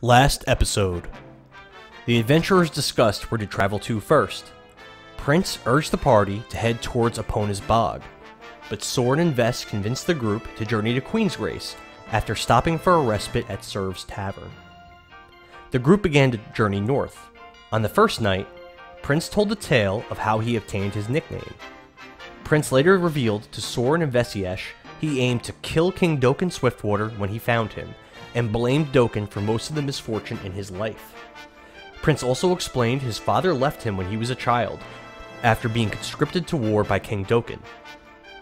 Last episode. The adventurers discussed where to travel to first. Prince urged the party to head towards Epona's Bog, but Sorin and Vess convinced the group to journey to Queensgrace after stopping for a respite at Serv's Tavern. The group began to journey north. On the first night, Prince told the tale of how he obtained his nickname. Prince later revealed to Sorin and Veszelyes he aimed to kill King Dokkan Swiftwater when he found him, and blamed Dokkan for most of the misfortune in his life. Prince also explained his father left him when he was a child, after being conscripted to war by King Dokkan.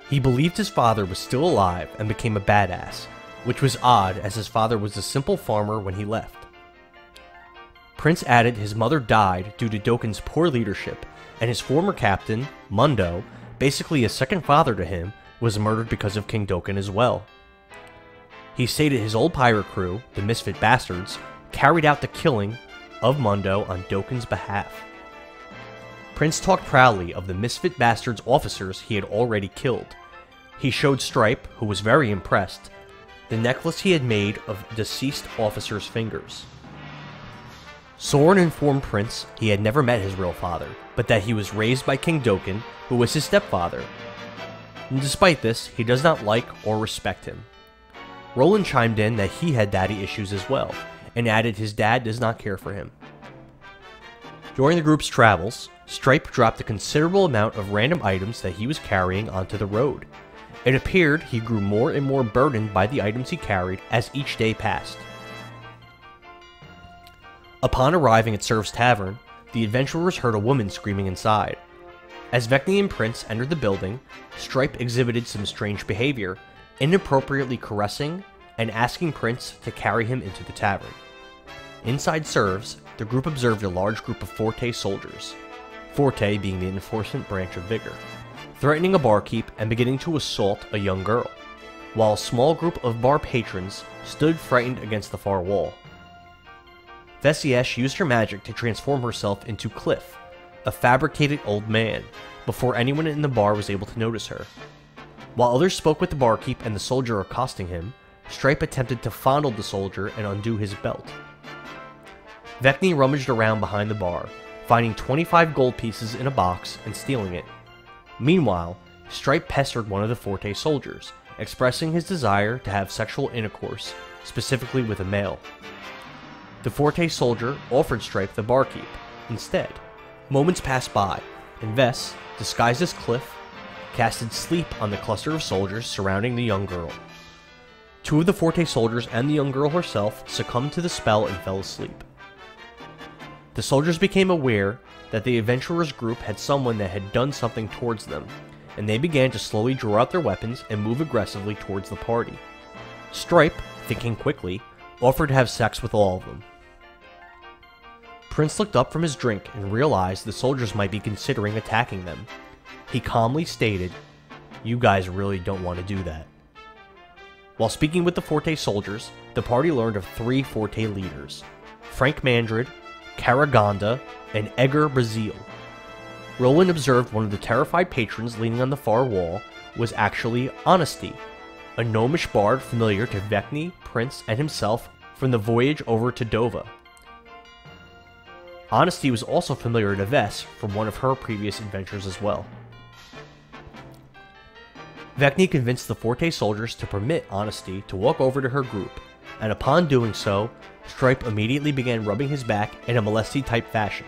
He believed his father was still alive and became a badass, which was odd as his father was a simple farmer when he left. Prince added his mother died due to Dokkan's poor leadership, and his former captain, Mundo, basically a second father to him, was murdered because of King Dokkan as well. He stated his old pirate crew, the Misfit Bastards, carried out the killing of Mundo on Dokkan's behalf. Prince talked proudly of the Misfit Bastards officers he had already killed. He showed Stripe, who was very impressed, the necklace he had made of deceased officers' fingers. Sorin informed Prince he had never met his real father, but that he was raised by King Dokkan, who was his stepfather. And despite this, he does not like or respect him. Rolan chimed in that he had daddy issues as well, and added his dad does not care for him. During the group's travels, Stripe dropped a considerable amount of random items that he was carrying onto the road. It appeared he grew more and more burdened by the items he carried as each day passed. Upon arriving at Serv's Tavern, the adventurers heard a woman screaming inside. As Vekni and Prince entered the building, Stripe exhibited some strange behavior, inappropriately caressing and asking Prince to carry him into the tavern. Inside Serv's, the group observed a large group of FORTE soldiers, FORTE being the enforcement branch of Vigor, threatening a barkeep and beginning to assault a young girl, while a small group of bar patrons stood frightened against the far wall. Veszelyes used her magic to transform herself into Cliff, a fabricated old man, before anyone in the bar was able to notice her. While others spoke with the barkeep and the soldier accosting him, Stripe attempted to fondle the soldier and undo his belt. Vekni rummaged around behind the bar, finding 25 gold pieces in a box and stealing it. Meanwhile, Stripe pestered one of the FORTE soldiers, expressing his desire to have sexual intercourse, specifically with a male. The FORTE soldier offered Stripe the barkeep instead. Moments passed by, and Vess, disguised as Cliff, casted sleep on the cluster of soldiers surrounding the young girl. Two of the FORTE soldiers and the young girl herself succumbed to the spell and fell asleep. The soldiers became aware that the adventurers group had someone that had done something towards them, and they began to slowly draw out their weapons and move aggressively towards the party. Stripe, thinking quickly, offered to have sex with all of them. Prince looked up from his drink and realized the soldiers might be considering attacking them. He calmly stated, "You guys really don't want to do that." While speaking with the FORTE soldiers, the party learned of 3 FORTE leaders, Frank Mandred, Karagonda, and Edgar Brazil. Rolan observed one of the terrified patrons leaning on the far wall was actually Honesty, a gnomish bard familiar to Vekni, Prince, and himself from the voyage over to Dovah. Honesty was also familiar to Vess from one of her previous adventures as well. Vekni convinced the FORTE soldiers to permit Honesty to walk over to her group, and upon doing so, Stripe immediately began rubbing his back in a molesty-type fashion.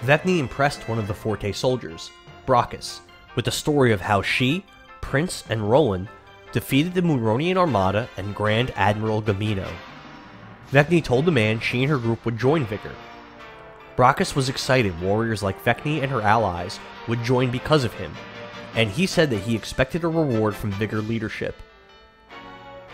Vekni impressed one of the FORTE soldiers, Brockus, with the story of how she, Prince, and Rolan defeated the Muronian Armada and Grand Admiral Gamino. Vekni told the man she and her group would join Vigor. Brockus was excited warriors like Vekni and her allies would join because of him, and he said that he expected a reward from Vigor leadership.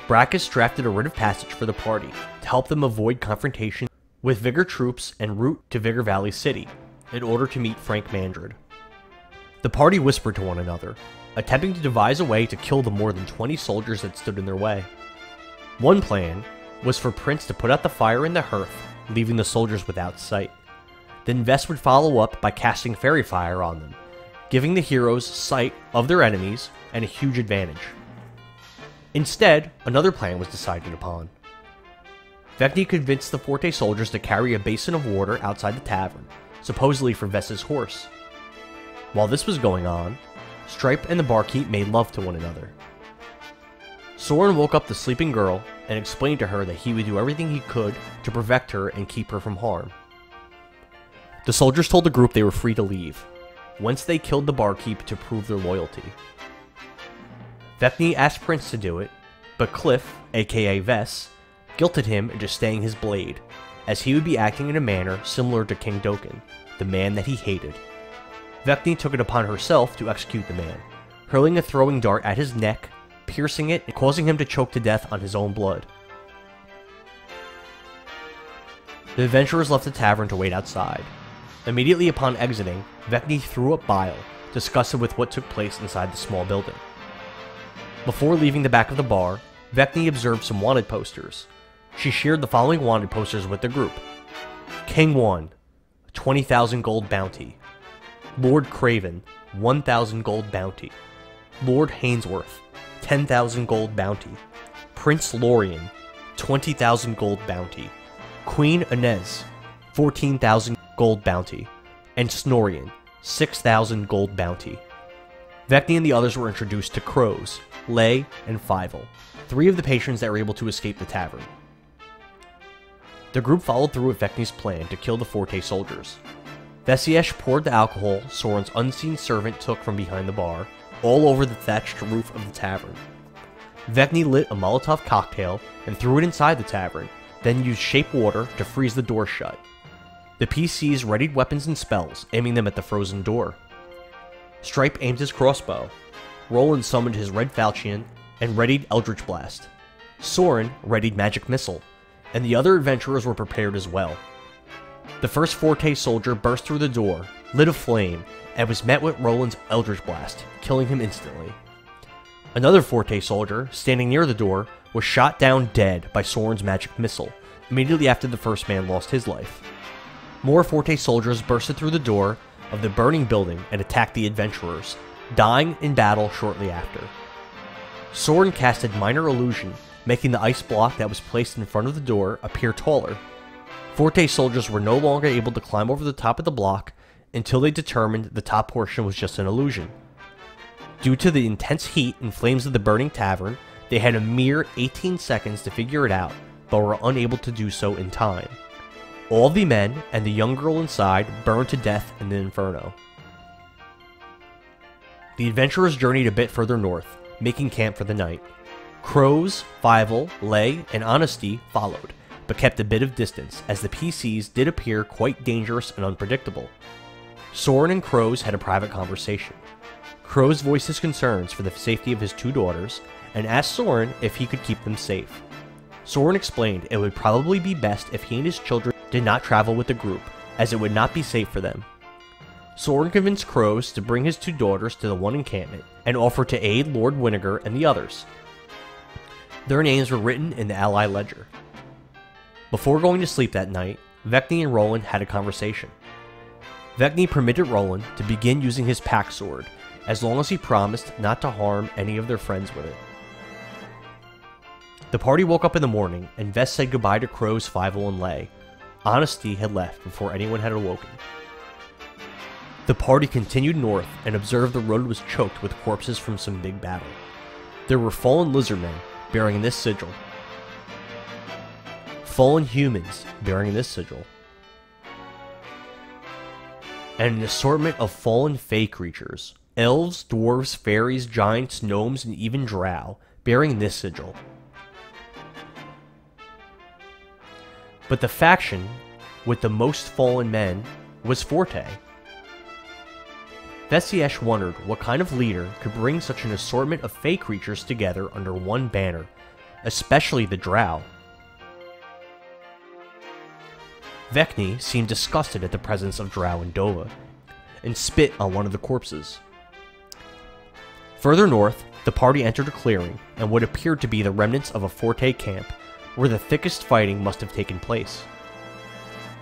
Brockus drafted a writ of passage for the party to help them avoid confrontation with Vigor troops en route to Vigor Valley City in order to meet Frank Mandred. The party whispered to one another, attempting to devise a way to kill the more than 20 soldiers that stood in their way. One plan was for Prince to put out the fire in the hearth, leaving the soldiers without sight. Then Vess would follow up by casting fairy fire on them, giving the heroes sight of their enemies and a huge advantage. Instead, another plan was decided upon. Vekni convinced the FORTE soldiers to carry a basin of water outside the tavern, supposedly for Vess's horse. While this was going on, Stripe and the barkeep made love to one another. Sorin woke up the sleeping girl and explained to her that he would do everything he could to protect her and keep her from harm. The soldiers told the group they were free to leave, once they killed the barkeep to prove their loyalty. Vekni asked Prince to do it, but Cliff, aka Vess, guilted him into staying his blade, as he would be acting in a manner similar to King Dokkan, the man that he hated. Vekni took it upon herself to execute the man, hurling a throwing dart at his neck, piercing it and causing him to choke to death on his own blood. The adventurers left the tavern to wait outside. Immediately upon exiting, Vekni threw up bile, disgusted with what took place inside the small building. Before leaving the back of the bar, Vekni observed some wanted posters. She shared the following wanted posters with the group. King 1, 20,000 gold bounty. Lord Craven, 1,000 gold bounty. Lord Hainsworth, 10,000 gold bounty. Prince Lorien, 20,000 gold bounty. Queen Inez, 14,000 gold bounty. And Snorian, 6,000 gold bounty. Vekni and the others were introduced to Crows, Lay, and Fievel, 3 of the patrons that were able to escape the tavern. The group followed through with Vekni's plan to kill the FORTE soldiers. Veszelyes poured the alcohol Sorin's unseen servant took from behind the bar all over the thatched roof of the tavern. Vekni lit a Molotov cocktail and threw it inside the tavern, then used shape water to freeze the door shut. The PCs readied weapons and spells, aiming them at the frozen door. Stripe aimed his crossbow. Rolan summoned his red falchion and readied Eldritch Blast. Sorin readied Magic Missile, and the other adventurers were prepared as well. The first FORTE soldier burst through the door, lit a flame, and was met with Rolan's Eldritch Blast, killing him instantly. Another FORTE soldier, standing near the door, was shot down dead by Sorin's Magic Missile, immediately after the first man lost his life. More FORTE soldiers bursted through the door of the burning building and attacked the adventurers, dying in battle shortly after. Sorin casted Minor Illusion, making the ice block that was placed in front of the door appear taller. FORTE soldiers were no longer able to climb over the top of the block until they determined the top portion was just an illusion. Due to the intense heat and flames of the burning tavern, they had a mere 18 seconds to figure it out, but were unable to do so in time. All the men and the young girl inside burned to death in the inferno. The adventurers journeyed a bit further north, making camp for the night. Crows, Fievel, Lay, and Honesty followed, but kept a bit of distance, as the PCs did appear quite dangerous and unpredictable. Sorin and Crows had a private conversation. Crows voiced his concerns for the safety of his 2 daughters, and asked Sorin if he could keep them safe. Sorin explained it would probably be best if he and his children did not travel with the group, as it would not be safe for them. Sorin convinced Crows to bring his 2 daughters to the one encampment, and offered to aid Lord Winnegar and the others. Their names were written in the ally ledger. Before going to sleep that night, Vekni and Rolan had a conversation. Vekni permitted Rolan to begin using his pack sword, as long as he promised not to harm any of their friends with it. The party woke up in the morning, and Vess said goodbye to Crows, Fievel, and Lay. Honesty had left before anyone had awoken. The party continued north and observed the road was choked with corpses from some big battle. There were fallen lizardmen bearing this sigil. Fallen humans bearing this sigil. And an assortment of fallen fey creatures. Elves, dwarves, fairies, giants, gnomes, and even drow bearing this sigil. But the faction with the most fallen men was FORTE. Veszelyes wondered what kind of leader could bring such an assortment of fey creatures together under one banner, especially the drow. Vekni seemed disgusted at the presence of drow in Dovah, and spit on one of the corpses. Further north, the party entered a clearing, and what appeared to be the remnants of a FORTE camp, where the thickest fighting must have taken place.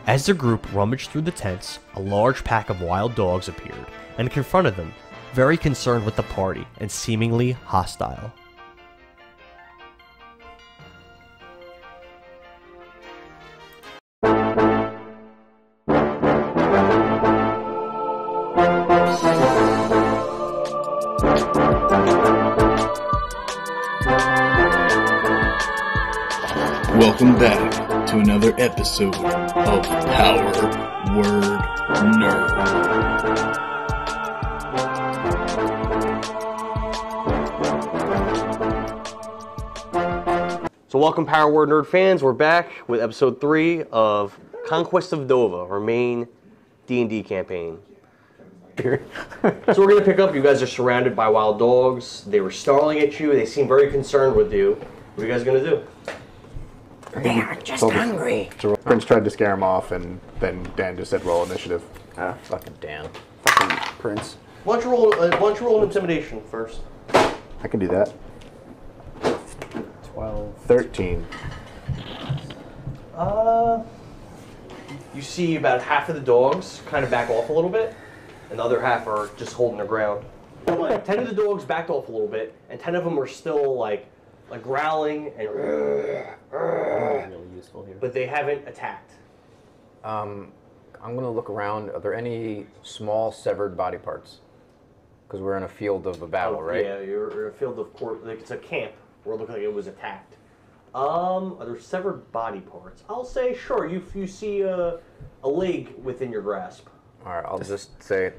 As the group rummaged through the tents, a large pack of wild dogs appeared, and confronted them, very concerned with the party, and seemingly hostile. Welcome back to another episode of Power Word Nerd. So welcome Power Word Nerd fans, we're back with episode 3 of Conquest of Dovah, our main D&D campaign. So we're going to pick up, you guys are surrounded by wild dogs, they were snarling at you, they seem very concerned with you. What are you guys going to do? They are just hungry. Prince tried to scare him off, and then Dan just said roll initiative. Ah, fucking Dan. Fucking Prince. Why don't you roll an intimidation first? I can do that. 12. 13. You see about half of the dogs kind of back off a little bit, and the other half are just holding their ground. 10 of the dogs backed off a little bit, and 10 of them are still like growling and Really useful here. but they haven't attacked. I'm gonna look around. Are there any small severed body parts? Because we're in a field of a battle, right? Yeah, you're in a field of court. Like it's a camp where it looked like it was attacked. Are there severed body parts? I'll say sure. You see a leg within your grasp. All right, I'll just say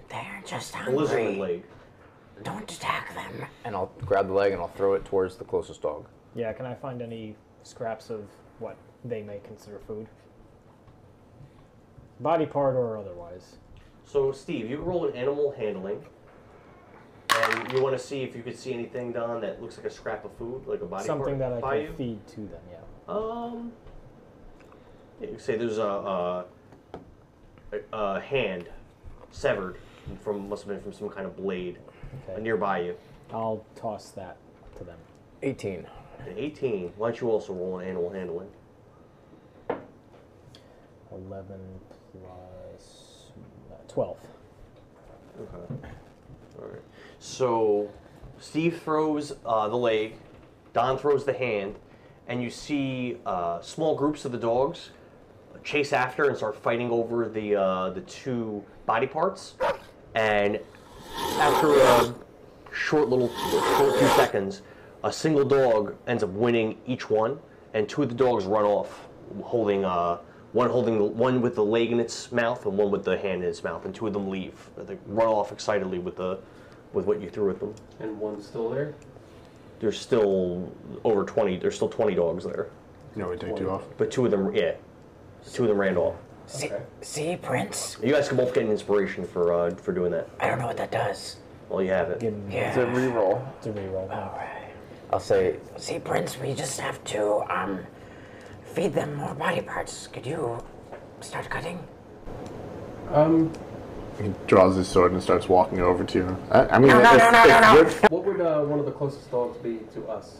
they're just A lizard hungry. leg. Don't attack them. And I'll grab the leg and I'll throw it towards the closest dog. Yeah, can I find any scraps of what they may consider food? Body part or otherwise. So Steve, you roll an animal handling, and you want to see if you could see anything, Don, that looks like a scrap of food, like a body Something part that I by can you. feed to them, yeah. Yeah, you can say there's a hand severed must have been from some kind of blade Okay. nearby you. I'll toss that to them. 18. An 18. Why don't you also roll an animal handling? 11 plus 12. Okay. All right. So Steve throws the leg, Don throws the hand, and you see small groups of the dogs chase after and start fighting over the two body parts. And after a short few seconds, a single dog ends up winning each one, and two of the dogs run off, holding one with the leg in its mouth and one with the hand in its mouth, and two of them leave. They run off excitedly with what you threw at them. And one's still there? There's still over 20. There's still 20 dogs there, You know, we take 2 off. but two of them ran off. See, Prince? You guys can both get an inspiration for doing that. I don't know what that does. Well, you have it. Give them Yeah. It's a reroll. It's a reroll. Alright. I'll say, see, Prince, we just have to, feed them more body parts. Could you start cutting? He draws his sword and starts walking over to you. I mean, No. What would one of the closest dogs be to us?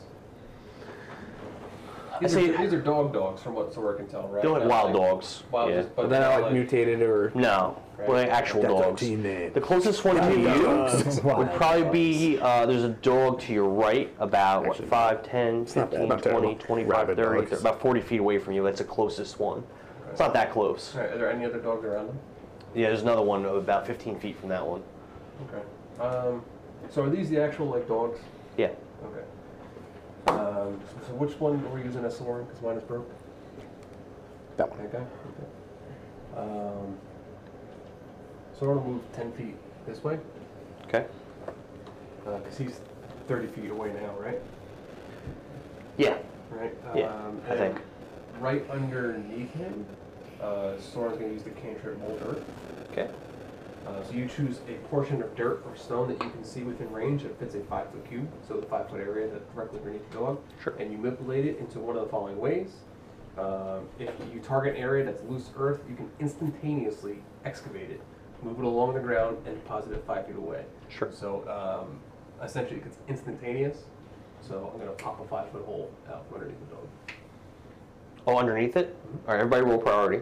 These say- are dogs from what Sorin can tell, right? They're like Not wild dogs. Wild, Yeah. but they're not like mutated or... No, Right. like actual That's our dogs. team name. The closest one to you would Wild probably dogs. be, there's a dog to your right, about, Actually, 5, 10, not bad, 15, not 20, terrible. 25, Rabid 30, dogs. about 40 feet away from you. That's the closest one. It's not that close. Alright, are there any other dogs around them? Yeah, there's another one about 15 feet from that one. Okay. So are these the actual like dogs? Yeah. Okay. So which one are we using as Sorin? Because mine is broke. That one. Okay. So I want to move 10 feet this way. Okay. Because he's 30 feet away now, right? Yeah. Right? Yeah, I and think. Right underneath him, Sorin's going to use the cantrip Mold Earth. Okay. So you choose a portion of dirt or stone that you can see within range that fits a 5-foot cube, so the 5-foot area that's directly underneath the dog. Sure. And you manipulate it into one of the following ways. If you target an area that's loose earth, you can instantaneously excavate it, move it along the ground, and deposit it 5 feet away. Sure. So essentially, it's instantaneous. So I'm going to pop a 5-foot hole out from underneath the dog. Oh, underneath it? All right, everybody roll priority.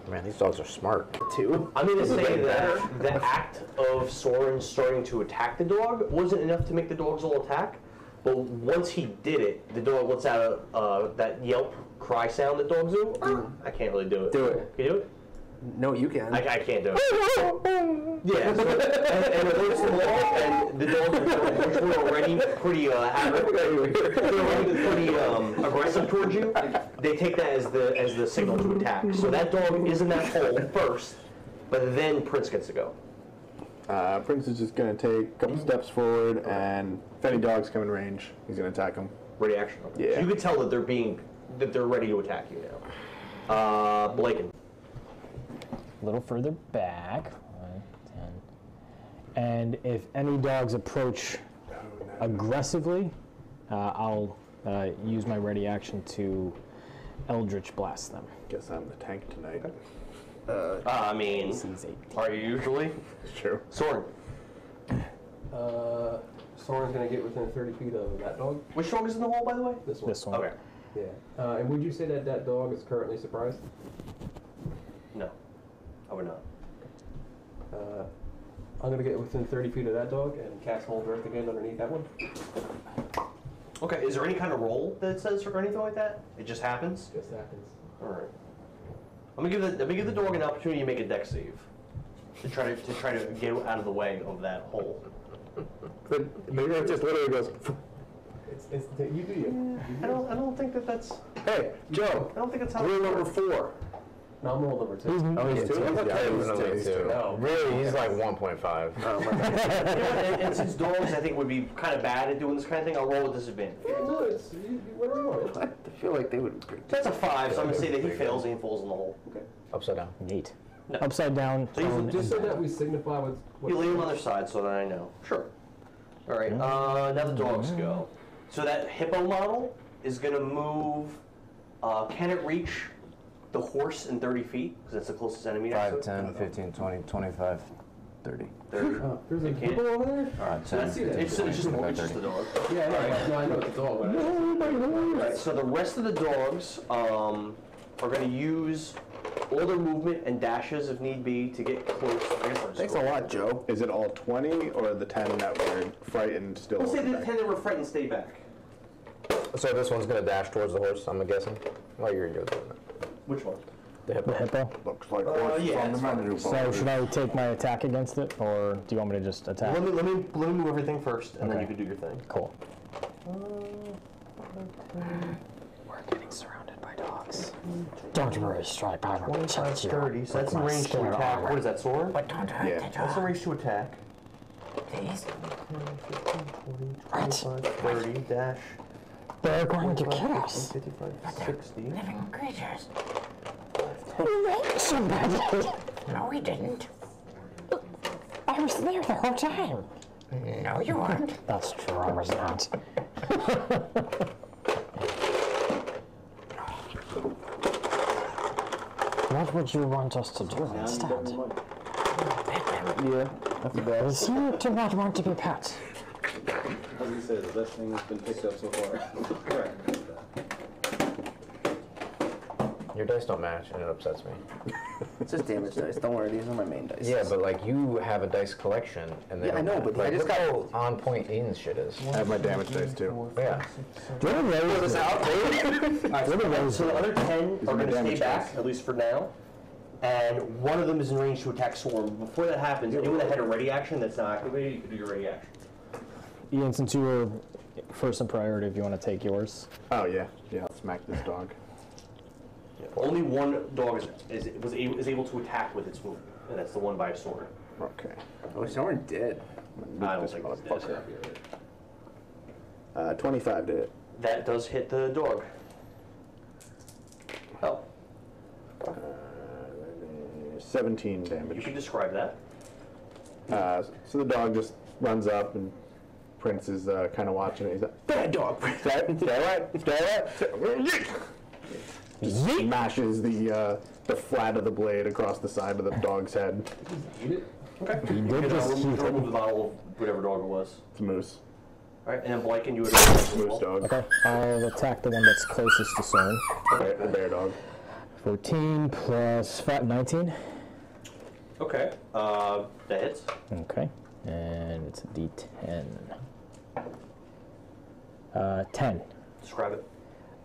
Man, these dogs are smart. I'm going to say that the act of Sorin starting to attack the dog wasn't enough to make the dogs all attack. But once he did it, the dog lets out that yelp cry sound that dogs do. I can't really do it. Do it. Can you do it? No, you can. I can't do it. Yeah, so, and it looks and the dogs, which were already pretty aggressive towards you, they take that as the signal to attack. So that dog is in that hole first, but then Prince gets to go. Prince is just going to take a couple steps forward, and if any dogs come in range, he's going to attack them. Ready action. Okay. Yeah. So you can tell that they're ready to attack you now. Bliken. A little further back. 10. And if any dogs approach aggressively, I'll use my ready action to Eldritch Blast them. Guess I'm the tank tonight. I mean, are you usually? It's true. Sorin. Sorin's going to get within 30 feet of that dog. Which dog is in the hole, by the way? This one. This one. Okay. Yeah. And would you say that dog is currently surprised? No, I would not. I'm going to get within 30 feet of that dog and cast Hold Earth again underneath that one. Okay, is there any kind of roll that it says or anything like that? It just happens? Just happens. All right. Let me give the dog an opportunity to make a dex save to try to get out of the way of that hole. But maybe it just literally goes. It's you do you. I don't think that's. Hey, Joe. I don't think that's how. Rule number 4. No, I'm roll number 2. Oh, he's 2? Yeah, He's 2. No. Really, he's like 1.5. Oh, my God. and since dogs, I think, would be kind of bad at doing this kind of thing, I'll roll with disadvantage. No, it's whatever you want. I feel like they would. That's a 5, so I'm gonna say that he fails and he falls in the hole. Okay. Upside down. Neat. No. Upside down. So you Just so that we signify what You leave him on their side so that I know. Sure. All right. Now the dogs go. So that hippo model is gonna move. Can it reach the horse in 30 feet? Because that's the closest enemy. 5, 10, 15, 20, 25, 30. 30. There's a It can't. people over there? Alright, I see that. It's just the dog. Yeah, I know. No, I know it's a dog. But Right, so the rest of the dogs are going to use all their movement and dashes if need be to get close. Thanks a lot, Joe. Is it all 20 or the 10 that were frightened still? Let's say holding the back? 10 that were frightened stay back. So this one's going to dash towards the horse, I'm guessing? Oh, you're doing that. Which one? The hippo. The hippo. Looks like horse yeah, on the it's fine. menu. So should I take my attack against it, or do you want me to just attack? Let me move everything first, and then Okay. you can do your thing. Cool. We're getting surrounded by dogs. Don't worry, Stripe. I will 25, protect you. 30, so that's in with my range to scare attack. armor. What is that, sword? But don't hurt Yeah. the That's in dog, range to attack. please. 30, dash. They're going to kill 50, us. 55, 60. Living creatures. You raped somebody. No, we didn't. I was there the whole time. No, you weren't. That's true, I was not. What would you want us to do instead? Yeah, that's the best. You do not want to be pet. As you say, the best thing that's been picked up so far. Correct. Your dice don't match, and it upsets me. It's just damage dice. Don't worry, these are my main dice. Yeah, but like you have a dice collection, and they Yeah, I don't know, match. but like, I just look got- how on point Ian's shit is. I have my damage dice too. Yeah. Do you want to raise this out? So the other 10 These are are my going to stay damage back, dice. at least for now. And one of them is in range to attack Sorin. Before that happens, anyone that had a ready action that's not activated, you can do your ready action. Ian, since you were first in priority, if you want to take yours. Oh yeah, yeah. I'll smack this dog. Only one dog is able to attack with its movement, and that's the one by a sword. Okay. Oh, Sorin did. I don't This think that's motherfucker. 25 did it. That does hit the dog. Oh, 17 you damage. can describe that. So the dog just runs up, and Prince is kind of watching it. He's like, "Bad dog, Prince. Just smashes the flat of the blade across the side of the dog's head. Okay. He did just Remove the bottle of whatever dog it was. It's a moose. All right, and then Bliken, you would Moose dog. Okay, I'll attack the one that's closest to Sorin. The bear dog. 14 plus 5, 19. Okay, that hits. Okay, and it's a D10. 10. Describe it.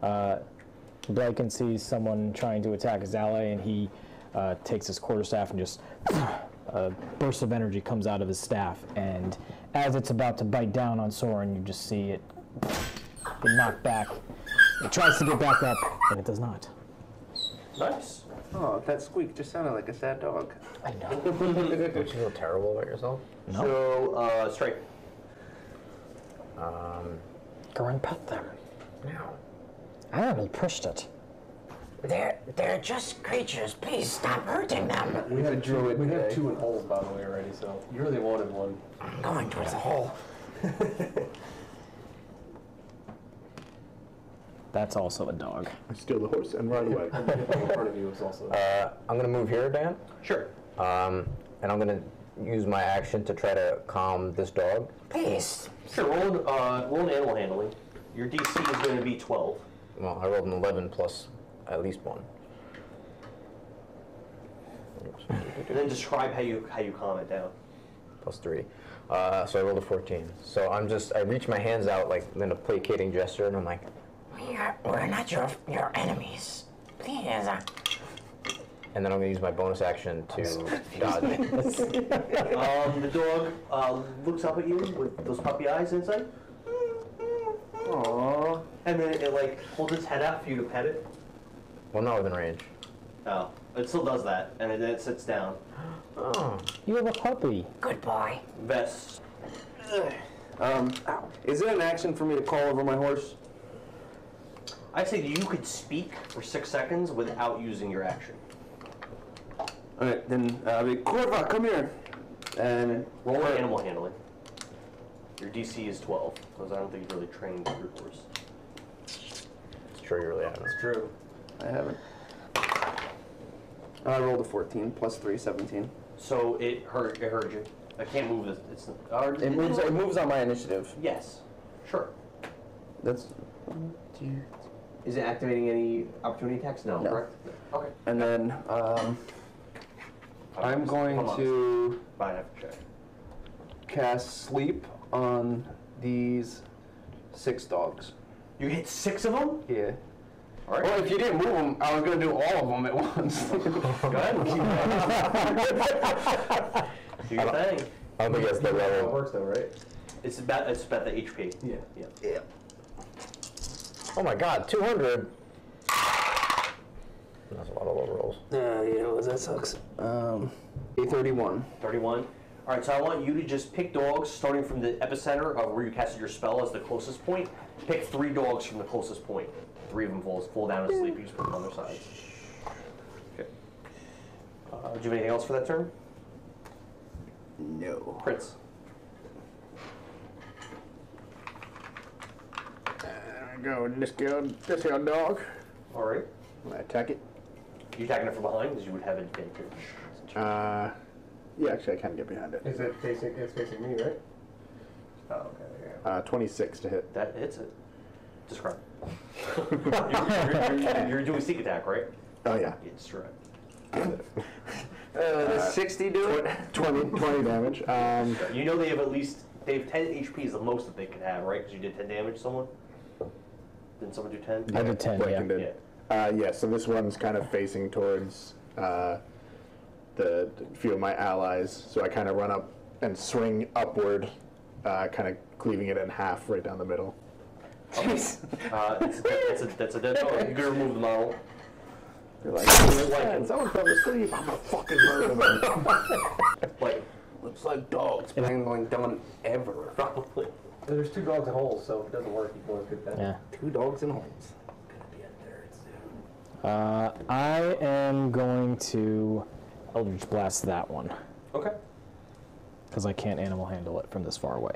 Bliken sees someone trying to attack his ally, and he takes his quarterstaff and just a burst of energy comes out of his staff, and as it's about to bite down on Sorin, you just see it get knocked back. It tries to get back up, and it does not. Nice. Oh, that squeak just sounded like a sad dog. I know. Don't you feel terrible about yourself? No. So, straight. Go and pet them. No. I already pushed it. They're just creatures. Please stop hurting them. We have druid. We have 2 in holes, by the way, already. So you really wanted one. I'm going towards the hole. That's also a dog. I steal the horse and ride away. Part of you is also. I'm gonna move here, Dan. Sure. And I'm gonna use my action to try to calm this dog. Please. Sure, roll an animal handling. Your DC is going to be 12. Well, I rolled an 11 plus at least 1. And then describe how you calm it down. Plus 3. So I rolled a 14. So I reach my hands out like in a placating gesture, and I'm like, We're not your enemies. Please. and then I'm gonna use my bonus action to dodge. The dog looks up at you with those puppy eyes inside. Aww. And then it like holds its head out for you to pet it. Well, not within range. Oh, it still does that, and then it sits down. Oh. You have a puppy. Good boy. Vess. Is it an action for me to call over my horse? I say you could speak for 6 seconds without using your action. Alright, then I'll be, Corva, come here! And Roll an animal handling. Your DC is 12, because I don't think you've really trained your horse. It's true, you really haven't. It's true. I haven't. I rolled a 14, plus 3, 17. So it heard you. I can't move this. It moves on my initiative. Yes. Sure. That's... Is it activating any opportunity attacks? No, No. correct? Okay. And then, I'm going to Fine, I have to check. cast Sleep on these 6 dogs. You hit 6 of them? Yeah. All right. Well, if you didn't move them, I was going to do all of them at once. Go ahead. Do your thing. I don't think that's the How it level. works though, right? It's about the HP. Yeah. Yeah. Oh my god, 200! That's a lot of low rolls. Yeah, well, that sucks. A 31. 31. All right, so I want you to just pick dogs starting from the epicenter of where you casted your spell as the closest point. Pick 3 dogs from the closest point. 3 of them fall down asleep. You just put them on their sides. Okay. Do you have anything else for that turn? No. Prince. There we go, this here dog. All right. I attack it. You attacking it from behind because you would have advantage. Yeah, actually I can get behind it. Is it facing? It's facing me, right? Oh, okay. Yeah. 26 to hit. That hits it. Describe. You're doing sneak attack, right? Oh yeah. Yeah, describe. Does 60 do it? 20 damage. You know they have 10 HP is the most that they can have, right? Because you did 10 damage to someone? Didn't someone do 10? I did 10, yeah. Bliken did. Yeah, so this one's kind of facing towards the few of my allies. So I kind of run up and swing upward, kind of cleaving it in half right down the middle. Jeez. That's a dead dog. You can remove the model. You're like, someone fell asleep. I'm gonna fucking murder them. Like, Looks like dogs playing going down ever. probably. There's 2 dogs in holes, so if it doesn't work, you can always get that. Yeah. 2 dogs in holes. I am going to Eldritch Blast that one. Okay. Because I can't animal handle it from this far away.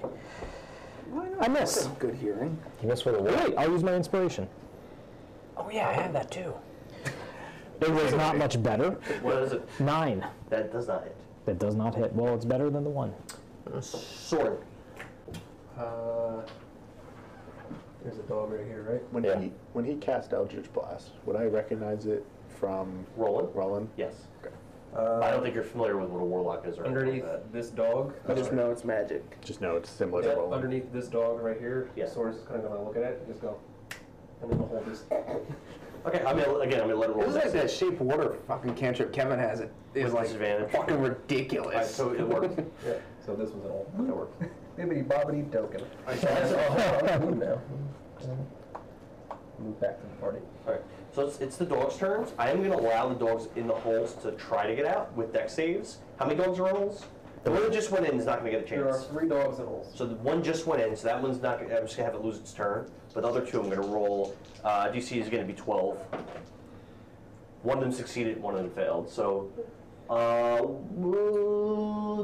I miss. Good hearing. You missed with a Wait, what? I'll use my inspiration. Oh yeah, I have that too. It was not much better. What is it? 9. That does not hit. That does not hit. Well, it's better than the 1. Sword. There's a dog right here, right? When he cast Eldritch Blast, would I recognize it from Roland? Roland? Yes. I don't think you're familiar with what a warlock is or anything Underneath like that. this dog. I just know it's magic. Just know it's similar to Yeah, Roland. underneath this dog right here. Yeah. Sora's just kind of gonna look at it and just go, and then we'll hold this. Okay, I'm gonna let it roll. It was like that shape water fucking cantrip Kevin has. It is With like disadvantage. fucking ridiculous. Alright, so it works. Yeah. So this one's an all. That works. Bibbidi bobbidi token. I'll move now. Move back to the party. Alright, so it's the dogs' turns. I am gonna allow the dogs in the holes to try to get out with dex saves. How many dogs are in holes? The one that just went in is not gonna get a There are chance. 3 dogs in holes. So the one just went in, so that one's not. I'm just gonna have it lose its turn. But the other 2, I'm gonna roll. DC is gonna be 12. One of them succeeded, one of them failed. So,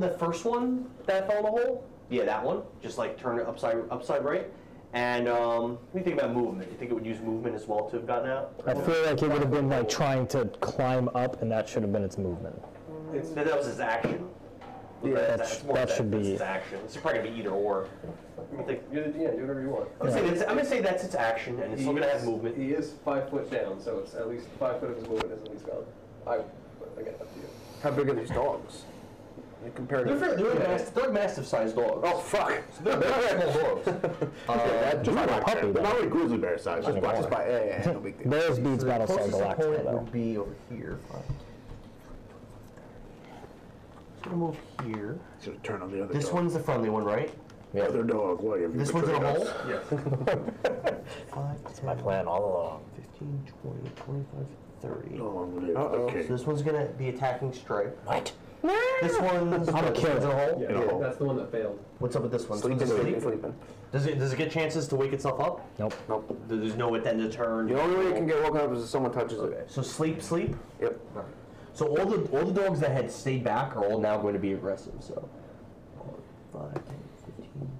the first one that fell in the hole, yeah, that one. Just like turn it upside right. And what do you think about movement? You think it would use movement as well to have gotten out? I feel like it would have been like trying to climb up, and that should have been its movement. That was its action. Yeah, that should be its action. It's probably gonna be either or. I think. Yeah, do whatever you want. I'm gonna say that's its action, and it's still gonna have movement. He is 5 foot down, so it's at least 5 foot of his movement is at least gone. Again, up to you. How big are these dogs? Compared to They're massive-sized dogs. oh fuck! They're small dogs. Just not a black puppy, bear, but though. not like grizzly bear size. Just black. Just by no big deal. Bears beats Battlestar Closest Galactica, opponent though. would be over here. So I'm gonna move here. Should turn on the other This dog. one's the friendly one, right? Other dog, what have you This one's in a betrayed hole? us? Yes. 5, That's my plan all along. 15, 20, 25, 30. Long live Uh-oh. the king. So this one's gonna be attacking strike. What? This one's I'm a this killer. one's in a hole? Yeah, In a hole. that's the one that failed. What's up with this one? Sleeping, So sleeping, sleeping. Does it get chances to wake itself up? Nope. Nope. There's no at the end of the turn. The only way it can get woken up is if someone touches Okay. it. So sleep. Yep. So all the dogs that had stayed back are all now going to be aggressive. So 5, 10, 15,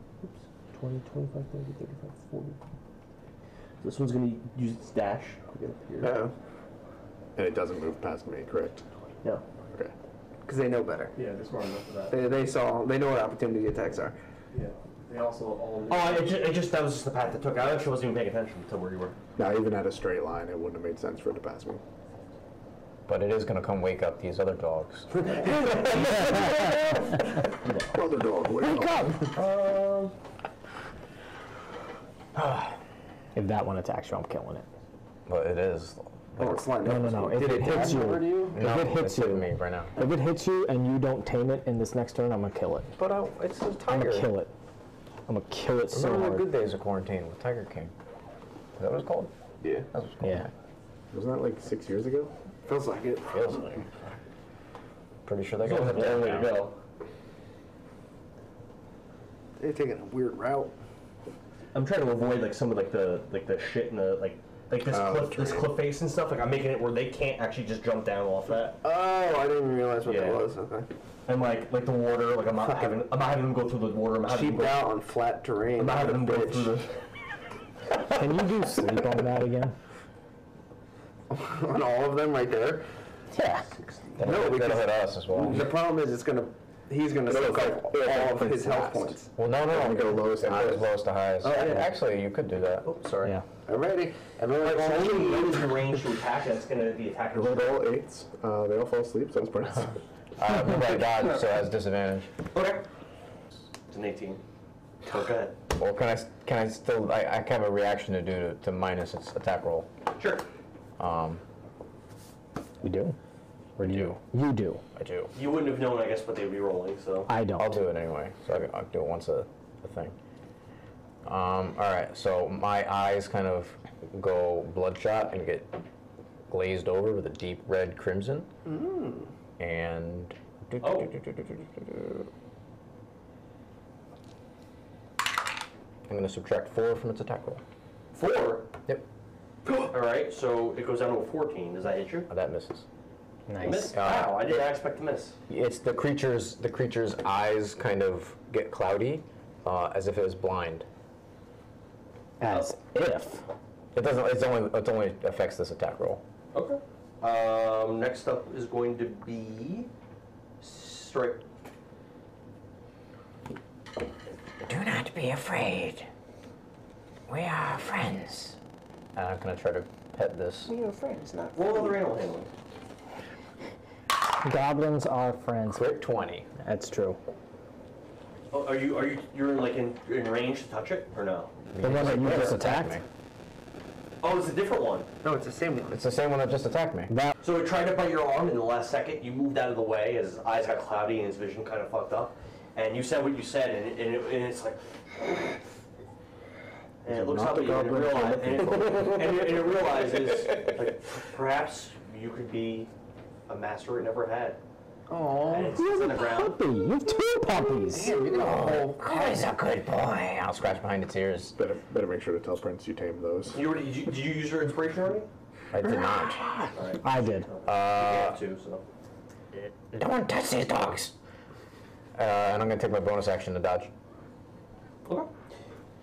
20, 25, 30, 35, 40. This one's going to use its dash to get up here. Yeah. And it doesn't move past me, correct? No. Okay. Because they know better. Yeah, they're smart enough for that. They know what opportunity attacks are. Yeah. They also all. Oh, that was just the path it took. I actually wasn't even paying attention to where you were. Now, even at a straight line, it wouldn't have made sense for it to pass me. But it is going to come wake up these other dogs. Other dog, wake up. If that one attacks you, I'm killing it. But it is. Oh, it's lined No, up. no, no. Did If it hits over to you, you? if No, it hits it's hitting you, me right now. if it hits you and you don't tame it in this next turn, I'm gonna kill it. But it's a I'm tiger. gonna kill it. I'm gonna kill it so Remember the hard. good days of quarantine with Tiger King? Is that what it's called? Yeah. That's what it's called. Yeah. Wasn't that like 6 years ago? Feels like it. Feels like. Pretty sure they That got was it a long way down to now. go. They're taking a weird route. I'm trying to avoid like some of the shit and the like this cliff face and stuff. Like I'm making it where they can't actually just jump down off that. Oh, I didn't even realize what Yeah. that was. Okay. And like the water, like I'm not having them go through the water. I'm having them Cheaped go, out on flat terrain. I'm not having them go Bitch. through the. Can you do sleep on that again? On all of them right there. Yeah. No, That'll because hit us as well. the problem is he's gonna soak up all of his health points. Well, no. go lowest to It goes highest. lowest to highest. Oh, yeah. Actually, you could do that. Oh, sorry. Yeah. I'm ready. Everyone, Alright, so only one is in range to attack. That's gonna be attacking. I rolled all 8s. They all fall asleep, so it's pretty. Everybody dodged, so it has disadvantage. Okay. It's an 18. Oh, go ahead. Well, can I still? I have a reaction to do to minus its attack roll. Sure. We do. Or do you? You do. I do. You wouldn't have known, I guess, what they would be rolling. So. I don't. I'll do it anyway. So I'll do it once a thing. All right. So my eyes kind of go bloodshot and get glazed over with a deep red crimson. And. Oh. I'm going to subtract 4 from its attack roll. 4. Yep. All right. So it goes down to a 14. Does that hit you? That misses. You miss? Nice. Wow. I did not expect to miss. It's the creature's eyes kind of get cloudy, as if it was blind. As if. It doesn't. It only affects this attack roll. Okay. Next up is going to be strike. Do not be afraid. We are friends. I'm gonna try to pet this. We are friends, not Roll other animal handling. Goblins are friends. Crit 20. That's true. Oh, you're like in range to touch it or no? The one that you just attacked? Me. Oh, it's a different one. No, it's the same one. It's the same one that just attacked me. So it tried to bite your arm in the last second. You moved out of the way as his eyes got cloudy and his vision kind of fucked up. And you said what you said, and it's like... And it looks up at you and it realizes, like, perhaps you could be a master it never had. Oh, and it sits on the ground. Puppy. You have 2 puppies. Damn, you're he's a good boy. I'll scratch behind its ears. Better make sure to tell Prince you tamed those. Did you use your inspiration already? I did not. Right. I did. Too, so. Don't touch these dogs. And I'm gonna take my bonus action to dodge. Okay.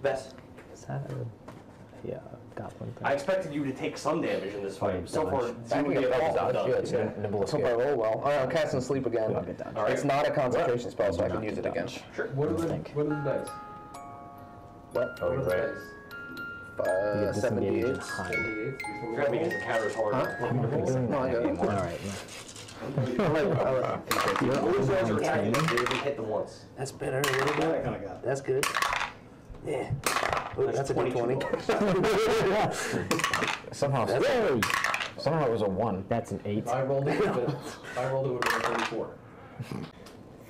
Vess. Is that a goblin thing? I expected you to take some damage in this fight. So far, Backing up is dodge. Yeah, it's nimble Let's hope I escape. roll well. Alright, I'm casting sleep again. Alright. It's not a concentration spell, so I can use it again. Sure. What are the dice? What? Oh, What are the right. dice? You 78. disengage and hide. You're gonna make the counters harder. No, I got it. Alright. Those guys are attacking. You didn't hit them once. That's better. A little bit. That's good. Yeah. Oh, that's a good 20. Somehow it was a 1. That's an 8. If I rolled it, it would have been 34.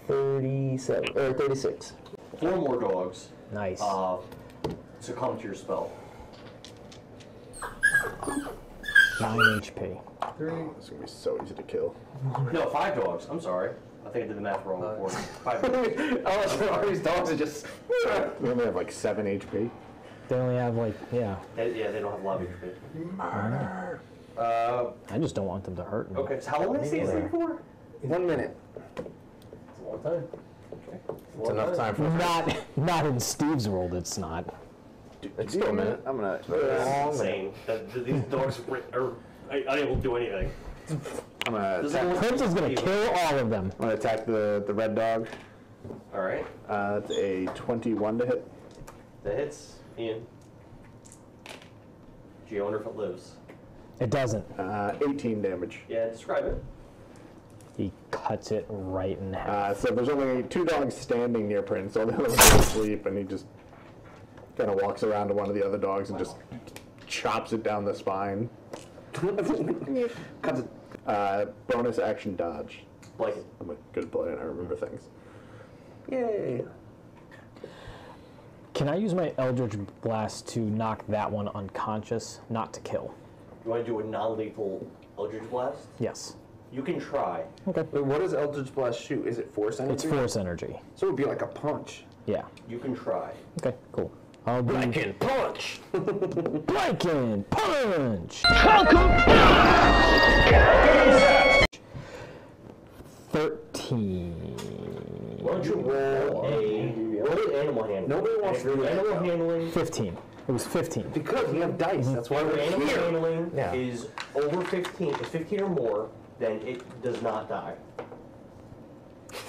37 or 36. 4 more dogs Nice. succumb to your spell. 9 HP. It's gonna be so easy to kill. No, 5 dogs. I'm sorry. I think I did the math wrong before. 5 dogs. All these dogs are just. We only have like 7 HP. They only have like, yeah. They don't have a lot of HP. Murder. I just don't want them to hurt me. Okay, so how long did they stay asleep for? 1 minute. It's a long time. Okay. It's enough time for Not in Steve's world, it's not. It's still a minute. I'm gonna. Insane. These dogs are unable to do anything. I'm gonna This is attack, only- Prince is gonna kill all of them. I'm gonna attack the red dog. All right. That's a 21 to hit. That hits. Ian. Do you wonder if it lives? It doesn't. 18 damage. Yeah, describe it. He cuts it right in half. So there's only 2 dogs standing near Prince. All the other ones are asleep, and he just kind of walks around to one of the other dogs and just chops it down the spine. Cuts it. Bonus action dodge. Bliken. I'm a good player and I remember things. Yay. Can I use my Eldritch Blast to knock that one unconscious, not to kill? You want to do a non-lethal Eldritch Blast? Yes. You can try. Okay. Wait, what does Eldritch Blast shoot? Is it force energy? It's force energy. So it would be like a punch. Yeah. You can try. Okay, cool. I'll do Bliken punch! Bliken punch! 13. Why don't you roll an animal handling? Nobody wants to do that. Animal handling. 15. It was 15. Because we have dice. That's why If we're your animal here. handling Yeah. is over 15, is 15 or more, then it does not die.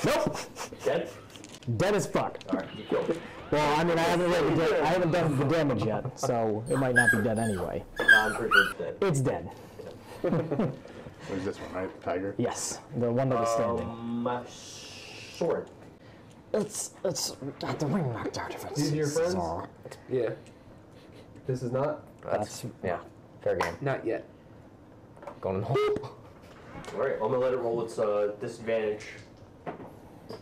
Nope. Dead? Dead as fuck. All right, you killed it. Well, I mean, I haven't done the damage yet, so it might not be dead anyway. I'm pretty sure it's dead. It's dead. Where's this one, right? The tiger? Yes, the one that was standing. Sword. It's got the wing knocked out of it. These are your friends? So, Yeah. This is not. that's Yeah, fair game. Not yet. Going in the hole. All right, I'm gonna let it roll its disadvantage.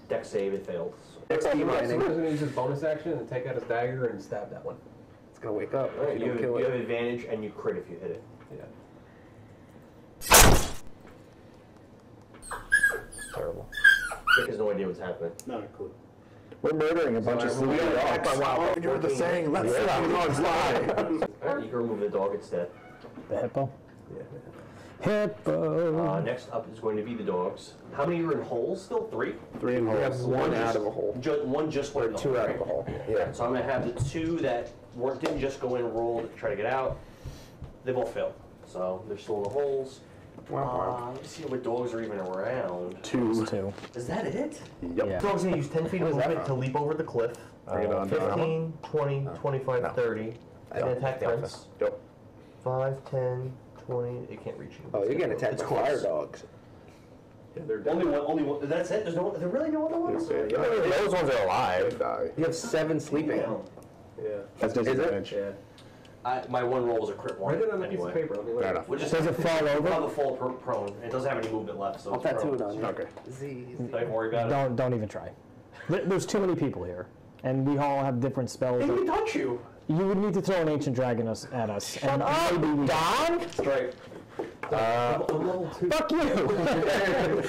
Deck save, it failed. Next team Somebody's mining. gonna use his bonus action and take out his dagger and stab that one. It's gonna wake up. All right, If you you don't kill have it. advantage and you crit if you hit it. Yeah. Terrible. Dick has no idea what's happening. Not a clue. We're murdering a bunch of sleeping dogs. Oh, you're the saying, let sleeping dogs lie. All right, you can remove the dog instead. the hippo. Yeah. Hippo. Next up is going to be the dogs. How many are in holes still? 3? 3 in We have holes. one out of a hole. One just went in the 2 hole, out right? of a hole. Yeah. So I'm going to have the 2 that didn't just go in and roll to try to get out. They both failed. So they're still in the holes. Let me see what dogs are even around. 2. 2. Is that it? Yep. Yeah. Dog's going to use 10 feet of movement to leap over the cliff. Bring it on down. 15, 20, 25, 30. And then attack Prince. Yep. 5, 10, 20. It can't reach you. Oh, you're getting attacked It's by close. fire dogs. Yeah, they're dead. Only one. That's it? There really no other ones? Yeah, Those ones are They alive. die. You have 7 sleeping. Yeah. Yeah. That's disadvantage. Yeah. My one roll was a crit one. Write it on a anyway. piece of paper. Let me look. Fair enough. Which is Does it fall over? Probably fall prone. It doesn't have any movement left, so I'll it's tattoo prone. it on you. Okay. Don't worry about it. Don't even try. There's too many people here, and we all have different spells. They that- didn't touch you. You would need to throw an ancient dragon at us. Shut up, Don! Straight. Level 2. Fuck you!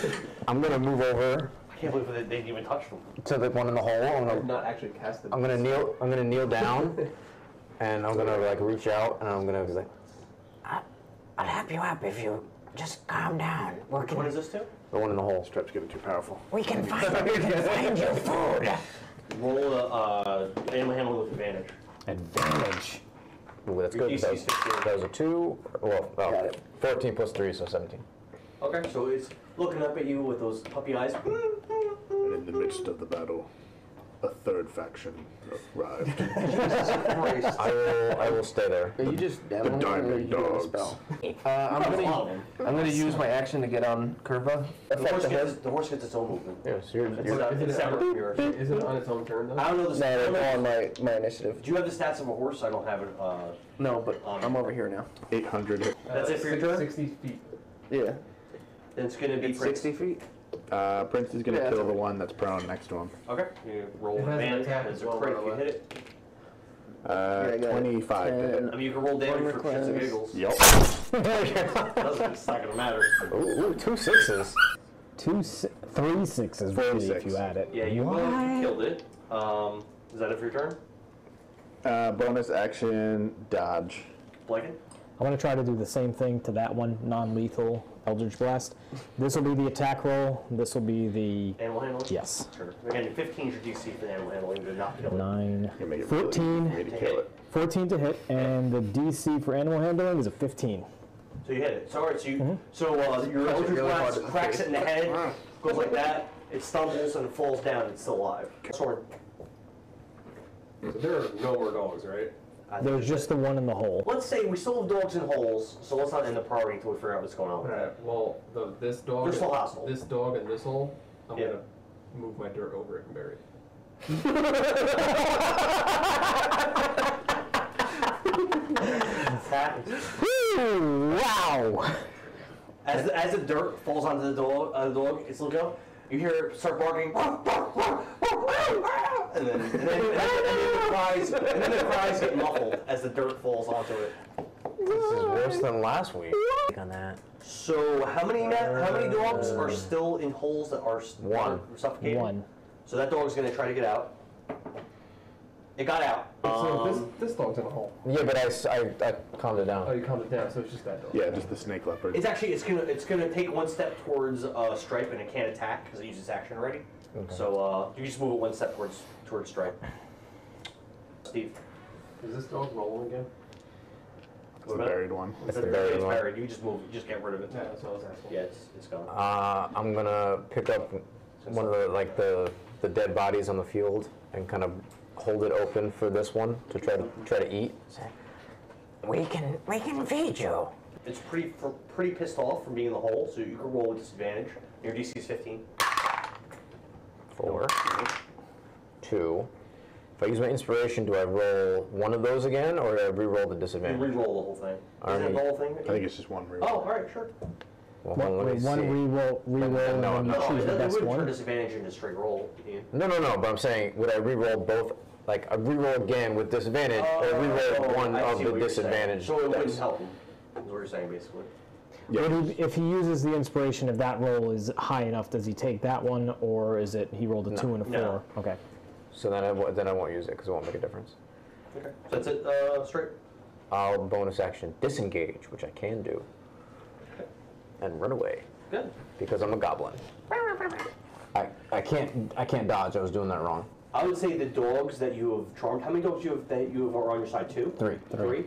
I'm gonna move over I can't believe they didn't even touch them. to the one in the hole. I have not actually cast it. I'm gonna kneel down, and I'm gonna like reach out, and I'm gonna be like, I'll help you up if you just calm down. Which one is this to? the one in the hole. Strip's getting too powerful. We can find you food. Roll animal handling with advantage. Advantage. Ooh, that's Your good. DC That is was, 15. that was a 2. Well, 14 plus 3, so 17. Okay, so it's looking up at you with those puppy eyes. And in the midst of the battle, a third faction arrived. I will stay there. Are you just The demoing or are you diamond doing a dogs. spell? I'm gonna use my action to get on Curva. The horse gets its own movement. Yes, you're It's separate from yours. Is it on its own turn, though? I don't know the No, stats. they're on my initiative. Do you have the stats of a horse? I don't have it. No, but I'm over here now. 800 hit. That's it for your turn? 60 feet. Yeah. Then it's going to be It's 60 feet? Prince is gonna Yeah, kill that's the one that's prone next to him. Okay. You roll It has an advantage. attack It's as a well, crit by if the you way. hit it. I got 25 to hit. 10. I mean, you can roll damage for shits and Request. giggles. Yup. It's not going to matter. Ooh, 2 6s. 3 6s, really, if you add it. Yeah, you killed it. Is that it for your turn? Bonus action, dodge. Bliken? I want to try to do the same thing to that one, non-lethal Eldritch Blast. This will be the attack roll. This will be the... Animal handling? Yes. Sure. Again, 15 is your DC for the animal handling. Did not kill it. 9, You make it 14, really easy for me to kill it. 14 to hit, and the DC for animal handling is a 15. So you hit it. So, all right, so your Eldritch Blast cracks it in the head, goes like that, it stumbles and it falls down, and it's still alive. Sorin. So there are no more dogs, right? There's just the one in the hole. Let's say we still have dogs in holes, so let's not end the priority until we figure out what's going on with that. Alright, well, this dog. They're still hostile. This dog and this hole, I'm Yeah. gonna move my dirt over it and bury it. Woo! Wow! As the dirt falls onto the dog, it's looking up. You hear it start barking, and then the cries get muffled as the dirt falls onto it. This is worse than last week. On that. So how many dogs are still in holes that are One. suffocated? One. So that dog's gonna try to get out. It got out. So this dog's in a hole. Yeah, but I calmed it down. Oh, you calmed it down, so it's just that dog. Yeah, just the snake leopard. It's gonna take one step towards Stripe, and it can't attack because it used its action already. Okay. So you just move it one step towards Stripe. Steve. Is this dog rolling again? It's the buried one. It's the buried one. buried. You just move. You just get rid of it. Yeah, that's what I was asking. Yeah, it's gone. I'm gonna pick up one of the dead bodies on the field and kind of hold it open for this one to try to eat. We can feed you. It's pretty pissed off from being in the hole, so you can roll with disadvantage. Your DC is 15. 4, 2. If I use my inspiration, do I roll one of those again, or do I re-roll the You disadvantage? re-roll the whole thing. Alright. Isn't it the whole thing? I think it's just one reroll. Oh, all right, sure. Well, hold on, let me One see. re-roll, and then No, you No, choose the it best wouldn't turn one. disadvantage into straight roll. Ian. No, but I'm saying, would I re-roll both? Like, I re-roll again with disadvantage, or re-roll one I of see the what you're saying. disadvantage? So it wouldn't dice? help him. Is what you're saying, basically. If he uses the inspiration, if that roll is high enough, does he take that one, or is it he rolled a 2 and a 4? No. Okay. So then I won't use it because it won't make a difference. Okay. So that's it, straight. I'll bonus action disengage, which I can do, and run away Good. because I'm a goblin. I can't dodge. I was doing that wrong. I would say the dogs that you have charmed. How many dogs that you have are on your side? 2? 3. Three.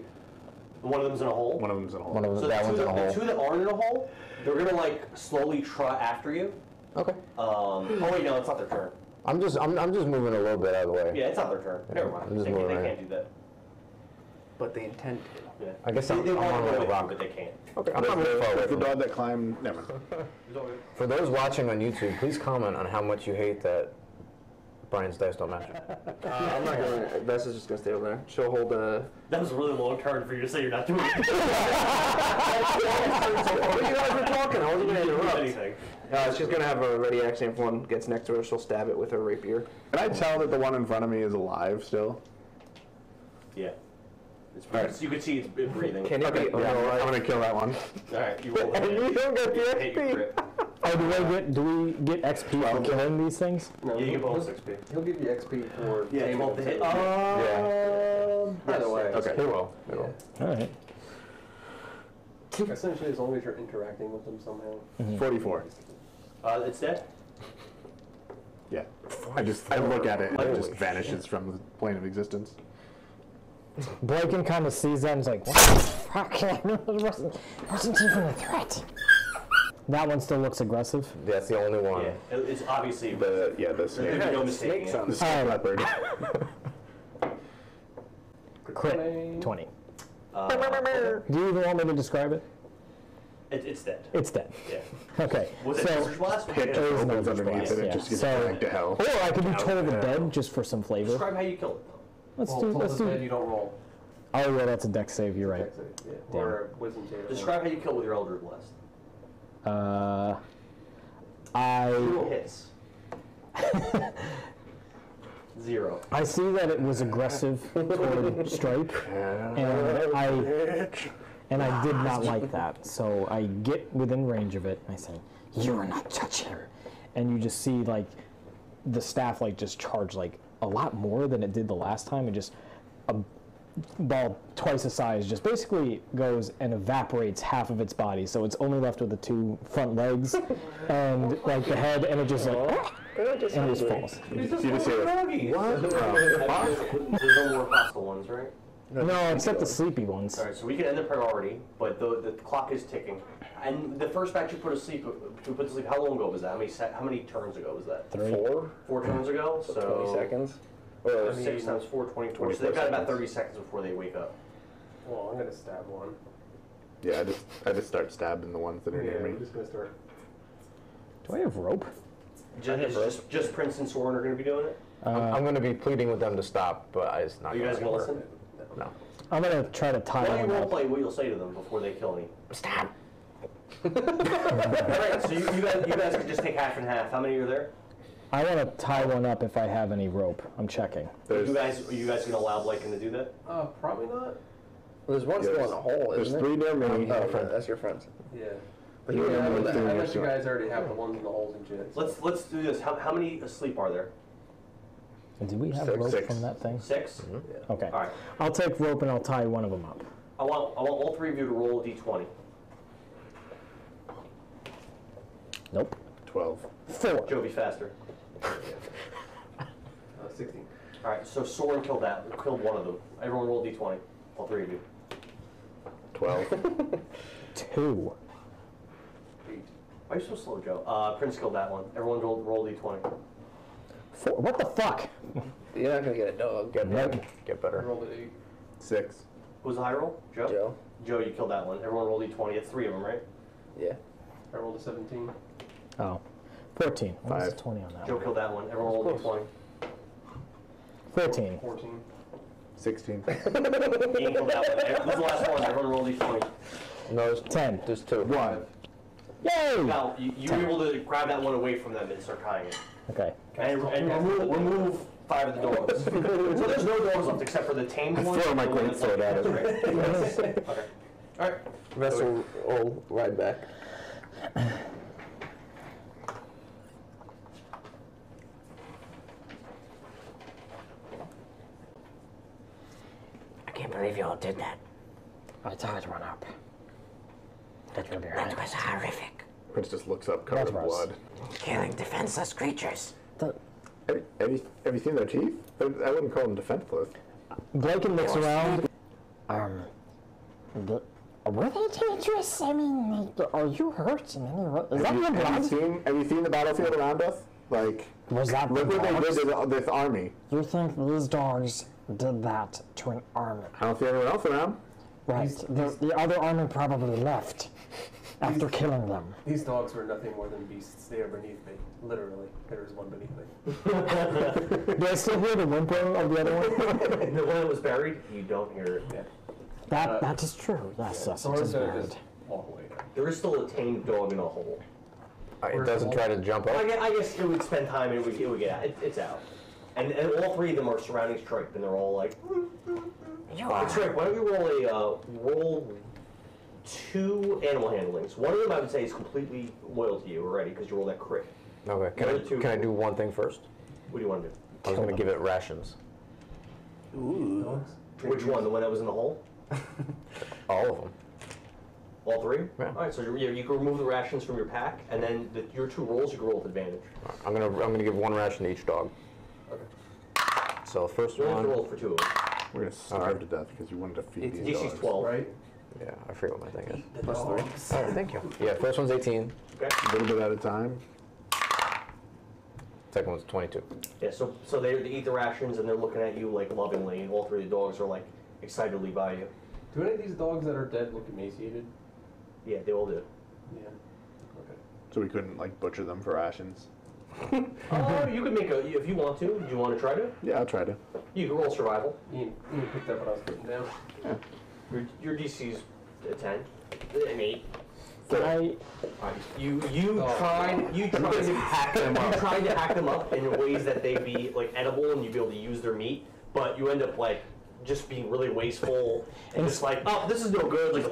One of them's in a hole. One of them's in a hole. One of So them, that one's in a the hole. two that aren't in a hole, they're gonna like slowly trot after you. Okay. Oh wait, no, it's not their turn. I'm just moving a little bit out of the way. Yeah, it's not their turn. Never mind. I'm just They moving can't do that. But they intend to. Yeah. I guess they I'm want on to a go with you, rock. but they can't. Okay, I'm not moving far away The from it. dog that climbed. Never mind. For those watching on YouTube, please comment on how much you hate that Brian's dice don't match. I'm not going to. Vess is just going to stay over there. She'll hold a. That was a really long turn for you to say you're not doing it. You guys were talking. I wasn't going to interrupt. Anything. She's going to have a ready action. If one gets next to her, she'll stab it with her rapier. Can I tell that the one in front of me is alive still? Yeah. It's you can see it's breathing. Can it be? Yeah, I'm gonna kill that one. Alright, you roll the hit. You don't get the Hit your XP. crit. Oh, do we get XP for killing these things? No, Yeah, you get bonus XP. He'll give you XP for Yeah, taming both the hit. them. Either way. Okay, he will. He will. Alright. Essentially, as long as you're interacting with them somehow. 44. It's dead? Yeah. I look at it and it just vanishes from the plane of existence. Bliken kind of sees that and is like, what the fuck? It wasn't even a threat. That one still looks aggressive. That's the only one. Yeah. It's obviously. The There's no mistaking it. the snake leopard. Crit. 20. Okay. Do you even want me to describe it? It's dead. It's dead. Yeah. Okay. Was it Wizard's Blast? Hit There is no opens underneath it, it yeah. just gets So- dragged to hell. Or I could do Toll the Dead just for some flavor. Describe how you kill it, though. Let's Well, do. you don't roll. Oh yeah, that's a dex save. You're right. Yeah. Or wisdom save. Describe how you kill with your Eldritch Blast. I Hits. 0. I see that it was aggressive toward Stripe, and I did not like that. So I get within range of it, and I say, "You are not touching her," and you just see like the staff like just charge like a lot more than it did the last time, and just a ball twice the size just basically goes and evaporates half of its body, so it's only left with the two front legs and like the head, and it just like and it just falls. You just hear it. There's no more hostile ones, right? No, except the sleepy ones. Alright, so we can end the priority, but the clock is ticking. And the first batch you put to sleep, how long ago was that? How many turns ago was that? 3. 4 turns ago? So 20 seconds. Or 6 times 4, 24. So they've got about 30 seconds before they wake up. Well, I'm gonna stab one. Yeah, I just start stabbing the ones that are near me. I'm just gonna start. Do I have rope? Just Prince and Sorin are going to be doing it? I'm going to be pleading with them to stop, but it's not Are you guys going to work. listen? No. I'm gonna try to tie Why don't one you up. roleplay what you'll say to them before they kill me? Stop. Alright, so you guys can just take half and half. How many are there? I want to tie one up if I have any rope. I'm checking. Are you guys going to allow Bliken to do that? Probably not. There's one still in the hole, There's isn't 3 near me. Oh, that's your friends. Yeah. But you I know that. bet you guys already have the ones in the holes and shit. Let's do this. How many asleep are there? Did we have 6. rope 6. from that thing? 6? Okay. Alright. I'll take rope and I'll tie one of them up. I want all 3 of you to roll a d20. Nope. 12. 4. Joe, be faster. 16. Alright, so Sorin killed one of them. Everyone roll a d20. All 3 of you. 12. 2. 8. Why are you so slow, Joe? Prince killed that one. Everyone roll d20. 4. What the fuck? You're not gonna get a dog. Get better. Get I better. rolled an 8. 6. Who's the high roll? Joe? Joe. Joe, you killed that one. Everyone roll d20. It's 3 of them, right? Yeah. I rolled a 17. Oh. 14. What was 5. the 20 on that Joe one? killed that one. Everyone roll d20. 14. 14. 16. Ian killed that one. Who's the last one? Everyone roll d20. No, there's 10. There's 2. 1. Yay! Now, you were able to grab that one away from them and start tying it. Okay. And remove 5 of the dogs. So there's no dogs left except for the tamed I ones. throw my and the one great that's sword like- at it. That's right. Okay. Alright. Vessel will ride back. I can't believe you all did that. I tied one up. That was horrific. Prince just looks up, covered in That's gross. blood. Killing defenseless creatures. Have you seen their teeth? I wouldn't call them defenseless. Blaken looks around. Were they dangerous? I mean, are you hurt in any way? Is that your blood? Have you seen the battlefield around us? Like, Was that look the what they dogs? did to this army. You think these dogs did that to an army? I don't see anyone else around. Right. The other army probably left. after killing them. These dogs were nothing more than beasts. They are beneath me. Literally. There is one beneath me. Do I still hear the whimpering of the other one? The one that was buried, you don't hear it. Yeah. That is true. Yes, that's Someone's gonna bad. just walk away. There is still a tamed dog in a hole. It doesn't try to jump up? I guess it would spend time and it would get out. It's out. And all three of them are surrounding Stripe, and they're all like... Stripe, why don't you roll 2 animal handlings. One of them I would say is completely loyal to you already, because you rolled that crit. Okay, can I do one thing first? What do you want to do? I was going to give it rations. Ooh. Which one? The one that was in the hole? All of them. All 3? Yeah. All right, so you can remove the rations from your pack, and then your 2 rolls you can roll with advantage. I'm gonna give 1 ration to each dog. Okay. So first You only one. have to roll for 2 of them. We're gonna starve to death because you wanted to feed these DC's dogs. 12, right? Yeah, I forget what my thing is. Plus 3. All right, thank you. Yeah, first one's 18. Okay. A little bit at a time. Second one's 22. Yeah, so they eat the rations and they're looking at you like lovingly, and all 3 of the dogs are like excitedly by you. Do any of these dogs that are dead look emaciated? Yeah, they all do. Yeah. Okay. So we couldn't like butcher them for rations. You could make if you want to. Do you want to try to? Yeah, I'll try to. You can roll survival. You picked up what I was putting down. Yeah. Your DC's a 10. An 8. Can You tried to hack them up. You tried to hack them up in ways that they'd be like edible and you'd be able to use their meat, but you end up like just being really wasteful and just like, oh, this is no good. Like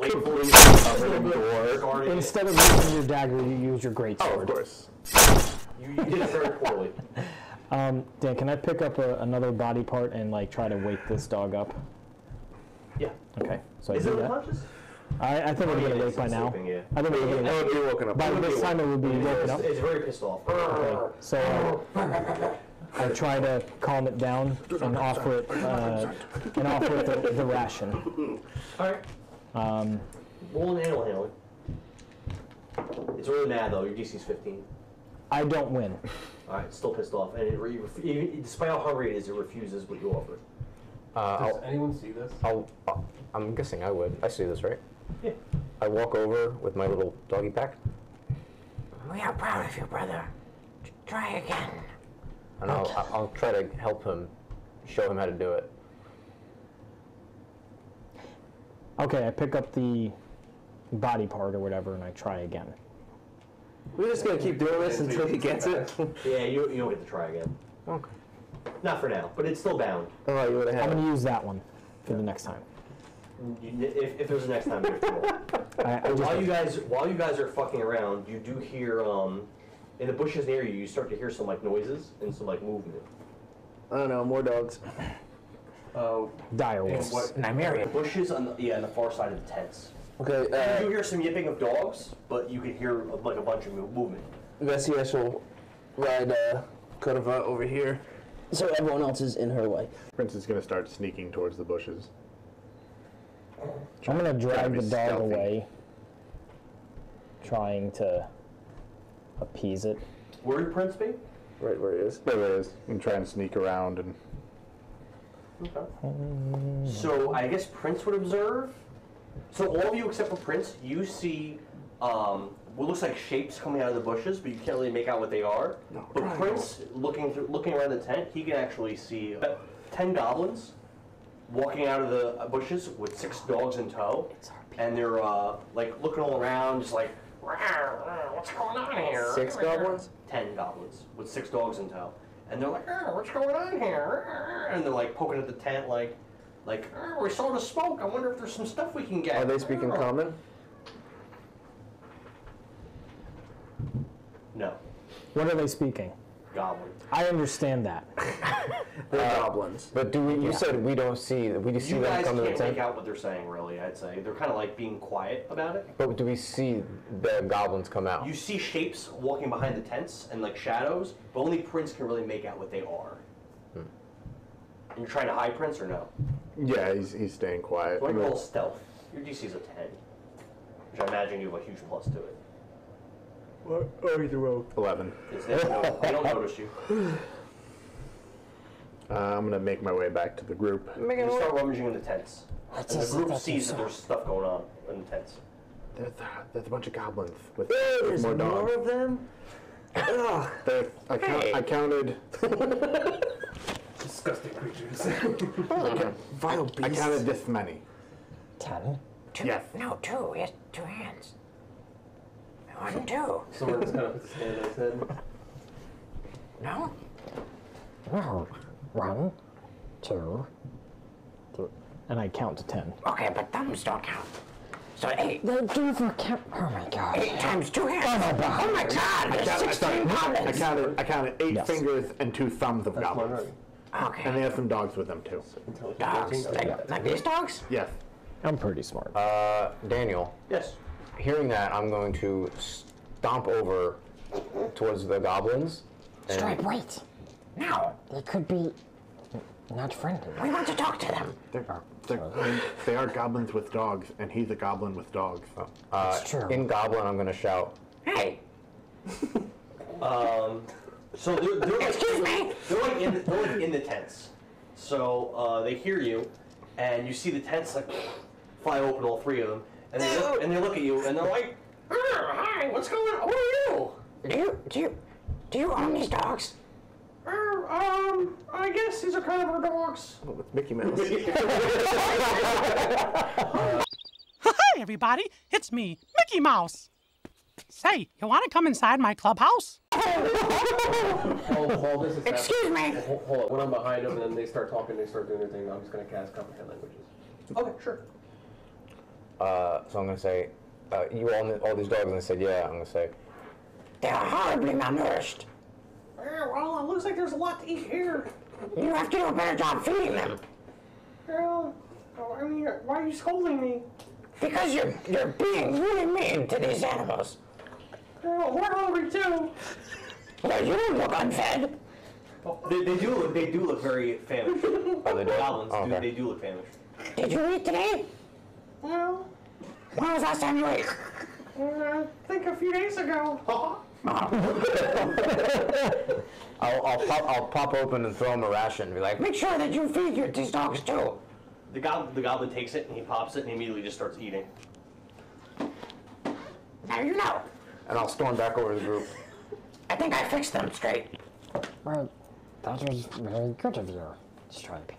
Instead of using your dagger, you use your greatsword. Oh, of course. You did it very poorly. Dan, can I pick up another body part and like try to wake this dog up? Yeah. Okay. So Is I it do that. unconscious? I think we're getting awake by now. Sleeping, yeah. I think we're getting awake. You're woken up. By this time, it would be woken up. It's very pissed off. Okay. So I try to calm it down and offer it the ration. All right. Roll an animal handling. It's really mad though. Your DC's 15. I don't win. All right, still pissed off, and despite how hungry it is, it refuses what you offer. Does anyone see this? I'm guessing I would. I see this, right? Yeah. I walk over with my little doggy pack. We are proud of you, brother. Try again. And I'll try to help him, show him how to do it. Okay, I pick up the body part or whatever, and I try again. We're just gonna keep doing this until he gets it. Yeah, you don't get to try again. Okay. Not for now, but it's still bound. Oh, you would have I'm had going to use that one for the next time. If there's a next time, you have to roll. While you guys are fucking around, you do hear in the bushes near you. You start to hear some like noises and some like movement. I don't know, more dogs. Oh. Dire wolves. The bushes on the far side of the tents. Okay. You do hear some yipping of dogs, but you can hear like a bunch of movement. Veszelyes will ride Dovah over here, so everyone else is in her way. Prince is gonna start sneaking towards the bushes. I'm going to drag the dog stealthy. away, trying to appease it. Where would Prince be? Right where he is. There it is. I'm trying to sneak around and. Okay. So I guess Prince would observe. So all of you except for Prince, you see what looks like shapes coming out of the bushes, but you can't really make out what they are. No, but Prince, looking around the tent, he can actually see about 10 goblins walking out of the bushes with 6 dogs in tow, and they're like looking all around, just like, what's going on here? 6 goblins? 10 goblins with 6 dogs in tow, and they're like, what's going on here? And they're like poking at the tent, like, we saw the smoke. I wonder if there's some stuff we can get. Are they speaking common? No. What are they speaking? Goblin. I understand that. They're goblins. But you said we don't see. We just see You them guys come to the can't tent. make out what they're saying, really. I'd say they're kind of like being quiet about it. But do we see the goblins come out? You see shapes walking behind the tents and like shadows, but only Prince can really make out what they are. And you're trying to hide Prince or no? Yeah, he's staying quiet. What do you call stealth? Your DC's a 10, which I imagine you have a huge plus to it. What are you roll? 11. They don't notice you. I'm gonna make my way back to the group. You start rummaging in the tents. And the group sees that there's stuff going on in the tents. There's a bunch of goblins with There's more dogs. more of them? Ugh. I counted. Disgusting creatures. Vile beasts. I counted this many. 10. Yes. No, 2. He has 2 hands. 1 and 2. Someone just kind of puts his hand on his head. No? No. 1, 2, 3. And I count to 10. Okay, but thumbs don't count. So 8. They do for count. Oh my god. 8 times 2 hands. Oh my god, there's 16 goblins. I counted 8 fingers and 2 thumbs of goblins. Okay. And they have some dogs with them too. Dogs? Like these dogs? Yes. I'm pretty smart. Daniel. Yes. Hearing that, I'm going to stomp over towards the goblins. Stripe, wait. No. They could be not friendly. We want to talk to them. They are goblins with dogs, and he's a goblin with dogs. That's true. In Goblin, I'm going to shout, Hey. So they're like, Excuse me. They're like in the tents. So they hear you, and you see the tents like fly open, all 3 of them, and they look at you, and they're like, "Hi, what's going on? Who are you?" Do you own these dogs? I guess these are kind of our dogs. Oh, it's Mickey Mouse. Hi, everybody. It's me, Mickey Mouse. Say, you want to come inside my clubhouse? Hold this. Excuse me. Hold on. When I'm behind them and then they start talking, they start doing their thing, I'm just going to cast comprehend languages. Okay, sure. so I'm going to say, you all these dogs? And they said, yeah. I'm going to say, They're horribly malnourished. Well, it looks like there's a lot to eat here. You have to do a better job feeding them. Well, I mean, why are you scolding me? Because you're being really mean to these animals. Well, we're hungry too. Well, you don't look unfed. They do look very famished. oh, they do? Goblins Oh, okay. they do look famished. Did you eat today? Well, When was the last time you ate? I think a few days ago. I'll pop open and throw him a ration and be like, Make sure that you feed these dogs too. The goblin takes it and he pops it and he immediately just starts eating. Now you know. and I'll storm back over to the group. I think I fixed them straight. Well, that was very good of you, Stripe.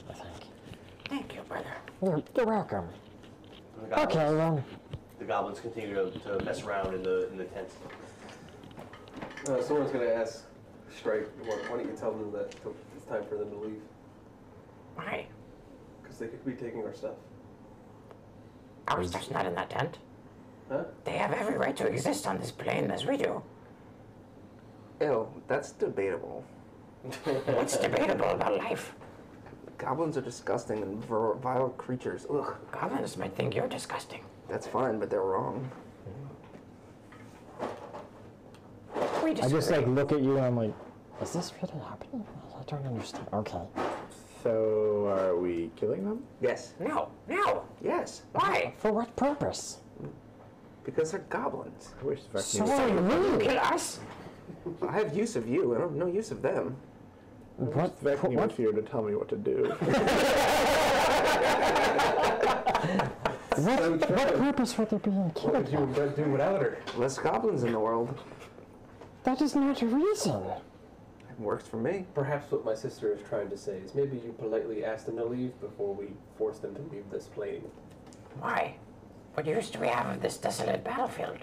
I think. Thank you, brother. You're welcome. Okay, then. The goblins continue to mess around in the tents. Someone's going to ask Stripe, why don't you tell them that it's time for them to leave? Why? Because they could be taking our stuff. Our stuff's not in that tent. Huh? They have every right to exist on this plane as we do. Ew, that's debatable. What's debatable about life? Goblins are disgusting and vile creatures. Ugh. Goblins might think you're disgusting. That's fine, but they're wrong. We I just like look at you and I'm like, is this really happening? I don't understand. Okay. So, are we killing them? Yes. No. No. Yes. Why? For what purpose? Because they're goblins. I wish Vekni So was you kill us? I have use of you, and I have no use of them. What? Vekni was here to tell me what to do. What purpose would there be in killing What would you do without her? Less goblins in the world. That is not a reason. It works for me. Perhaps what my sister is trying to say is maybe you politely ask them to leave before we force them to leave this plane. Why? What use do we have of this desolate battlefield?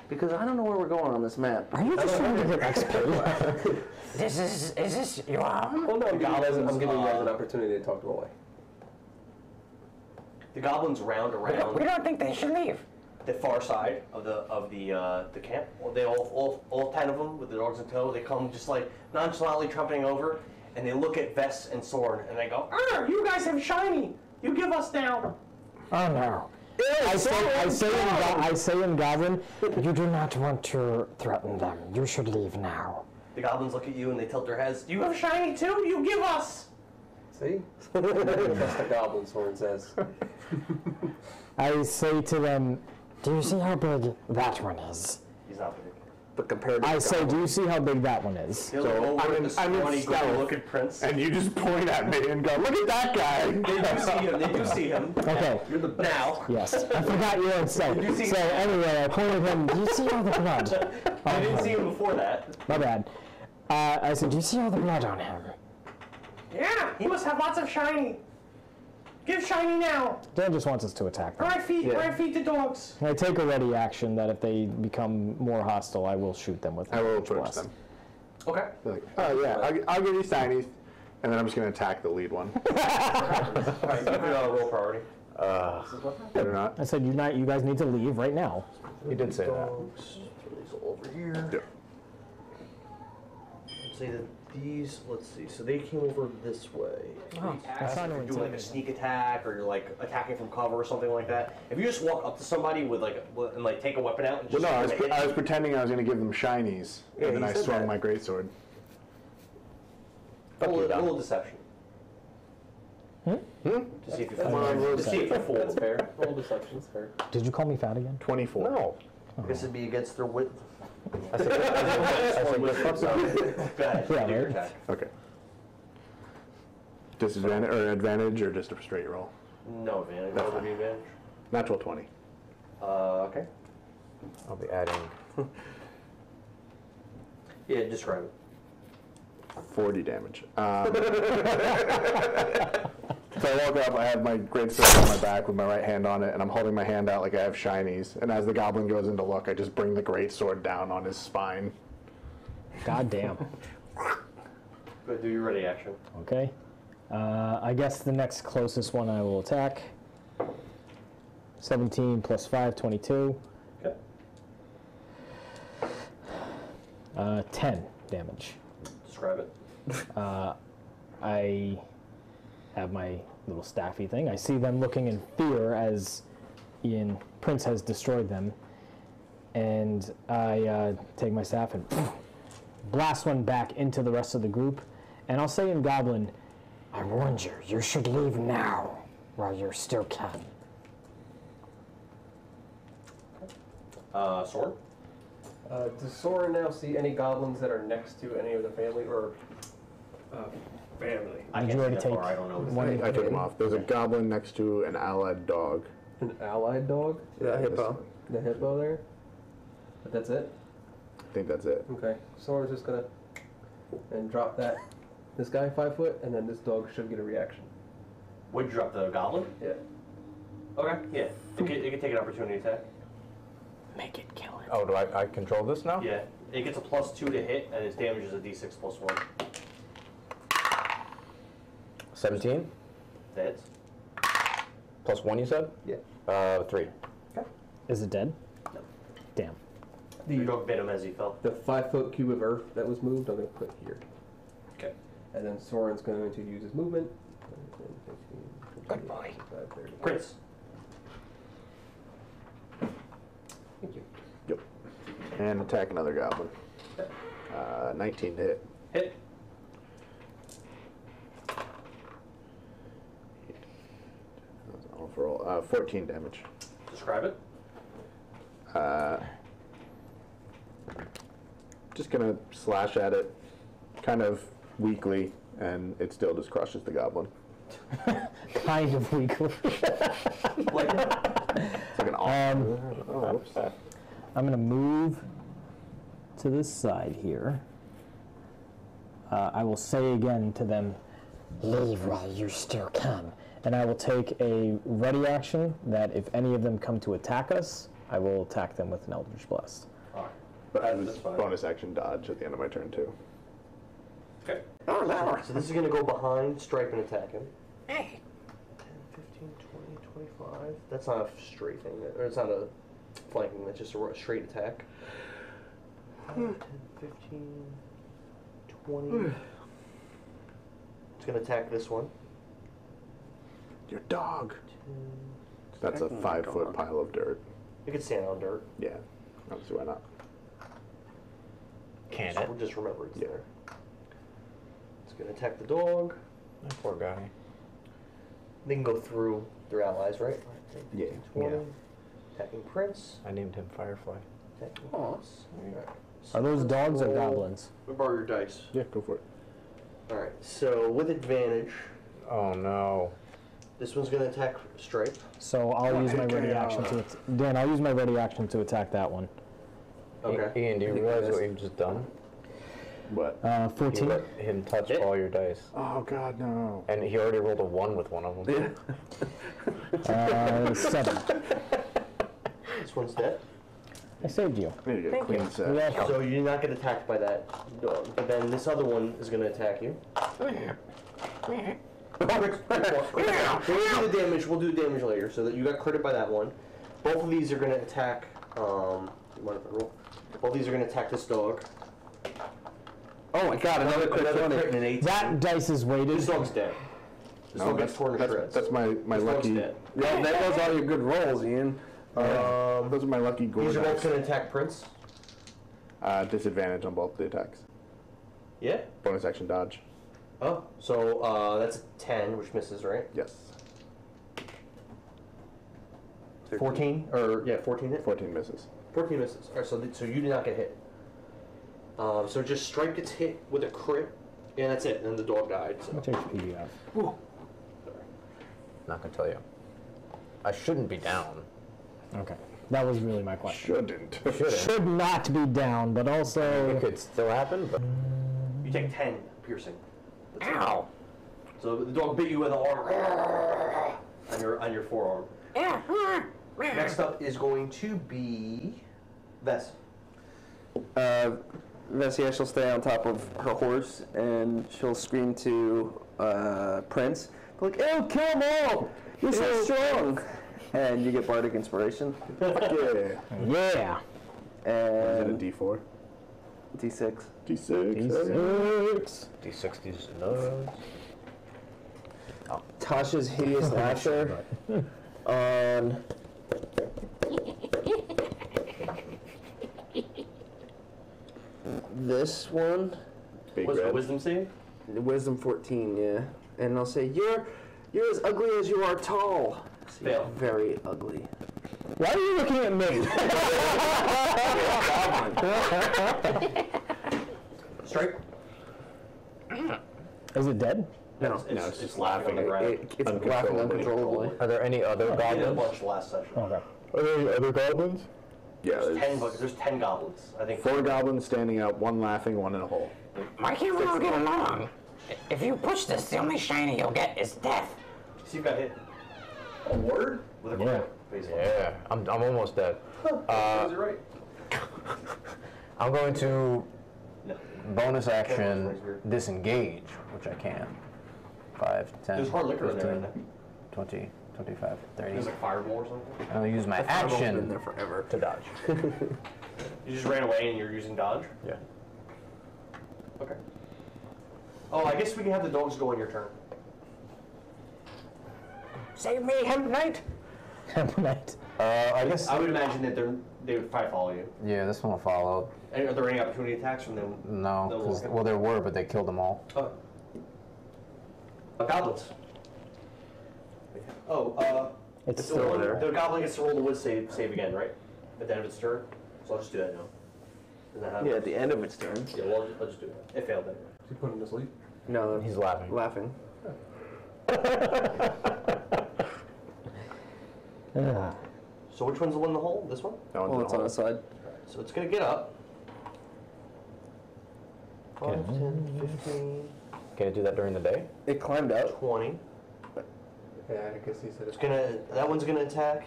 Because I don't know where we're going on this map. Are you just trying to get XP? Is this your home? Well, no, I'm giving you guys an opportunity to talk them away. The goblins round around We don't think they should leave. the far side of the camp. Well, they all 10 of them with the dogs in tow. They come just like nonchalantly trumpeting over, and they look at Vess and Sorin, and they go, "You guys have shiny. You give us down." Oh no. I say in Goblin, you do not want to threaten them. You should leave now. The goblins look at you and they tilt their heads. You have shiny too. You give us. See? Trust the goblin, Sorin says. I say to them, do you see how big that one is? He's not big. but compared to I say, do you see how big that one is? So I'm in stealth, look at Prince. and you just point at me and go, look at that guy. They do see him. Okay. You're the now. Yes. I forgot you were in stealth. So anyway, I pointed him. Do you see all the blood? I didn't see him before that. My bad. I said, do you see all the blood on him? Yeah, he must have lots of shiny. Give shiny now. Dan just wants us to attack them. Or I feed the dogs. I take a ready action that if they become more hostile, I will shoot them with. I will approach them. Okay. Like, oh yeah, I'll give you shinies, and then I'm just gonna attack the lead one. Alright, give it a roll priority. Better not. I said, you guys need to leave right now. You did say that. Dogs. Throw these over here. Yeah. Let's say that these, let's see, so they came over this way. That's not If you're no doing like a sneak attack or you're like attacking from cover or something like that. If you just walk up to somebody with and like take a weapon out and Well, just no, I was pretending I was gonna give them shinies, Yeah, and then you I said swung that. my greatsword. roll deception. To see if you're full. That's fair. Roll deception, it's fair. Did you call me fat again? 24. No. I guess it'd be against their wit. I said, Go ahead, Yeah, do your right. attack. Okay. Disadvantage or advantage or just a straight roll? No advantage. No advantage. Natural 20. Okay. I'll be adding. Yeah, describe it. 40 damage. So I walk up, I have my greatsword on my back with my right hand on it, and I'm holding my hand out like I have shinies. And as the goblin goes into look, I just bring the greatsword down on his spine. God damn. Go do your ready action. Okay. I guess the next closest one I will attack. 17 plus 5, 22. Okay. 10 damage. Describe it. I have my little staffy thing. I see them looking in fear as Prince has destroyed them. And I take my staff and blast one back into the rest of the group. And I'll say in Goblin, I warned you, you should leave now while you still can. Sorin? Does Sorin now see any goblins that are next to any of the family or family? I Did can't you already see that take far, I don't know. one? I took him off. There's a goblin next to an allied dog. An allied dog? Yeah, hippo. The hippo there? But that's it? I think that's it. Okay. Sorin's just gonna drop that. This guy 5 foot, and then this dog should get a reaction. Would you drop the goblin? Yeah. Okay, yeah. It could take an opportunity attack. Make it kill it. Oh, do I control this now? Yeah. It gets a +2 to hit, and its damage is a d6 + 1. 17 That hits. plus 1, you said? Yeah. 3. Is it dead? No. Damn. Your dog bit him as he fell. The 5 foot cube of earth that was moved, I'm gonna put here. Okay. And then Sorin's going to use his movement. Good boy. Prince. Thank you. Yep. And attack another goblin. 19 to hit. Hit. Overall, 14 damage. Describe it. Just gonna slash at it, kind of weakly, and it still just crushes the goblin. Kind of weakly. It's like an whoops. I'm going to move to this side here. I will say again to them, leave while you still can. And I will take a ready action that if any of them come to attack us, I will attack them with an Eldritch Blast. But I was bonus action dodge at the end of my turn too. Okay. So this is going to go behind, stripe, and attack him. Hey. 10, 15, 20, 25. That's not a straight thing. Or it's not a flanking. That's just a straight attack. 10, 15, 20. It's going to attack this one. Your dog. That's a 5 foot pile of dirt. It can stand on dirt. Yeah. Obviously, why not? Can So it? we'll just remember it's there. It's going to attack the dog. That poor guy. They can go through their allies, right? 10, 15, Yeah. 20. Yeah. Attacking Prince. I named him Firefly. Attacking Prince. Alright. Are those dogs or goblins? Let me borrow your dice. Yeah, go for it. Alright, so with advantage, Oh no. this one's going to attack Stripe. So I'll use my ready action to Dan, I'll use my ready action to attack that one. Okay. Ian, do you realize what you've just done? What? 14. You let him touch all your dice. Oh god, no. And he already rolled a 1 with one of them. Yeah. 7. This one's dead. I saved you. I need to get a clean set. Yeah. So you did not get attacked by that dog. But then this other one is going to attack you. We'll do the damage. We'll do the damage later. So that you got critted by that one. Both of these are going to attack. Mind if I roll? Both of these are going to attack this dog. Oh my god, another crit Another 20. crit and an 18. That dice is weighted. This dog's dead. This dog gets torn to shreds. That's my This dog's lucky. dead. Yeah, that was all your good rolls, Ian. Those are my lucky gore These are both dice. going to attack Prince. Disadvantage on both the attacks. Yeah. Bonus action dodge. Oh, so that's a 10, which misses, right? Yes. 14? Or, yeah, 14 hit? 14 misses. 14 misses. Alright, so you did not get hit. So just Stripe gets hit with a crit, and that's it. And then the dog died. So. How much HP do you have? Not gonna tell you. I shouldn't be down. Okay. That was really my question. Shouldn't. Should not be down, but also... It could still happen, but... You take 10 piercing. Ow! So the dog bit you with the arm on your forearm. Next up is going to be Vess. Veszelyes she'll stay on top of her horse and she'll scream to Prince, like, "Ew, kill them all! You're so strong!" And you get bardic inspiration. Yeah. Yeah. And Is it a D4? D6. D6. D60's nose. Tasha's hideous laughter on this one. Big What's the red. wisdom save? Wisdom 14, yeah. And I'll say, you're as ugly as you are tall. So you're Fail. very ugly. Why are you looking at me? Strike. Is it dead? No, it's just laughing. It's laughing uncontrollably. Are there any other I did a goblins? bunch last session. Okay. Are there any other goblins? Yeah, There's 10 goblins. I think 4 goblins standing up, 1 laughing, 1 in a hole. Why can't we all get along? If you push this, the only shiny you'll get is death. See, you got hit. A word with a crit. Basically. Yeah, I'm almost dead. Is it right? I'm going to No. bonus action disengage, which I can. 5, 10, There's hard liquor in there, 15, isn't there? 20, 25, 30. There's like fireball or something. I'll use my Fireball's been action there forever. to dodge. You just ran away and you're using dodge? Yeah. Okay. Oh, I guess we can have the dogs go on your turn. Save me, Hemp Knight. Knight. I guess. I would imagine that they would probably follow you. Yeah, this one will follow. Are there any opportunity attacks from them? No, They'll because walk in. well, there were, but they killed them all. Oh. Goblins. Oh, It's the still one- there. The goblin gets to roll the wood save again, right? At the end of its turn. So I'll just do that now. Isn't that how it Yeah, works? at the end of its turn. Yeah, well, I'll just do that. It failed anyway. Is he putting him to sleep? No, He's laughing. laughing. So which one's the one in the hole? This one? That one's Oh, in it's a on hole. the side. So it's gonna get up. 5, 10, 15, Can it do that during the day? It climbed out. 20. Yeah, I guess he said It's gonna. That one's gonna attack.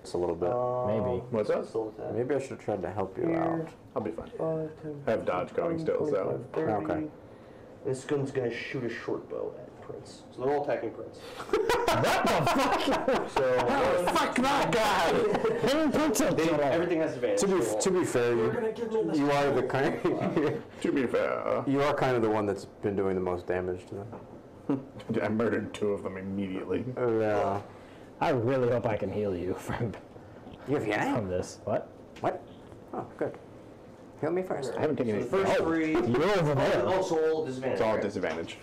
It's a little bit. Maybe. What's that? Still attack. Maybe I should have tried to help you out. I'll be fine. 5, 10, I have dodge going still, so. 25, 30. Okay. This gun's gonna shoot a short bow at Prince. So they're all attacking Prince. So Fuck that guy! everything has advantage. To be fair, you are the kind. To be fair, You are kind of the one that's been doing the most damage to them. I murdered 2 of them immediately. Yeah. I really hope I can heal you from this. What? What? Oh, good. Heal me first. I haven't taken any. First 3. You're over there. Also all disadvantage. It's all right? disadvantage.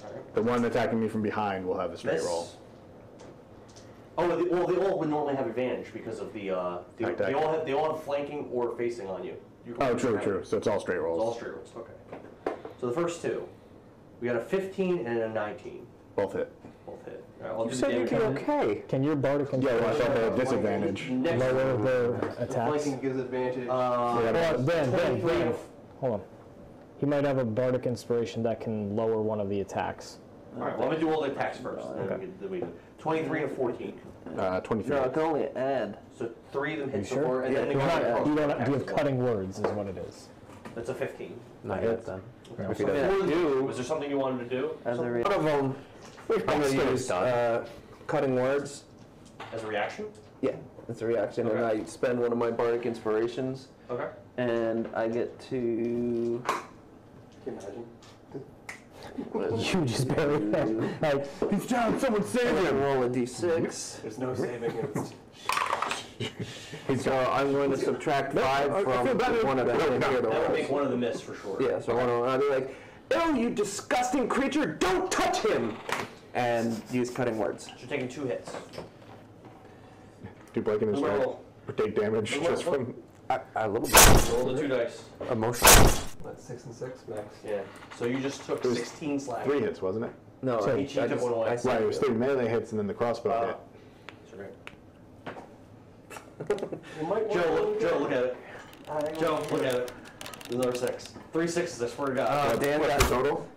Alright. The one attacking me from behind will have a straight This- roll. Oh, well, they all would normally have advantage because of they all have flanking or facing on you. Oh, true. So it's all straight rolls. It's all straight rolls. Okay. So the first two, we got a 15 and a 19. Both hit. Both hit. All right, I'll You do said the you'd damage. be okay. Can your bardic Yeah, well, I thought they had disadvantage. lower the attacks? Flanking gives advantage. Dan, hold on. He might have a bardic inspiration that can lower one of the attacks. All right, well, I'm gonna do all the attacks first. And then we 23 and 14. 23. No, it can only add. So 3 of them hit Sure? before, and then they go Do across you the have attacks as well. cutting words is what it is. That's a 15. Not yet then. Okay. If he So doesn't. was there something you wanted to do? As a Something- one of them, I'm going to use cutting words. As a reaction? Yeah, that's a reaction, and Okay. I spend one of my bardic inspirations, Okay. and I get to. Can you imagine? You just barely like, He's down. Someone save him. Roll a d6. There's no saving him. So I'm going to subtract 5 from one of them. and hear the That would rolls. make one of the miss for sure. Yeah, so one of them, I'll be like, "Oh, you disgusting creature! Don't touch him!" And use cutting words. So you're taking 2 hits. Do Bliken and strike Roll. or take damage just from A little bit. Roll the 2 dice. Emotional. That's 6 and 6 max. Yeah. So you just took 16 slash. 3 hits, wasn't it? No, So each took one away. Right, it was 3 melee hits and then the crossbow hit. That's right. You might Joe, look at it. Joe, look at it. There's another 6. 3 sixes, I swear to God. Dan What's got the total?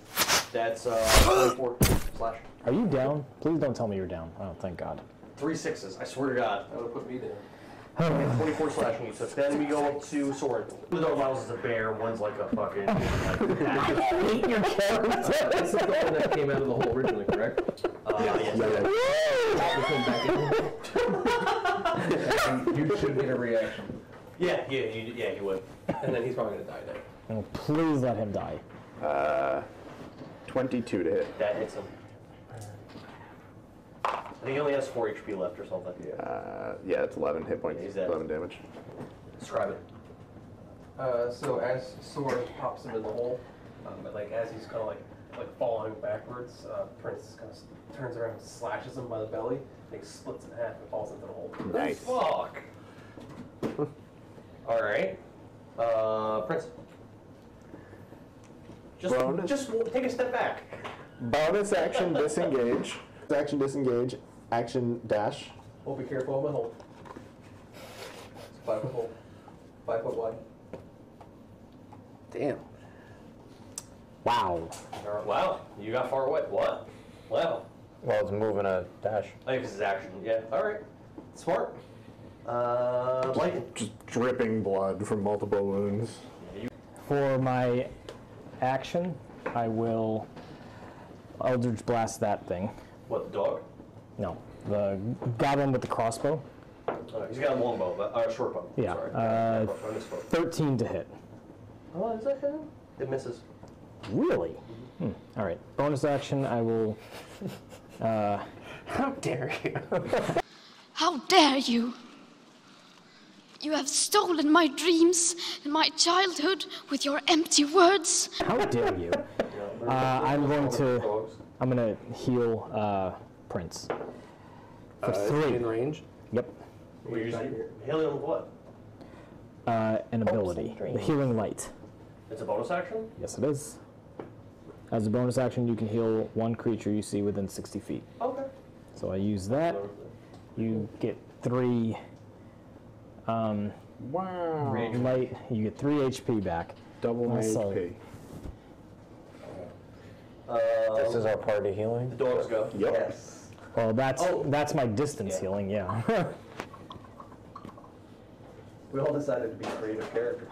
That's 24 slash. are you down? Please don't tell me you're down. Oh, thank God. 3 sixes, I swear to God. That would put me down. 24 slashing you took. Then we go up to Sorin. One of those is a bear, one's like a fucking. Hate your character. That's the one that came out of the hole originally, correct? You should get a reaction. Yeah, he would. And then he's probably gonna die now. Oh, please let him die. 22 to hit. That hits him. I think he only has 4 HP left or something. Yeah, it's 11 hit points. He's dead. 11 damage. Describe it. So as Sorin pops him in the hole, but like as he's kind of like falling backwards, Prince kind of turns around and slashes him by the belly, and he splits in half and falls into the hole. Nice. Fuck. All right, Prince. Just take a step back. Bonus action disengage. Action disengage. Action dash. Oh, be careful of my hole. It's a 5-foot hole, 5 foot wide. damn. Wow. Wow, you got far away. What? Wow. Well, it's moving a dash. I think this is action. Yeah. All right. Smart. Bliken. Just dripping blood from multiple wounds. For my action, I will Eldritch Blast that thing. What, the dog? No, the goblin with the crossbow. He's got a longbow, but short bow. Yeah, Sorry. I misspoke. 13 to hit. Oh, is that him? It misses. Really? All right. Bonus action, I will. How dare you? How dare you? You have stolen my dreams and my childhood with your empty words. How dare you? I'm gonna heal Prince for 3 in range. Yep. You're using healing on what? An ability, the Healing Light. It's a bonus action? Yes, it is. As a bonus action, you can heal 1 creature you see within 60 feet. Okay. So I use that. You get 3. Wow. Light. You get 3 HP back. Double Also- HP. This is our party healing. The dogs go. Yep. Yes. Well, that's my distance healing. Yeah. We all decided to be creative characters.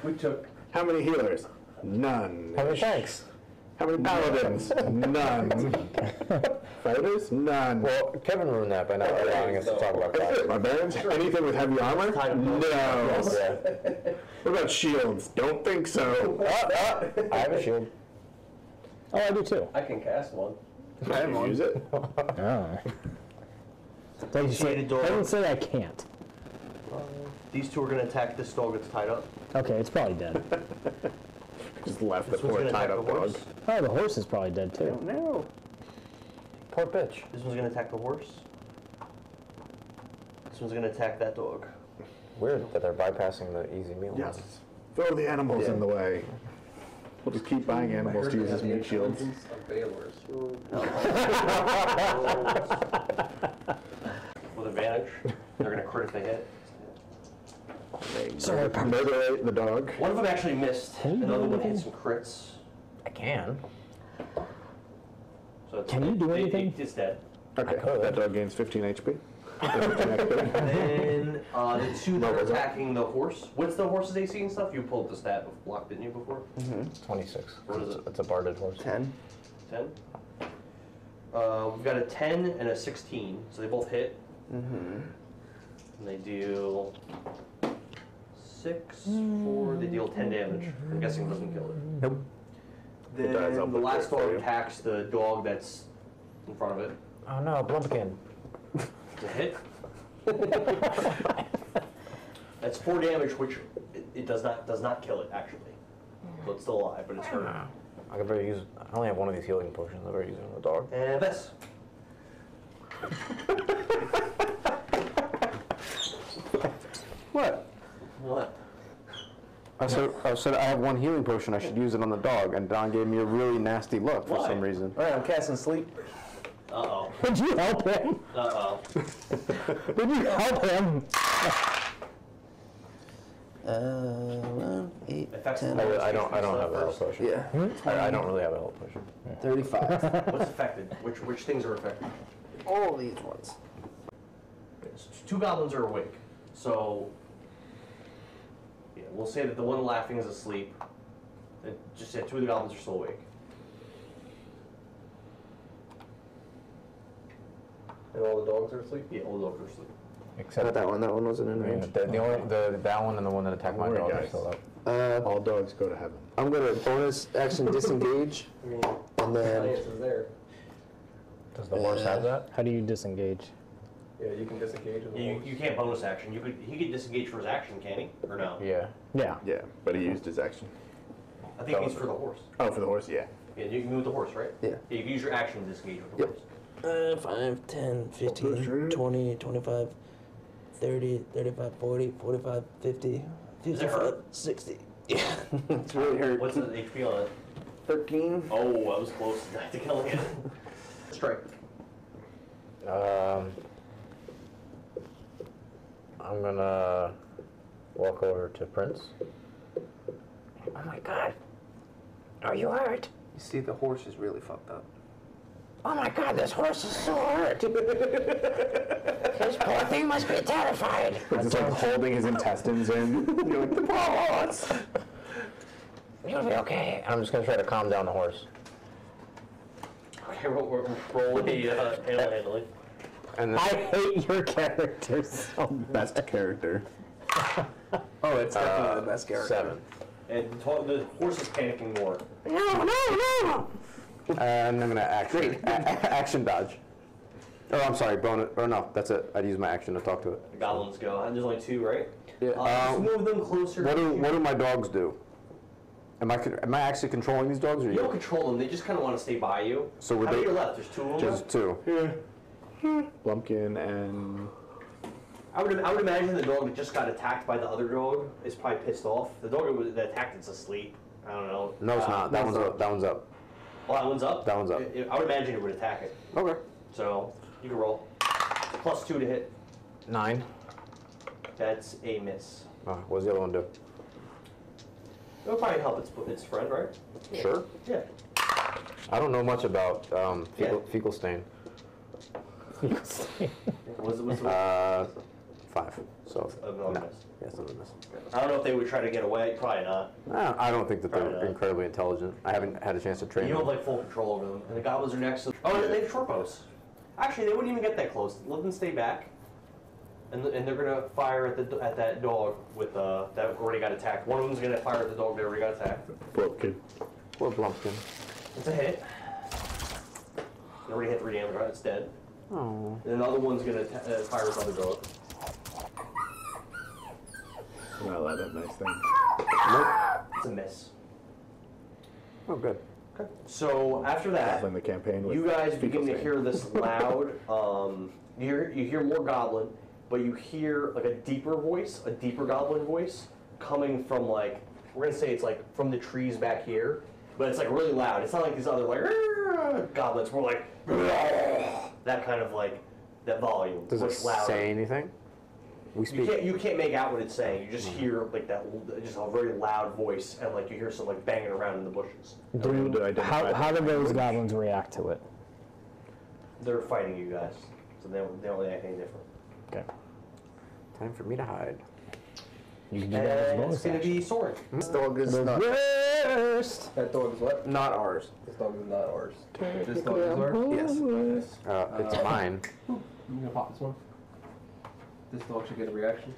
We took. How many healers? None. How many tanks? How many paladins? None. Fighters? None. Well, Kevin ruined that by not allowing us to talk about classes. Barbarians? Anything with heavy armor? No. Yeah. What about shields? Don't think so. I have a shield. Oh, I do too. I can cast one. I use it. Oh. They didn't say I can't. These two are going to attack this dog that's tied up. Okay, it's probably dead. Just left the This one's poor gonna tied attack up the dog. horse. Oh, the horse is probably dead too. No. Poor bitch. This one's gonna attack the horse. This one's gonna attack that dog. Weird that they're bypassing the easy meal. Yes. Throw the animals in the way. We'll just keep buying animals to use as meat shields. With advantage, they're gonna crit if they hit. Sorry, murder the dog. One of them actually missed. Another one hit some crits. I can. So it's, Can you do anything? It's dead. Okay, that dog gains 15 HP. And then the two that are attacking the horse. What's the horse's AC and stuff? You pulled the stat block, didn't you, before? 26. What is it? It's a barded horse. 10. 10? We've got a 10 and a 16, so they both hit. And they deal 6, 4, they deal 10 damage. I'm guessing it doesn't kill it. Nope. Then the last dog attacks the dog that's in front of it. Oh no, Blumpkin. It's a hit. That's 4 damage, which it does not kill it actually. So it's still alive, but it's hurt. I could better use. I only have one of these healing potions. I better use it on the dog. And Vess. What? What? I said I have one healing potion. I should use it on the dog, and Don gave me a really nasty look for some reason. All right, I'm casting sleep. Uh-oh. Would you help him? Uh-oh. Would you help him? 11, 8, 10. I don't have a health potion. Yeah. I don't really have a health potion. 35. What's affected? Which things are affected? All these ones. Two goblins are awake. So, yeah, we'll say that the one laughing is asleep. And just say 2 of the goblins are still awake. And all the dogs are asleep? Yeah, all the dogs are asleep. Except that one. That one wasn't in range. that one and the one that attacked my dog are still up. All dogs go to heaven. I'm gonna bonus action disengage, and then. Science is there. Does the horse have that? How do you disengage? Yeah, you can disengage with the horse. You can't bonus action. He could disengage for his action, can he? Or no? Yeah. Yeah. Yeah, but he used his action. I think he's for the horse. Oh, for the horse, yeah. Yeah, you can move the horse, right? Yeah. You can use your action to disengage with the horse. 5, 10, 15, 20, 25, 30, 35, 40, 45, 50, Does it hurt? 60. Yeah, it's really hurt. What's the HP on it? 13. Oh, that was close to killing it. Strike. I'm gonna walk over to Prince. Oh my god. Are you hurt? You see, the horse is really fucked up. Oh my god, this horse is so hurt. This poor thing must be terrified. It's like holding his intestines in. You're like, the poor horse. You'll be okay. I'm just gonna try to calm down the horse. Okay, roll the animal handling. And then, I hate your character so much. Best character. Oh, it's definitely the best character. 7. And the horse is panicking more. No. And I'm gonna action dodge. Oh, I'm sorry, bonus. Or no, that's it. I'd use my action to talk to it. The goblins go. And there's only 2, right? Yeah. Just move them closer. What do my dogs do? Am I actually controlling these dogs, or You don't control them. They just kind of want to stay by you. So would How many they? are left? There's 2 of them. Just 2. Yeah. Blumpkin and... I would imagine the dog that just got attacked by the other dog is probably pissed off. The dog that attacked is asleep. I don't know. No, it's not. That one's up. That one's up. Oh, that one's up? That one's up. I would imagine it would attack it. Okay. So, you can roll. +2 to hit. 9. That's a miss. Oh, what does the other one do? It would probably help its friend, right? Sure. Yeah. I don't know much about fecal stain. What's the 5. So another no. miss. Yes, another miss. I don't know if they would try to get away. Probably not. I don't think that they're Probably not. incredibly intelligent. I haven't had a chance to train You don't them. have like full control over them. And the goblins are next to. Oh, they have short bows. Actually, they wouldn't even get that close. Let them stay back. And they're gonna fire at that dog with that already got attacked. One of them's gonna fire at the dog that already got attacked. Blumpkin. Poor Blumpkin. It's a hit. It already hit 3 damage, right? It's dead. Oh. And another one's gonna fire at the other dog. I'm not allowed that nice thing. Nope. It's a miss. Oh, good. Okay. So after that, Playing the campaign with you guys fecal begin to stain. hear this loud. You hear more goblin, but you hear like a deeper goblin voice coming from like we're gonna say it's like from the trees back here, but it's like really loud. It's not like these other like goblins. More like that kind of like that volume. Does it say anything? We speak. You can't make out what it's saying. You just hear like that, just a very loud voice, and like you hear some like banging around in the bushes. How do those goblins react to it? They're fighting you guys, so they don't react any different. Okay. Time for me to hide. You can do that as a And bonus it's gonna be Sorin. This dog is not. Worst. That dog is what? Not ours. This dog is not ours. This dog is ours? Yes. It's mine. I'm gonna pop this one. This dog should get a reaction.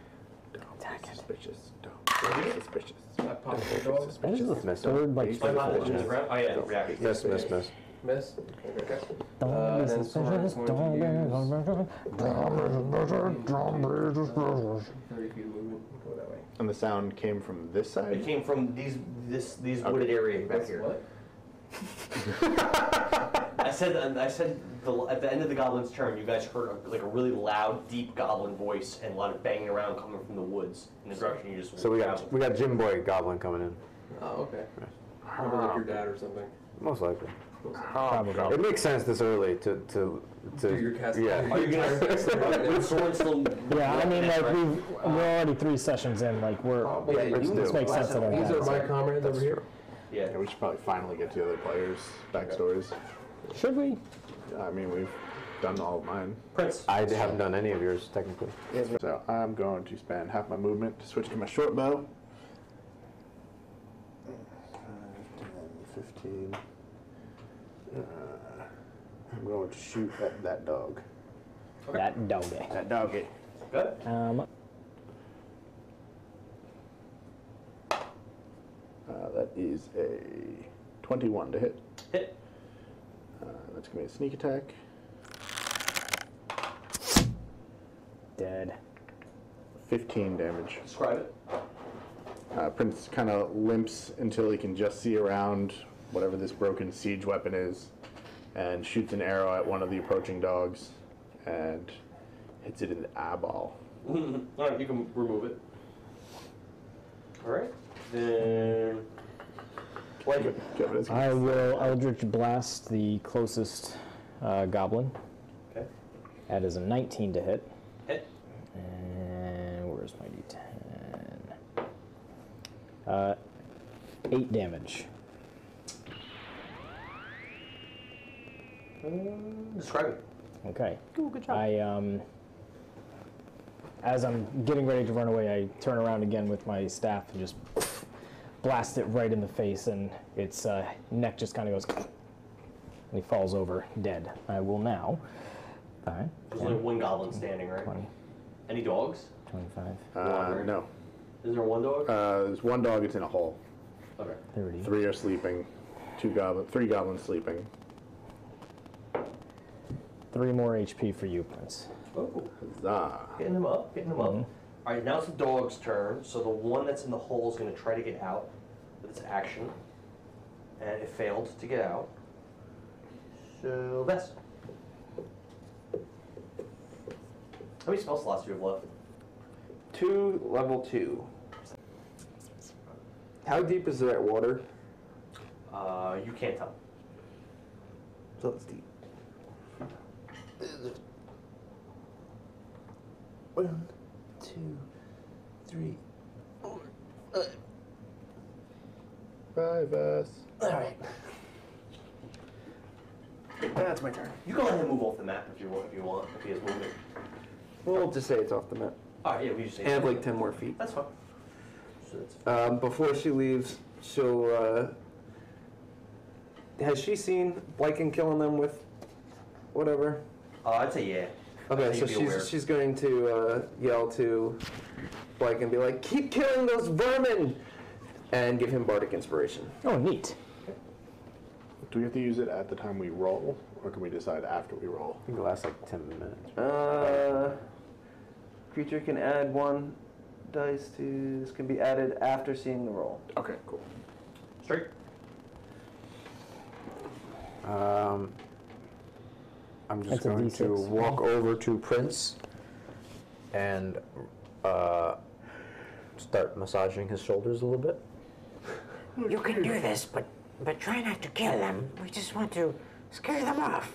Suspicious. Don't. Suspicious. I pop the dog. That is the Miss. third like Oh yeah, reaction. Miss. Miss. Okay. Don't be Then suspicious, Sorin's going don't be to use 30 feet of movement. Go that way. And the sound came from this side? It came from these wooded area back here. What? I said at the end of the goblin's turn, you guys heard a really loud, deep goblin voice and a lot of banging around coming from the woods in the direction you just. So we got Jim Boy Goblin coming in. Oh, okay. Probably like your dad or something. Most likely. Probably. It makes sense this early to Do your casting. yeah. Are you gonna? Sorin still. Yeah, I mean, like we're already 3 sessions in. Like we're. This makes sense that These are my comrades over here. Yeah. We should probably finally get to the other players' backstories. Should we? I mean, we've done all of mine. Prince. I haven't done any of yours technically. So I'm going to spend half my movement to switch to my short bow. 10, 15. I'm going to shoot at that dog. Okay. That doggy. That doggy. Good. That is a 21 to hit. Hit. That's going to be a sneak attack. Dead. 15 damage. Describe it. Prince kind of limps until he can just see around whatever this broken siege weapon is, and shoots an arrow at one of the approaching dogs, and hits it in the eyeball. All right, you can remove it. All right. Then. I will Eldritch Blast the closest goblin. Okay. That is a 19 to hit. Hit. And where's my d10? 8 damage. Describe it. Okay. Ooh, good job. As I'm getting ready to run away, I turn around again with my staff and just blast it right in the face, and its neck just kind of goes, and he falls over dead. I will now. Fine. There's only one goblin standing, right? 20. Any dogs? 25. No. Is there one dog? There's one dog. It's in a hole. Okay. 30. 3 are sleeping. 3 goblins sleeping. 3 more HP for you, Prince. Oh. Huzzah. Getting him up, getting him up. All right, now it's the dog's turn. So the one that's in the hole is going to try to get out with its action. And it failed to get out. So Vess. How many spell slots do you have left? 2, level 2. How deep is that water? You can't tell. So it's deep. 1, 2, 3, 4, 5 us. All right. That's my turn. You can let him move off the map if you want, if he has movement. We'll just say it's off the map. All right, yeah, we just say. And I have like 10 more feet. That's fine. So before she leaves, she'll. Has she seen Bliken killing them with whatever? I'd say yeah. Okay, so she's going to yell to Bliken and be like, "Keep killing those vermin!" and give him bardic inspiration. Oh, neat. Do we have to use it at the time we roll, or can we decide after we roll? I think it lasts like 10 minutes. Creature can add 1 dice to. This can be added after seeing the roll. Okay, cool. Straight. I'm just That's a going to D6. walk over to Prince and start massaging his shoulders a little bit. You can do this, but try not to kill them. We just want to scare them off.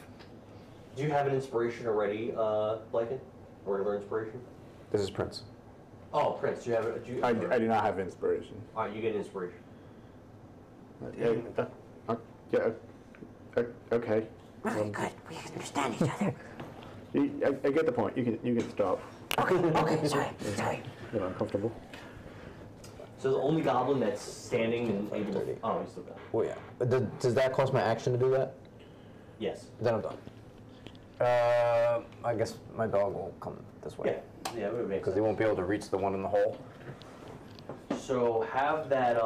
Do you have an inspiration already, Bliken? Regular inspiration? This is Prince. Oh, Prince, do you have it? I do not have inspiration. All right, you get inspiration. Yeah. Okay. Okay, good. We understand each other. I get the point. You can stop. Okay, sorry. You're uncomfortable. So the only goblin that's standing and able to... Oh, he's still down. Well, yeah. Does that cost my action to do that? Yes. Then I'm done. I guess my dog will come this way. Yeah, it would make Because sense. he won't be able to reach the one in the hole. So have that,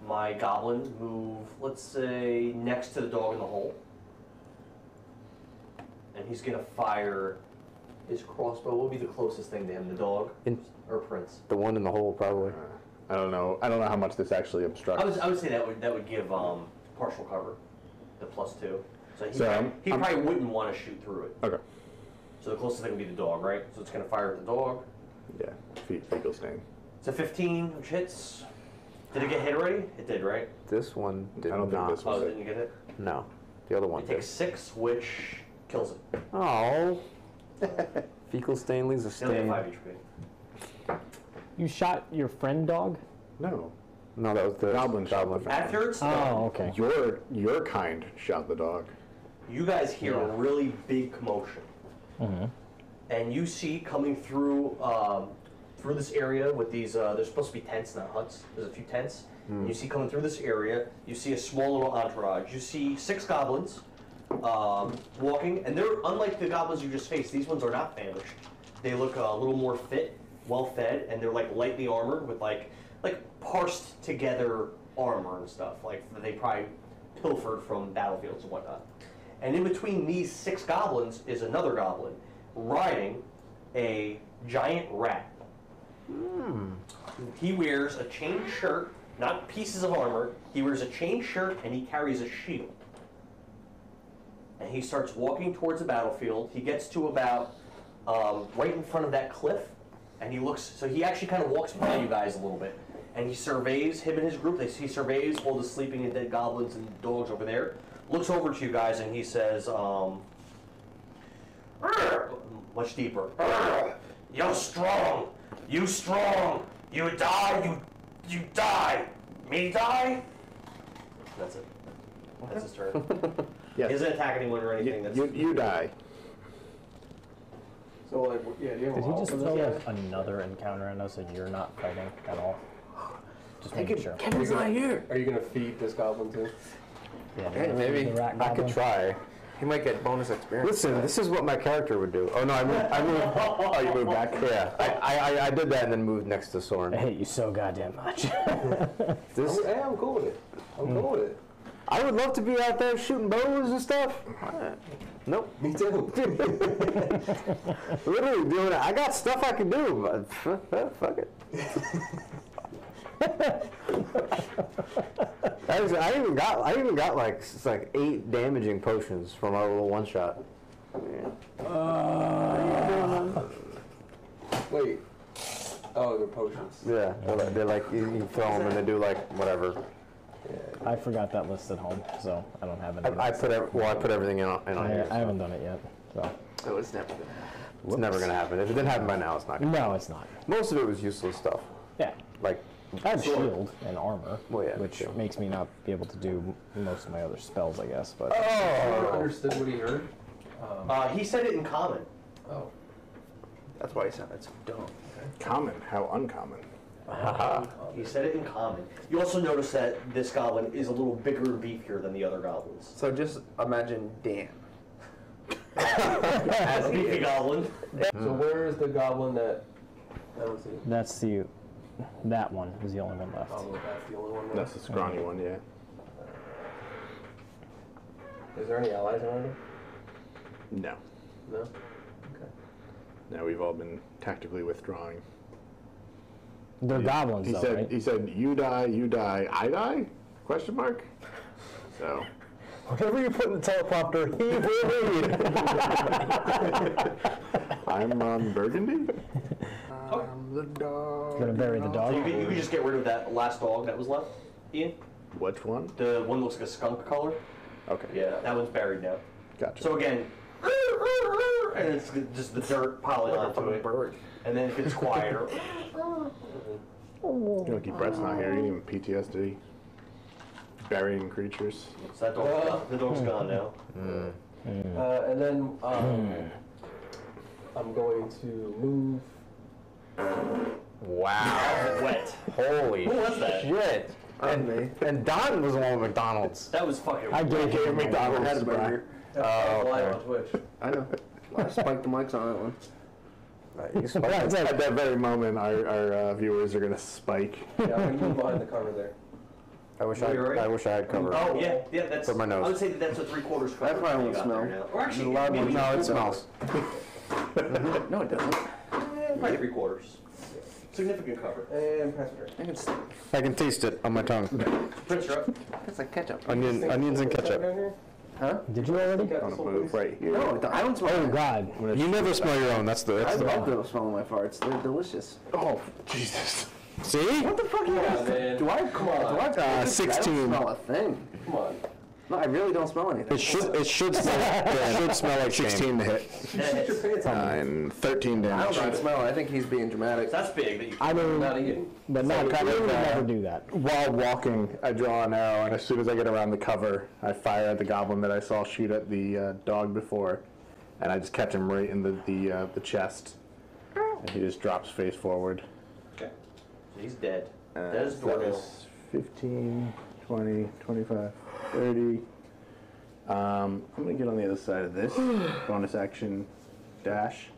my goblin move, let's say, next to the dog in the hole. And he's going to fire his crossbow. What would be the closest thing to him, the dog or Prince? The one in the hole, probably. I don't know. I don't know how much this actually obstructs. I would say that would give partial cover, the +2. So he I'm probably wouldn't want to shoot through it. Okay. So the closest thing would be the dog, right? So it's going to fire at the dog. Yeah, fecal stain. It's a 15, which hits. Did it get hit already? It did, right? This one did I don't not. think this was Oh, didn't you get it? No. The other one It did. takes 6, which kills it. Oh. Fecal stain leaves a They only stain. have 5 HP. You shot your friend dog? No. No, that was the Goblin shot the friend. After it's Oh, done, okay. Your kind shot the dog. you guys hear a really big commotion. And you see coming through through this area with these, there's supposed to be tents, not huts. There's a few tents. You see coming through this area, you see a small little entourage. You see 6 goblins walking, and they're unlike the goblins you just faced. These ones are not famished. They look a little more fit, well fed, and they're like lightly armored with like parsed together armor and stuff. Like they probably pilfered from battlefields and whatnot. And in between these 6 goblins is another goblin riding a giant rat. He wears a chain shirt, not pieces of armor. He wears a chain shirt and he carries a shield. And he starts walking towards the battlefield. He gets to about right in front of that cliff, and he looks. So he actually kind of walks by you guys a little bit, and he surveys him and his group. He surveys all the sleeping and dead goblins and dogs over there. Looks over to you guys and he says, much deeper. You're strong. You strong. You die. You die. Me die. That's it. That's his turn. Yes. He doesn't attack anyone or anything. You die. So, like, yeah, do you have Did a he wall just for throw this like another encounter at us and you're not fighting at all? Just making sure. Kevin's not here. Are you going to feed this goblin too? Yeah, Hey, maybe. the rat I could goblin. try. He might get bonus experience. Listen, this is what my character would do. Oh no, I moved. Oh, you moved back? Yeah. I did that and then moved next to Sorin. I hate you so goddamn much. This, Hey, I'm cool with it. I'm cool with it. I would love to be out there shooting bows and stuff. Nope. Me too. Literally doing it. I got stuff I can do, but fuck it. I even got like 8 damaging potions from our little one shot. Wait. Oh, they're potions. Yeah, they're like you throw them and they do like whatever. I forgot that list at home, so I don't have it. I put everything in on here. I haven't done it yet, so. So it's never gonna happen. It's never gonna happen. If it didn't happen by now, it's not gonna No, it's not. Most of it was useless stuff. Yeah. Like, I have shield and armor, Well, yeah, which true. makes me not be able to do most of my other spells, I guess. But I understood what he heard. He said it in common. Oh. That's why he sounded so dumb. Common? How uncommon? He said it in common. You also notice that this goblin is a little bigger and beefier than the other goblins. So just imagine Dan. As a beefy goblin. So where is the goblin that was he? that's that one is the only one left. Oh, that's the only one That's left. the scrawny one, yeah. Is there any allies around him? No. No? No, we've all been tactically withdrawing. They're goblins, He though, said, right? He said, you die, I die? Question mark? So. Whatever you put in the teleprompter, he will read. I'm on Burgundy. The dog. Gonna bury the dog. So you could just get rid of that last dog that was left, Ian? Which one? The one that looks like a skunk color. Okay. Yeah, that one's buried now. Gotcha. So again, and it's just the dirt piling onto it. And then it gets quieter. Lucky Brett's not here. You need PTSD. Burying creatures. So that dog's the dog's gone now. And then I'm going to move. Wow. Wet. Holy Who was that? shit. And Don was the one with McDonald's. That was fucking. I gave you McDonald's. Had a burger. Live on Twitch. I know. I spiked the mics on that one. At that very moment, our viewers are gonna spike. Yeah, I'm going to move behind the cover there. I wish I had covered. Oh yeah, that's. For my nose. I would say that's a 3/4 cover. That probably won't you got smell. there now. Or actually, There's a lot maybe more- No, it smells. No, it doesn't. probably 3/4. Significant cover. And pass it. I think it's, I can taste it on my tongue. Prince, you're up. it's like ketchup. Onions and ketchup. Huh? Did you already? On a move right here. No, I don't smell Oh it. God. You never smell your own. That's the. I love the smell of my farts. They're delicious. Oh, Jesus. See? What the fuck? man. Do I? Come on. Do I? I 16. don't smell a thing. Come on. No, I really don't smell anything. It should smell. It should smell like 16 to hit. Put your pants on. And 13 I damage. don't smell it. I think he's being dramatic. That's big. That you. I mean, Not eating. but not I would never do that. While walking, I draw an arrow, and as soon as I get around the cover, I fire at the goblin that I saw shoot at the dog before, and I just catch him right in the chest, and he just drops face forward. Okay. So he's dead. Dead as a So that doornail. was 15, 20, 25, 30. I'm going to get on the other side of this. Bonus action dash.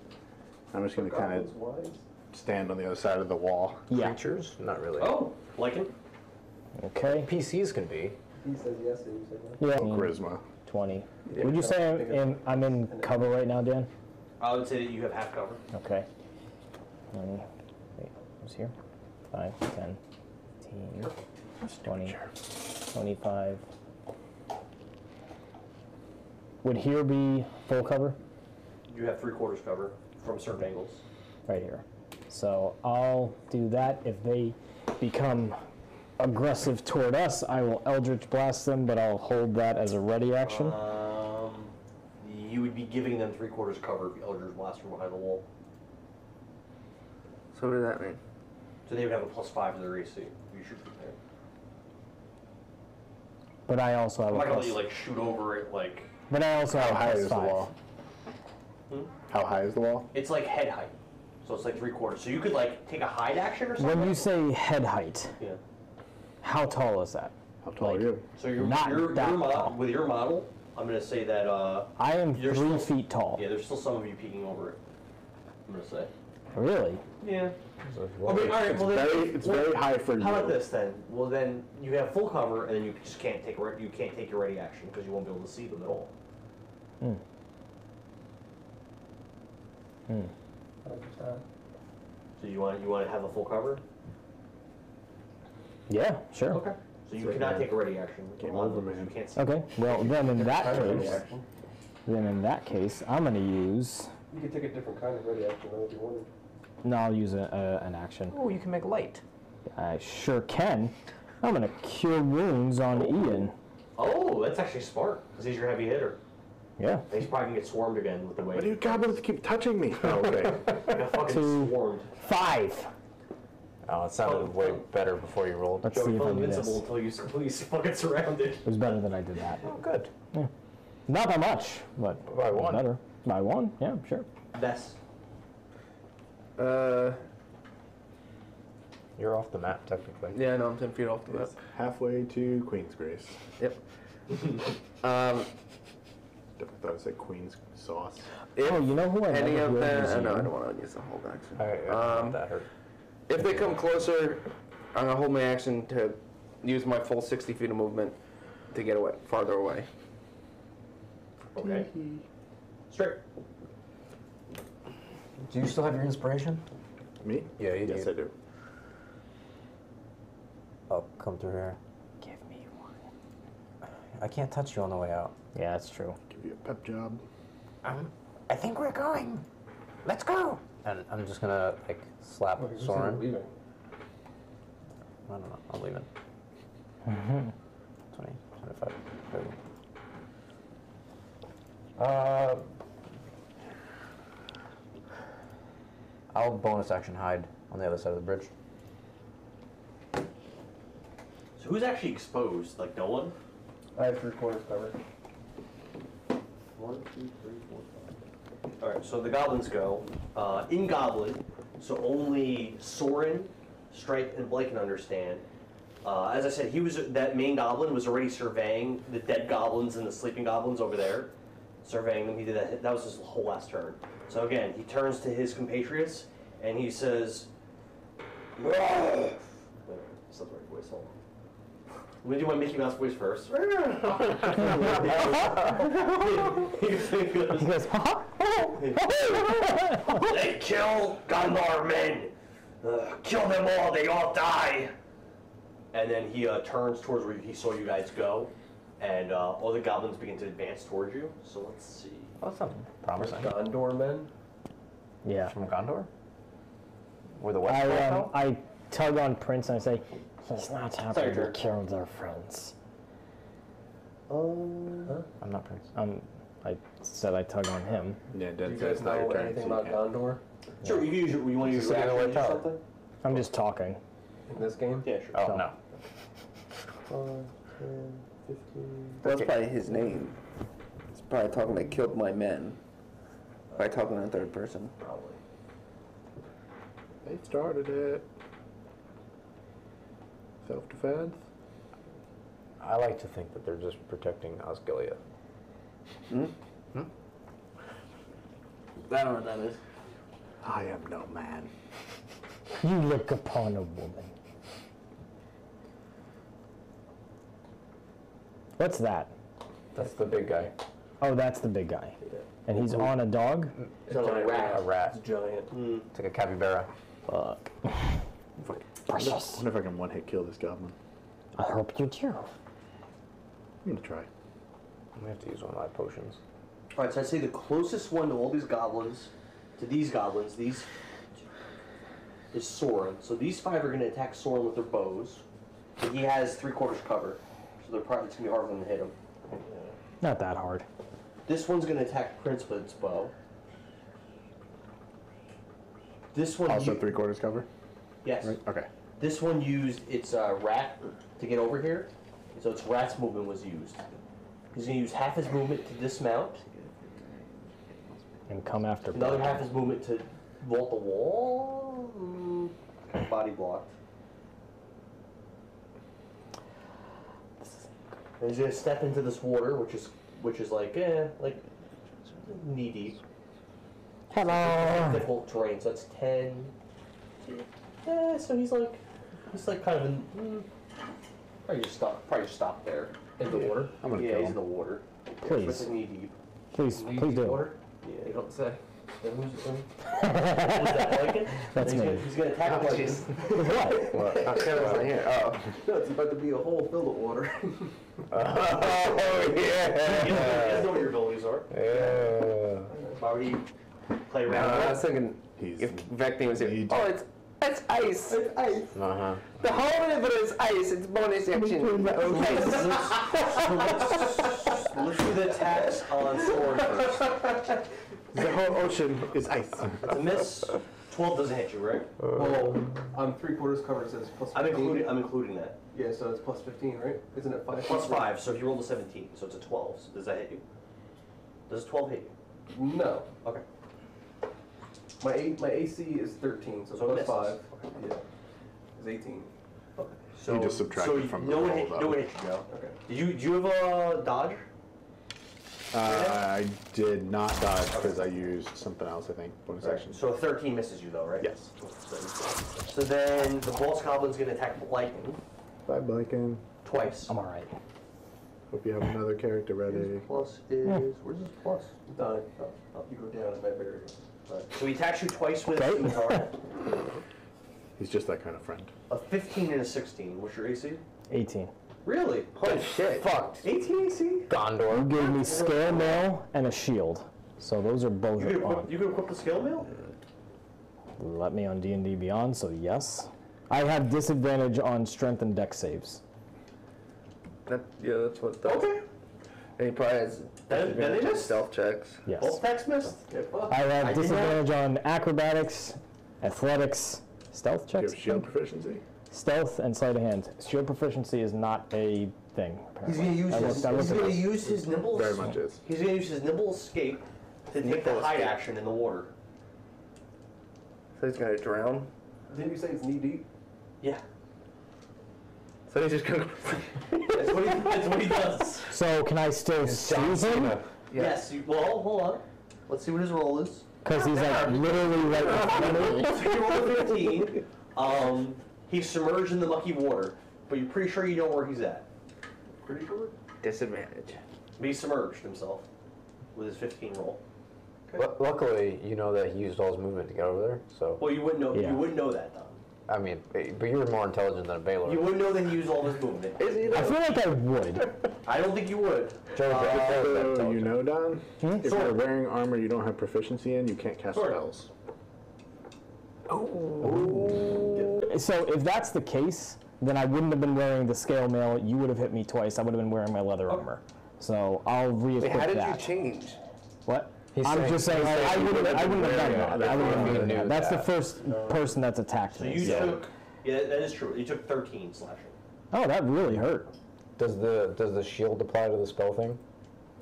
I'm just going to kind of stand on the other side of the wall. Yeah. Creatures? Not really. Oh, Bliken. Okay. PCs can be. He says yes and you say no. Yeah. Charisma. 20. Would you say I'm in cover right now, Dan? I would say that you have half cover. Okay. 20. Wait, who's here? 5, 10, 15, 20, 25. Would here be full cover? You have 3/4 cover from certain angles. Right here. So I'll do that. If they become aggressive toward us, I will Eldritch Blast them, but I'll hold that as a ready action. You would be giving them 3/4 cover if you Eldritch Blast from behind the wall. So what does that mean? So they would have a +5 to their AC. You shoot from there. But I also have I'm a not gonna let plus. you like shoot over it like. But I also have How high a is the +5. wall? How high is the wall? It's like head height, so it's like 3/4. So you could like take a hide action or something. When you say head height, Yeah. how tall is that? How tall are you? So your Not that model, tall. with your model, I'm gonna say that I am there's 3 still- feet tall. Yeah, there's still some of you peeking over it. I'm gonna say. Really? Yeah. I mean, all right. Well, then, It's very high for you. How about this then? Well, then you have full cover, and then you just can't take your ready action because you won't be able to see them at all. So you want to have a full cover? Yeah, sure. Okay. So you cannot take a ready action. Game on over, them, man. You can't see. Okay. Well, then in that Kind of ready case, action. I'm going to use. You could take a different kind of ready action though if you wanted. No, I'll use an action. Oh, you can make light. I sure can. I'm going to cure wounds on Ian. Oh, that's actually smart because he's your heavy hitter. Yeah. He's probably gonna get swarmed again with the weight. Why do you goblins keep touching me? Oh, okay. Got fucking 2, swarmed. 5. Oh, it sounded way better before you rolled. Let's Joe, see you if I felt do this. invincible until you completely fucking surrounded. It was better than I did that. Oh, good. Yeah. Not by much, but By 1. better. By 1? Yeah, sure. Best. You're off the map, technically. Yeah, no, I'm 10 feet off the map. It's halfway to Queensgrace. Yep. Definitely thought it said Queen's sauce. If Oh, you know who I any never of heard them, was no, I you? don't want to use the whole action. That hurt. If they come closer, I'm gonna hold my action to use my full 60 feet of movement to get away, farther away. Okay. Straight. Do you still have your inspiration? Me? Yeah, you Yes, do. I do. I'll come through here. Give me 1. I can't touch you on the way out. Yeah, that's true. Give you a pep job. I think we're going. Let's go. And I'm just gonna like slap Sorin. Leaving. I don't know. I'm leaving. 20, 25, 30. I'll bonus action hide on the other side of the bridge. So who's actually exposed? Like no one? I have 3/4 cover. 1, 2, 3, 4, 5. All right, so the goblins go. In Goblin, so only Sorin, Stripe, and Bliken understand. As I said, that main goblin was already surveying the dead goblins and the sleeping goblins over there. Surveying them, he did that. That was his whole last turn. So again, he turns to his compatriots and he says, wait, that's not the right voice, hold on. I'm going to do my Mickey Mouse voice first. He goes, they kill Gondor men. Kill them all, they all die. And then he turns towards where he saw you guys go, and all the goblins begin to advance towards you. So let's see. Oh, that's something promising. Gondor men? Yeah. From Gondor? Where the West I tug on Prince and I say, he's not happy to kill their friends. I'm not Prince. I said I tug on him. Yeah, Do you guys know anything about Gondor? Sure, you can use you want to use your reaction or something? I'm just talking. In this game? Yeah, sure. Oh, no. 5, 10, 15... That's probably his name. He's probably talking about killed my men. By talking in third person. Probably. They started it. Self-defense? I like to think that they're just protecting Osgiliath. I don't know what that is. I am no man. You look upon a woman. What's that? That's the big guy. Oh, that's the big guy. And he's on a dog? It's a rat. A rat. It's giant. It's like a capybara. Fuck. Precious. I wonder if I can one-hit kill this goblin. I hope you do. I'm gonna try. I'm gonna have to use one of my potions. Alright, so I'd say the closest one to all these goblins, is Sorin. So these 5 are going to attack Sorin with their bows. And he has 3/4 cover, so it's going to be hard for them to hit him. Not that hard. This one's going to attack Prince with its bow. This one Also 3/4 cover? Yes. Right? Okay. This one used its rat to get over here, so its rat's movement was used. He's going to use half his movement to dismount. And come after Another Bliken. half his movement to vault the wall. Body blocked. And he's gonna step into this water, which is like knee deep. Hello. Difficult terrain. So that's 10. Yeah. So he's like kind of in. Probably just stop there in the water. I'm gonna yeah, kill he's him. in the water. Please. With knee deep. Please Knee do. deep water? Yeah. You don't say. Then who's that Bliken? That's me. He's gonna attack Bliken. What? What? Right here. Oh. No, it's about to be a hole filled with water. Oh, You yeah. guys know what your abilities are. Yeah. Why would you play around? I was thinking if Vekni was here. Oh, it's ice. It's ice. Uh-huh. The whole of it is ice. It's bonus action. Let's do the attacks on Sorin first. The whole ocean is ice. It's a miss. 12 doesn't hit you, right? Well, I'm 3/4 covered, so it's plus 15. I'm including that. Yeah, so it's plus 15, right? Isn't it 5? Plus 5, so if you rolled a 17, so it's a 12. So does that hit you? Does a 12 hit you? No. Okay. My AC is 13, so So it plus misses. 5. Yeah. It's 18. Okay. So you just subtracted from the roll, though. No one hit you, Joe. Okay. Did you have a dodge? I did not dodge because I used something else, I think. Bonus action. So a 13 misses you, though, right? Yes. So then the boss goblin's going to attack Bliken Bye, Bliken. twice. I'm alright. Hope you have another character ready. Plus is... Where's this plus? Done. Oh, you go down in my barrier. So he attacks you twice with his scimitar. He's just that kind of friend. A 15 and a 16. What's your AC? 18. Really? Holy shit. Fucked. 18 AC? Gondor. You gave me scale mail and a shield. So those are both on. You can equip the scale mail? Let me on D&D Beyond, so yes. I have disadvantage on strength and dex saves. That's what. Okay. And he probably has Then they disadvantage on missed. stealth checks. Yes. Both attacks missed? I have disadvantage on acrobatics, athletics, stealth Do you checks. have shield proficiency? Stealth and sleight of hand. Shield proficiency is not a thing. He's Apparently. gonna use his nimble. Very much is. He's gonna use his nimble escape to take the hide action in the water. So he's gonna drown. Didn't you say it's knee deep? Yeah. So he's just gonna. That's what he does. So can I still see him? Yes. Well, hold on. Let's see what his roll is. Because he's like literally right in front of me. So you roll a 15. He's submerged in the mucky water, but you're pretty sure you know where he's at. Pretty sure? Disadvantage. But he's submerged himself with his 15 roll. Luckily, you know that he used all his movement to get over there, so... Well, you wouldn't know. Yeah. You wouldn't know that, Tom. I mean, but you were more intelligent than a Baylor. You wouldn't know that he used all his movement. I feel like I would. I don't think you would. So you know, Don, if Sure. you're wearing armor you don't have proficiency in, you can't cast Sure. spells. So if that's the case, then I wouldn't have been wearing the scale mail. You would have hit me twice. I would have been wearing my leather armor. So I'll re-equip Wait, how did that. you change? What? He's I'm saying- just saying, he's saying I he wouldn't have done wearing that. it. I wouldn't have He done knew that. That's the that. first person that's attacked So me. you so- took. Yeah, that is true. You took 13 slashing. Oh, that really hurt. Does the shield apply to the spell thing?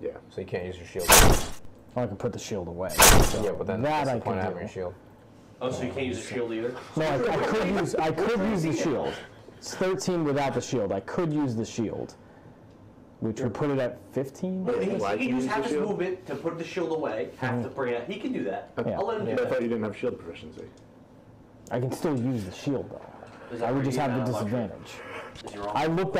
Yeah. So you can't use your shield. Oh, I can put the shield away. So Yeah, but then that what's I the point of can having do. a shield? Oh, so you can't use a shield either? No, I could use the shield. It's 13 without the shield. I could use the shield, which would put it at 15. He Why can can you use use half the his shield? movement to put the shield away, half to bring it out. He can do that. Yeah. I'll let him do I that. thought you didn't have shield proficiency. I can still use the shield though. Is that I would pretty just have the much- disadvantage. Is he wrong? I looked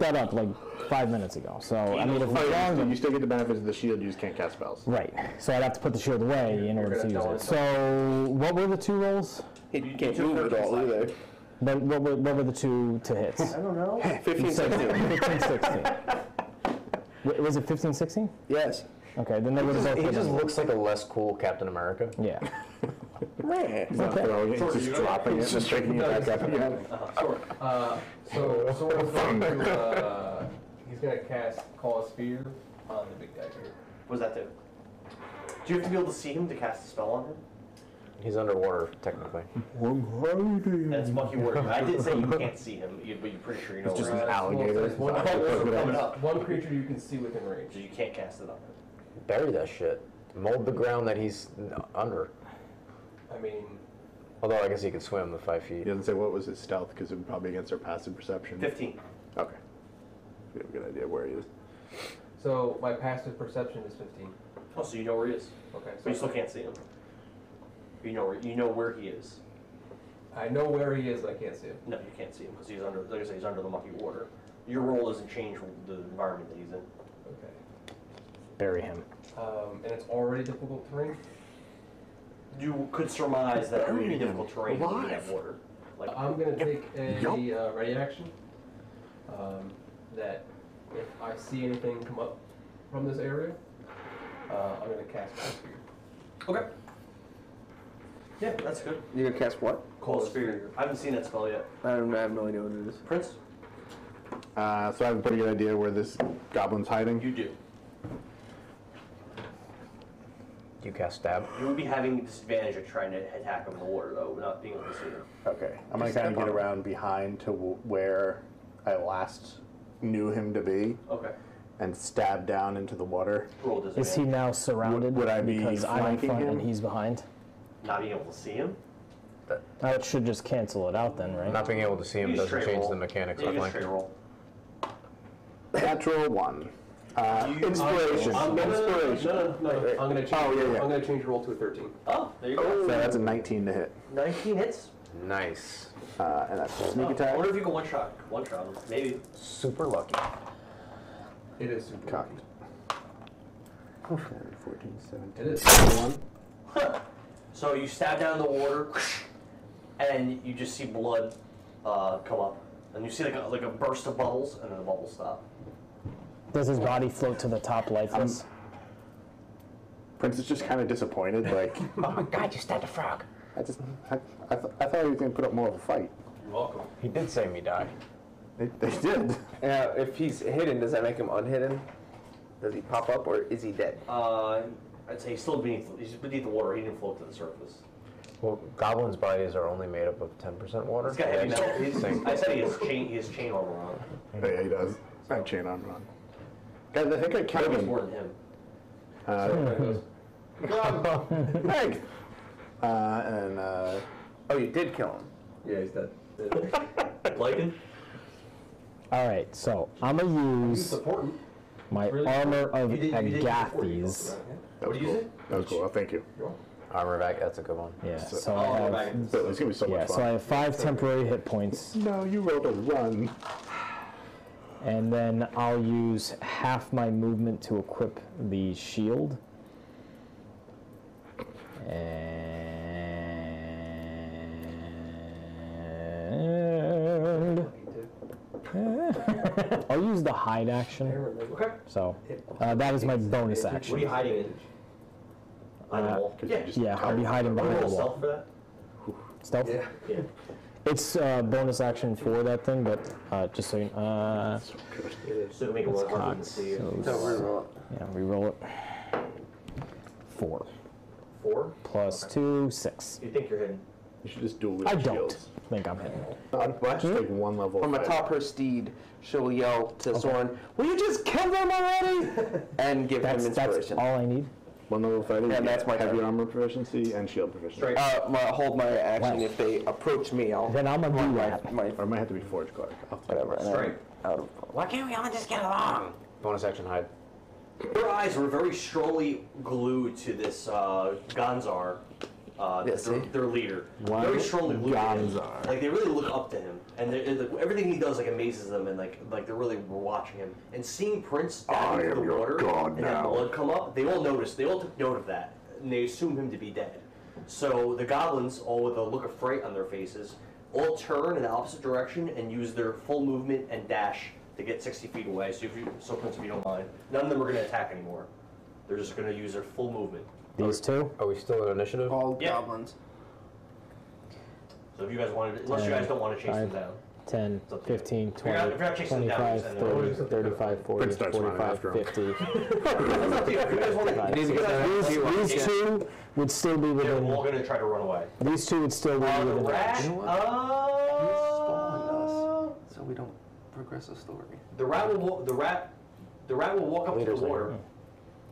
that up like 5 minutes ago. So I mean, if I'm wrong, You then still get the benefits of the shield, you just can't cast spells. right. So I'd have to put the shield away in order to use it. So what were the two rolls? He can't move at all either. But what were the two to hits? I don't know. 15, 16. 15, 16. Was it 15, 16? Yes. Okay, then they would have both He hit just him. looks like a less cool Captain America. Yeah. He's not throwing it, he's just dropping it and picking it back up again. So Sorin's going to, he's going to cast Call of Sphere on the big guy here. What does that do? Do you have to be able to see him to cast a spell on him? He's underwater, technically. That's mucky word. I did say you can't see him, but you're pretty sure you know It's just where an he is. alligator. It's one, Coming up. one creature you can see within range. So you can't cast it on him. Bury that shit. Mold the ground that he's under. I mean, Although I guess he could swim the 5 feet. He doesn't say what was his stealth because it would probably against our passive perception. 15. Okay. We have a good idea where he is. so my passive perception is 15. Oh, so you know where he is. Okay. But you still can't see him. You know where he is. I know where he is, but I can't see him. No, you can't see him because he's under. Like I say, he's under the mucky water. Your roll doesn't change the environment that he's in. Okay. Bury him. And it's already difficult terrain. You could surmise that it would be difficult terrain in that water. Like I'm going to take a ready action. That if I see anything come up from this area, I'm going to cast Call Sphere. Okay. Yeah, that's good. You gonna cast what? Call Sphere. I haven't seen that spell yet. I have no idea what it is. Prince? So I have a pretty good idea where this goblin's hiding. You do. You cast stab. You would be having a disadvantage of trying to attack him in the water, though, not being able to see him. Okay. I'm going to kind of get around behind to where I last knew him to be. Okay. And stab down into the water. Roll disadvantage. Is he now surrounded? Would I be because I'm in flanking front him? and he's behind? Not being able to see him? That should just cancel it out then, right? Not being able to see him You just doesn't straight change roll. the mechanics Yeah, of you just flanking. straight roll. Natural 1. Inspiration. Inspiration. No. I'm going to change. Oh, yeah. I'm going to change your roll to a 13. Oh, there you go. So that's a 19 to hit. 19 hits. Nice. And that's a sneak I attack. wonder if you can one shot him. Maybe. Super lucky. It is super Cocked. 14, 17. It is. 21. So you stab down in the water, and you just see blood come up. And you see like a burst of bubbles, and then the bubbles stop. Does his body float to the top lifeless? Prince is just kind of disappointed, like... Oh my god, you stabbed a frog. I thought he was going to put up more of a fight. You're welcome. He did say me die. They did. Now, if he's hidden, does that make him unhidden? Does he pop up, or is he dead? I'd say he's still beneath the water. He didn't float to the surface. Well, goblins' bodies are only made up of 10% water. He's got heavy metal. I said he has chain armor on. Yeah, he does. I have chain armor on. Guys, I think I killed him. More than him. Meg! Oh, you did kill him. Yeah, he's dead. Bliken? Alright, so I'm going to use my armor of Agathes. That was cool. That was cool. Thank you. Armor of Agathes, that's a good one. Yeah, so I have, it's going to be so much fun. so I have 5 temporary hit points. No, you rolled a 1. And then I'll use half my movement to equip the shield. And I'll use the hide action. Okay. So that is my bonus action. What are you hiding in? On the wall? Yeah, I'll be hiding behind the wall. Stealth for that? Stealth? Yeah. It's bonus action for that thing, but just so you So make a roll to see. yeah, reroll it. 4. 4? Plus 2, 6. You think you're hidden? You should just dual wield I don't shields. think I'm hidden. Just like one level. From atop her steed, she'll yell to Sorin, "Will you just kill them already?" and give him inspiration. That's all I need. One level fighting. And that's my heavy turn. armor proficiency and shield proficiency. Hold my action. If they approach me, I'll. Then I'm gonna do that. Or it might have to be forge guard. Whatever. Straight. Why can't we all just get along? Bonus action hide. Her eyes were very strongly glued to this Gonzar, their leader. Why very strongly glued to him. Gonzar? Like they really look up to him, and everything he does like amazes them, and like they're really watching him. And seeing Prince dive into the water and have blood come up, they all noticed. They all took note of that, and they assumed him to be dead. So the goblins, all with a look of fright on their faces, all turn in the opposite direction and use their full movement and dash to get 60 feet away. So Prince, if you don't mind, none of them are going to attack anymore. They're just going to use their full movement. These two? Are we still in initiative? All goblins. So if you guys wanted, unless you guys don't want to chase them down. 10, 15, 20, If you're not chasing them down, 25, then 30, 35, 40, Prince starts running 45, after him. 50. These two would still be They're within. all going to try to run away. These two would still be The within rat, range. So we don't progress the story. the rat will walk up to the water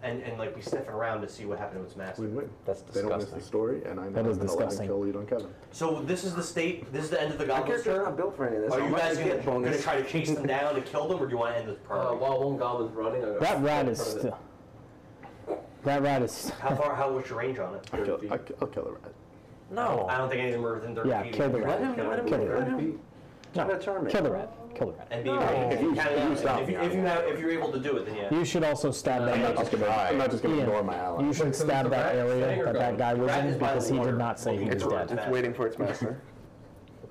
and like be sniffing around to see what happened to its master. Win-win. That's They don't miss disgusting. the story, and I know That is I'm an 11 disgusting. kill lead on Kevin. So this is the state. This is the end of the My goblin's character's turn. not built for any of this. Are I you might guys get going to bonus. try to chase them down and kill them, or do you want to end this turn? While one goblin's running, I That rat is still. That rat is. How what's your range on it? I'll kill the rat. No, I don't think anything more than 30 Yeah, feet. kill the rat. Let him Kill the rat. Try to charm it. Kill the rat. Kill the rat. And be if you're able to do it, then yeah. You should also stab that. I'm not just going to ignore my ally. You should stab that area that guy was Rat in is by because the he water. did not say he was dead. It's waiting for its master.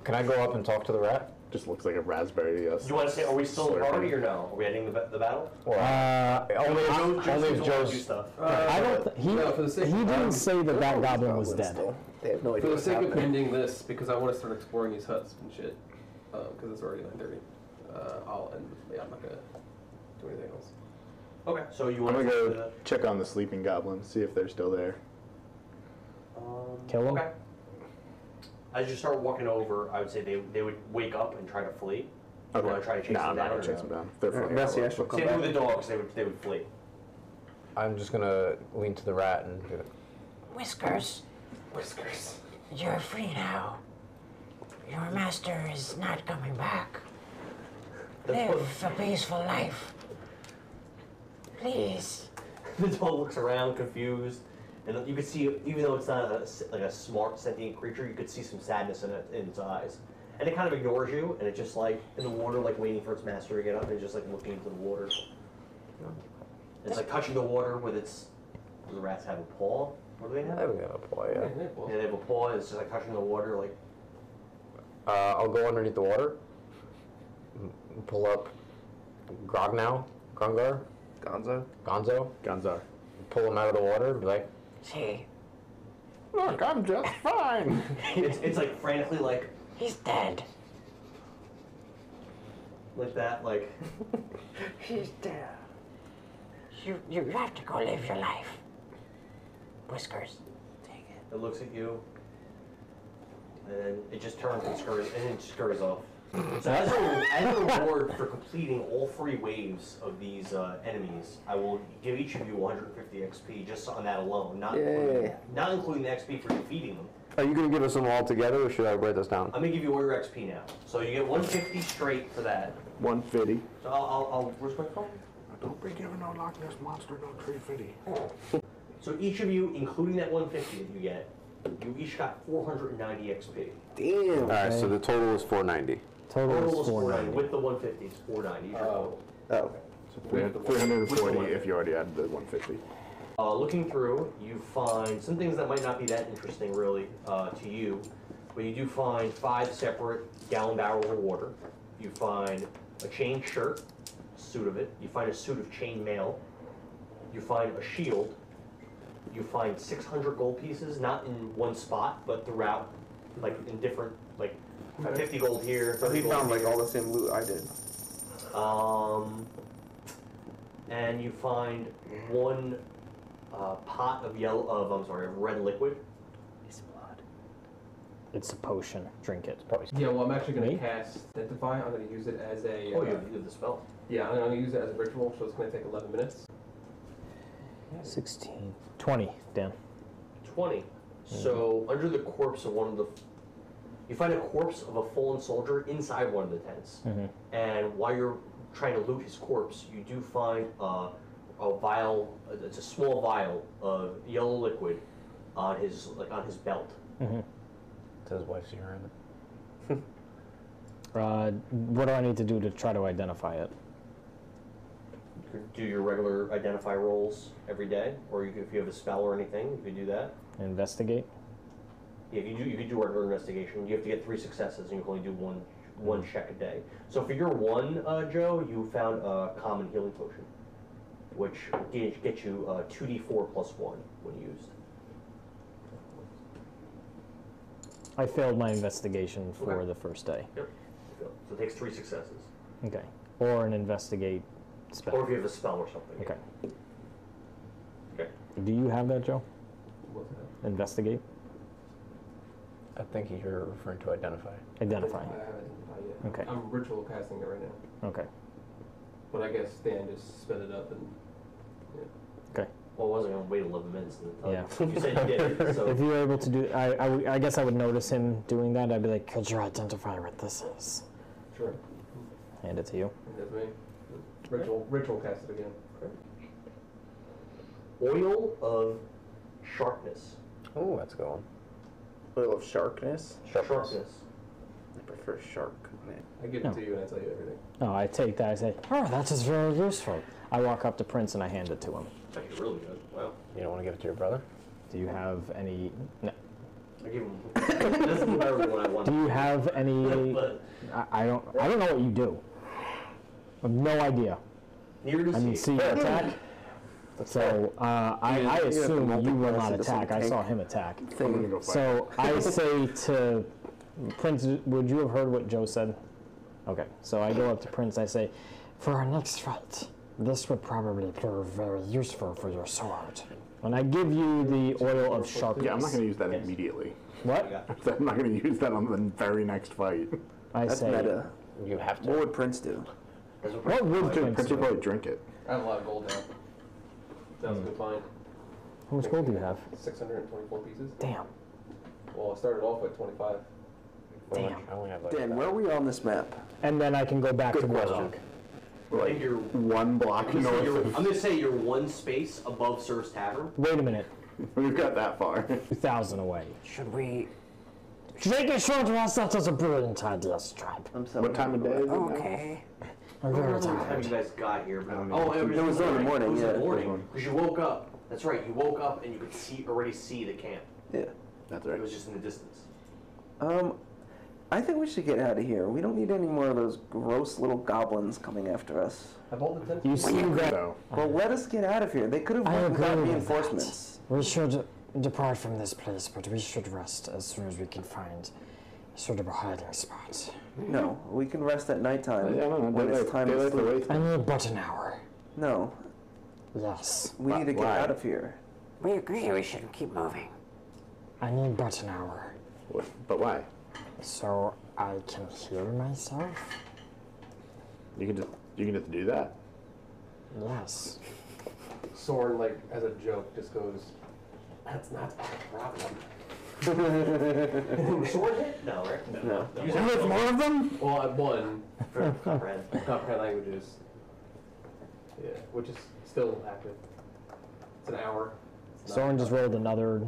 Can I go up and talk to the rat? Just looks like a raspberry to us. Do you want to say, are we still in party or no? Are we ending the battle? Only if Joe's. Stuff. I don't. He didn't say that goblin was dead. They have no idea For the what's sake of happening. ending this, because I want to start exploring these huts and shit, because it's already 9:30. I'll end. Yeah, I'm not gonna do anything else. Okay, so you I'm want going to to go check on the sleeping goblins, see if they're still there. Kill them. Okay. As you start walking over, I would say they would wake up and try to flee. Do you want to try to chase No, them I'm down? not going to chase them down. They're flying. Veszelyes will come Same back. with the dogs, they would flee. I'm just gonna lean to the rat and do it. Whiskers, you're free now. Your master is not coming back. Live a peaceful life. Please. The dog looks around, confused, and you can see, even though it's not like a smart, sentient creature, you could see some sadness in its eyes. And it kind of ignores you, and it's just like in the water, like waiting for its master to get up, and it's just like looking into the water. It's like touching the water with its. Do the rats have a paw? What do they have? I haven't got a paw yet. Yeah, they have a paw, and it's just like touching the water, like. I'll go underneath the water. pull up Gonzo. Pull him out of the water and be like, See, look, I'm just fine. It's like frantically like, he's dead. like that, like. He's dead. You have to go live your life. Whiskers. It looks at you, and then it just turns and scurries off. So as a reward for completing all 3 waves of these enemies, I will give each of you 150 XP just on that alone, not including the XP for defeating them. Are you going to give us them all together, or should I write this down? I'm going to give you all your XP now. So you get 150 straight for that. 150. So I'll where's my phone? Don't be giving no Loch Ness Monster no 350. So each of you, including that 150 that you get, you each got 490 XP. Damn. All right, so the total is 490. Total is 490. With the 150 is 490. Oh. So 340 if you already added the 150. Looking through, you find some things that might not be that interesting really to you, but you do find 5 separate gallon barrels of water. You find a chain shirt, suit of it. You find a suit of chain mail. You find a shield. You find 600 gold pieces, not in one spot, but throughout, like in different, like 50 gold here. So he found like here. all the same loot I did. And you find 1 pot of red liquid. It's blood. It's a potion. Drink it. Yeah, well, I'm actually going to cast Identify. I'm going to use it as a... Oh, you have the spell. Yeah, I'm going to use it as a ritual, so it's going to take 11 minutes. 16. 20, Dan. 20. So, under the corpse of one of the... You find a corpse of a fallen soldier inside one of the tents. And while you're trying to loot his corpse, you do find a vial, it's a small vial of yellow liquid on his belt. Does his wife see her in it? What do I need to do to try to identify it? You could do your regular identify rolls every day, or if you have a spell or anything, you could do that. Investigate? Yeah, you could do regular investigation. You have to get 3 successes, and you can only do one check a day. So for your 1, Joe, you found a common healing potion, which gets you 2d4 plus 1 when used. I failed my investigation for the first day. Yep. So it takes 3 successes. Okay. Or an investigate spell. Or if you have a spell or something. Okay. Okay. Do you have that, Joe? What's that? Investigate? I think you're referring to identify. Identify. I haven't identified yet. Okay. I'm ritual casting it right now. Okay. But I guess Dan just sped it up and... Yeah. Okay. Well, I wasn't going to wait 11 minutes and tell Yeah. you. You said you did it, so... If you were able to do... I guess I would notice him doing that. I'd be like, could you identify what this is? Sure. Hand it to you. That's me. Ritual cast it again. Oil of sharpness. Oh, that's a good one. Oil of sharpness? Sharpness. I prefer shark. I give it to you and I tell you everything. Oh, I take that. I say, oh, that is very useful. I walk up to Prince and I hand it to him. It's actually really good. Wow. You don't want to give it to your brother? Do you have any... No. I give him... This is better than what I wanted. Do you have any... But I don't know what you do. I have no idea. near to I mean, see you attack. So I assume you will not attack. I saw him attack. So I say to Prince, would you have heard what Joe said? Okay, so I go up to Prince. I say, for our next fight, this would probably prove very useful for your sword. And I give you the oil of sharpness. Yeah, I'm not going to use that immediately. What? I'm not going to use that on the very next fight. That's meta. You have to. What would Prince do? What would Prince would probably drink it. I have a lot of gold now. That was a good find. How much gold do you have? 624 pieces. Damn. Well, I started off with 25. Damn. I only have like Dan, where are we on this map? And then I can go back to Good question. Warlock. I think you're... 1 block I'm north. going to say you're 1 space above Sir's Tavern. Wait a minute. We've got that far. 2,000 away. Should we... Take a short rest. That is a brilliant idea, Stripe. What time of day is it now? Okay. I'm I don't very know what time tired. you guys got here, but... It was in the morning, It was in yeah. the morning, because you woke up. That's right, you woke up and you could already see the camp. Yeah. That's It right. was just in the distance. I think we should get out of here. We don't need any more of those gross little goblins coming after us. Have all the You see that? Well, let us get out of here. They could have I went agree without with reinforcements. that. We should depart from this place, but we should rest as soon as we can find a suitable hiding spot. No, we can rest at nighttime when it's time to daylight sleep. away. I need but an hour. No, Yes. we need to get Why? out of here. We agree we should keep moving. I need but an hour. But why? So I can heal myself? You can just do that. Yes. Sorin, like, as a joke, just goes, that's not a problem. Sword hit? No, right? No. You There's more of them? Well, at one, for comprehend. comprehend languages. Yeah, which is still active. It's an hour. It's not- Soren just rolled another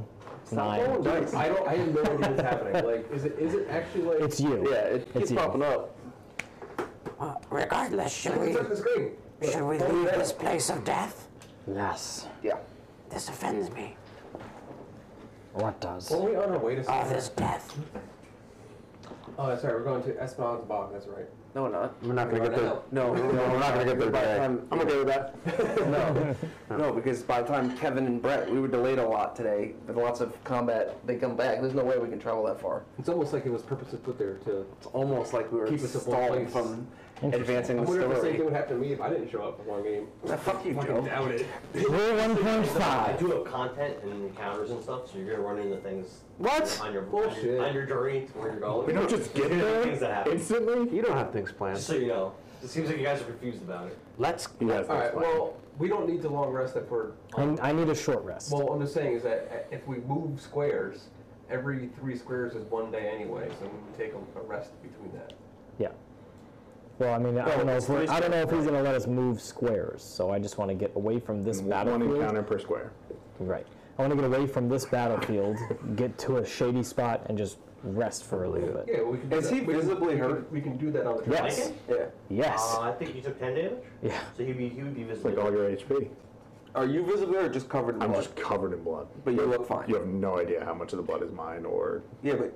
Stop 9. rolling dice. I have no idea what's happening. Like, is it actually like? It's you. Yeah, it keeps you. popping up. Regardless, should It's we on the screen. should we leave this place of death? Yes. Yeah. This offends me. What does? Weren't we on our way to All somewhere? this death. Oh, that's right. We're going to Esplanade Bog. That's right. No, we're not. We're not going to get there. No, we're not going to get there by the today. time, I'm okay with that. no, because by the time Kevin and Brett, we were delayed a lot today. With lots of combat, they come back. There's no way we can travel that far. It's almost like it was purposely put there to It's almost like we were keep us at one stalling place. from advancing I the wonder if the same story. thing would happen to me if I didn't show up for one game. Fuck you, Fucking Joe. doubt it. Roll I 1.5. do have content and encounters and stuff, so you're gonna run into things What? on your Bullshit. on your journey to where you're going. We don't just get there things that happen. instantly. You don't have things planned. Just so you know, it seems like you guys are confused about it. Let's. He has All right. things planned. Well, we don't need to long rest if we're. I need a short rest. Well, I'm just saying is that if we move squares, every 3 squares is 1 day anyway, so we can take a rest between that. Yeah. Well, I mean, I don't know if he's going to let us move squares, so I just want to get away from this One battlefield. encounter per square. Right. I want to get away from this battlefield, get to a shady spot, and just rest for a little bit. Yeah, we can. Do Is that. he visibly hurt? We can do that on the. Yes. Yeah. Yes. I think you took 10 damage. Yeah. So he would be It's visible. like all your HP. Are you visibly or just covered in I'm blood? just covered in blood. But you look fine. You have no idea how much of the blood is mine or. Yeah, but